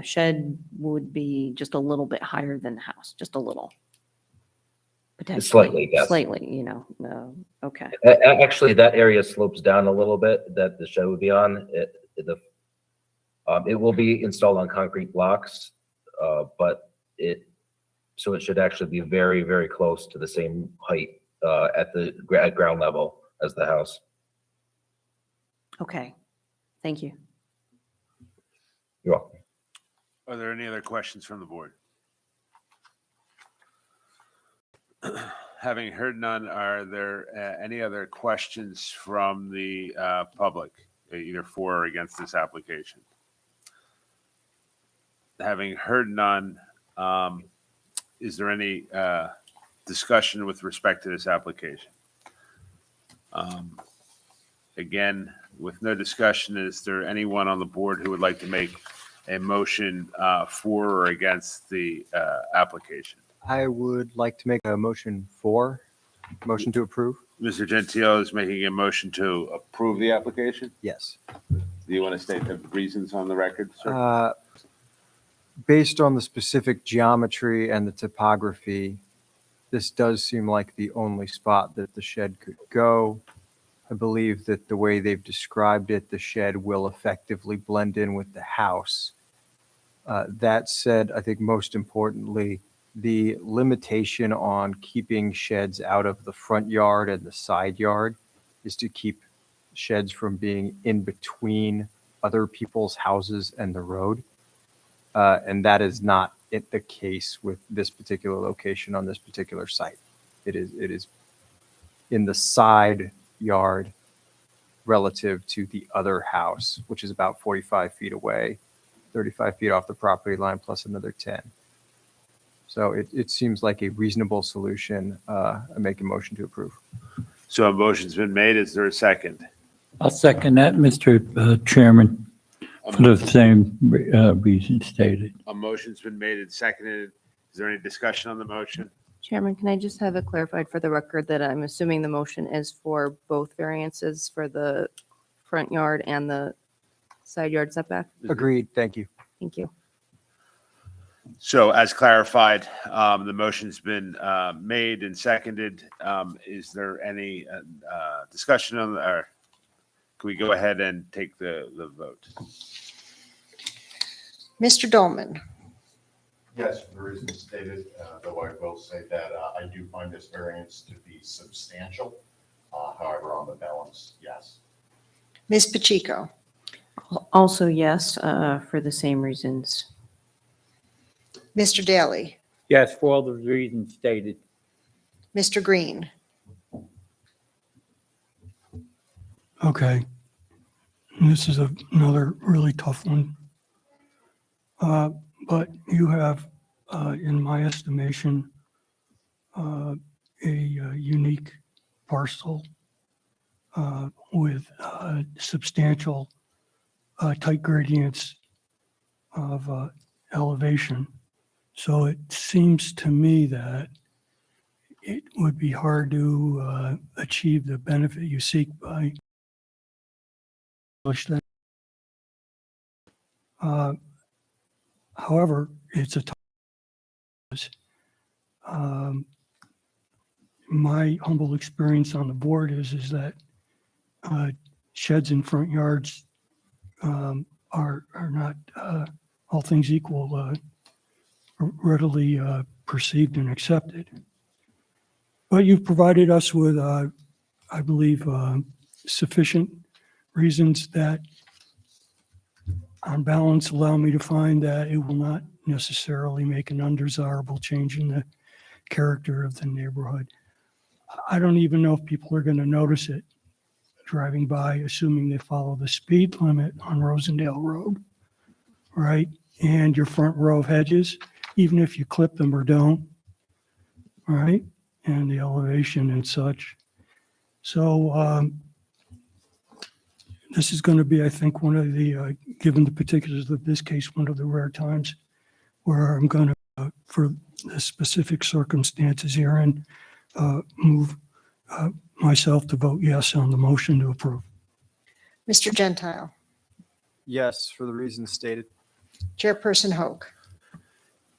D: shed would be just a little bit higher than the house, just a little. Potentially.
S: Slightly, yes.
D: Slightly, okay.
S: Actually, that area slopes down a little bit that the shed would be on. It will be installed on concrete blocks, but it should actually be very, very close to the same height at ground level as the house.
D: Okay, thank you.
S: You're welcome.
A: Are there any other questions from the board? Having heard none, are there any other questions from the public, either for or against this application? Having heard none, is there any discussion with respect to this application? Again, with no discussion, is there anyone on the board who would like to make a motion for or against the application?
N: I would like to make a motion to approve.
A: Mr. Gentile is making a motion to approve the application.
N: Yes.
A: Do you want to state the reasons on the record, sir?
N: Based on the specific geometry and the topography, this does seem like the only spot that the shed could go. I believe that the way they've described it, the shed will effectively blend in with the house. That said, I think most importantly, the limitation on keeping sheds out of the front yard and the side yard is to keep sheds from being in between other people's houses and the road. And that is not the case with this particular location on this particular site. It is in the side yard relative to the other house, which is about 45 feet away, 35 feet off the property line plus another 10. So it seems like a reasonable solution. I make a motion to approve.
A: So a motion's been made. Is there a second?
C: I'll second that, Mr. Chairman, for the same reason stated.
A: A motion's been made and seconded. Is there any discussion on the motion?
U: Chairman, can I just have it clarified for the record that I'm assuming the motion is for both variances for the front yard and the side yard setback?
N: Agreed. Thank you.
U: Thank you.
A: So as clarified, the motion's been made and seconded. Is there any discussion on, or can we go ahead and take the vote?
B: Mr. Dolman,
L: Yes, for the reasons stated, though I will say that I do find this variance to be substantial. However, on the balance, yes.
B: Ms. Pacheco,
D: Also, yes, for the same reasons.
B: Mr. Daly,
C: Yes, for all the reasons stated.
B: Mr. Green,
E: Okay. And this is another really tough one. But you have, in my estimation, a unique parcel with substantial tight gradients of elevation. So it seems to me that it would be hard to achieve the benefit you seek by push that. However, it's a my humble experience on the board is that sheds in front yards are not, all things equal, readily perceived and accepted. But you've provided us with, I believe, sufficient reasons that on balance allow me to find that it will not necessarily make an undesirable change in the character of the neighborhood. I don't even know if people are going to notice it driving by, assuming they follow the speed limit on Rosendale Road, right? And your front row of hedges, even if you clip them or don't, right? And the elevation and such. So this is going to be, I think, one of the, given the particulars of this case, one of the rare times where I'm going to, for the specific circumstances herein, move myself to vote yes on the motion to approve.
B: Mr. Gentile,
N: Yes, for the reasons stated.
B: Chairperson Hoag.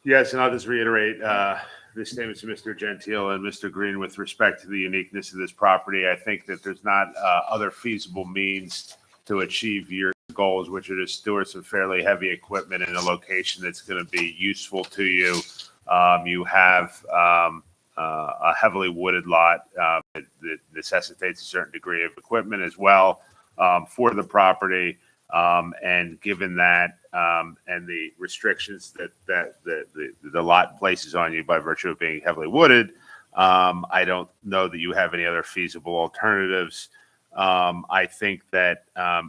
A: Yes, and I'll just reiterate the statements of Mr. Gentile and Mr. Green with respect to the uniqueness of this property. I think that there's not other feasible means to achieve your goals, which are to store some fairly heavy equipment in a location that's going to be useful to you. You have a heavily wooded lot that necessitates a certain degree of equipment as well for the property. And given that and the restrictions that the lot places on you by virtue of being heavily wooded, I don't know that you have any other feasible alternatives. I think that,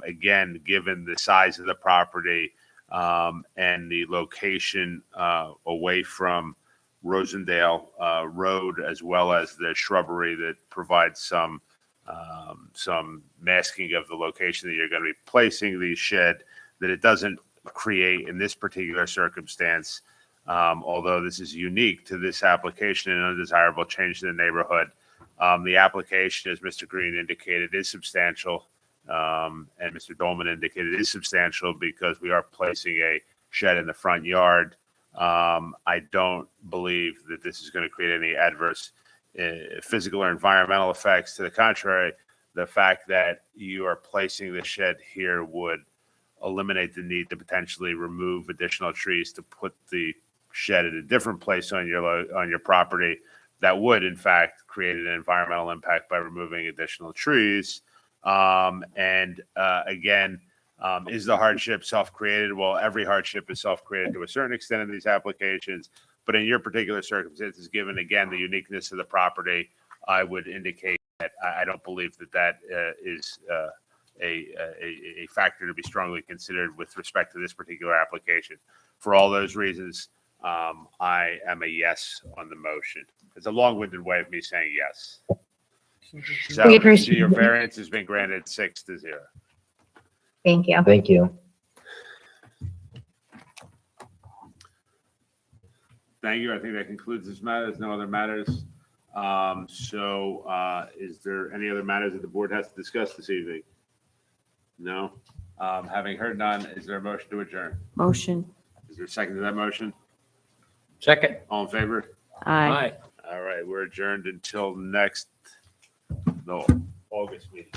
A: again, given the size of the property and the location away from Rosendale Road, as well as the shrubbery that provides some masking of the location that you're going to be placing the shed, that it doesn't create in this particular circumstance, although this is unique to this application, an undesirable change in the neighborhood. The application, as Mr. Green indicated, is substantial, and Mr. Dolman indicated is substantial because we are placing a shed in the front yard. I don't believe that this is going to create any adverse physical or environmental effects. To the contrary, the fact that you are placing the shed here would eliminate the need to potentially remove additional trees to put the shed at a different place on your property. That would, in fact, create an environmental impact by removing additional trees. Again, is the hardship self-created? Well, every hardship is self-created to a certain extent in these applications. But in your particular circumstances, given, again, the uniqueness of the property, I would indicate that I don't believe that is a factor to be strongly considered with respect to this particular application. For all those reasons, I am a yes on the motion. It's a long-winded way of me saying yes. So
T: We appreciate
A: your
T: it.
A: variance has been granted 6-0.
T: Thank you.
S: Thank you.
A: Thank you. I think that concludes this matter. There's no other matters. Is there any other matters that the board has to discuss this evening? No. Having heard none, is there a motion to adjourn?
D: Motion.
A: Is there a second to that motion?
C: Second.
A: All in favor?
D: Aye.
A: All right, we're adjourned until the August meeting.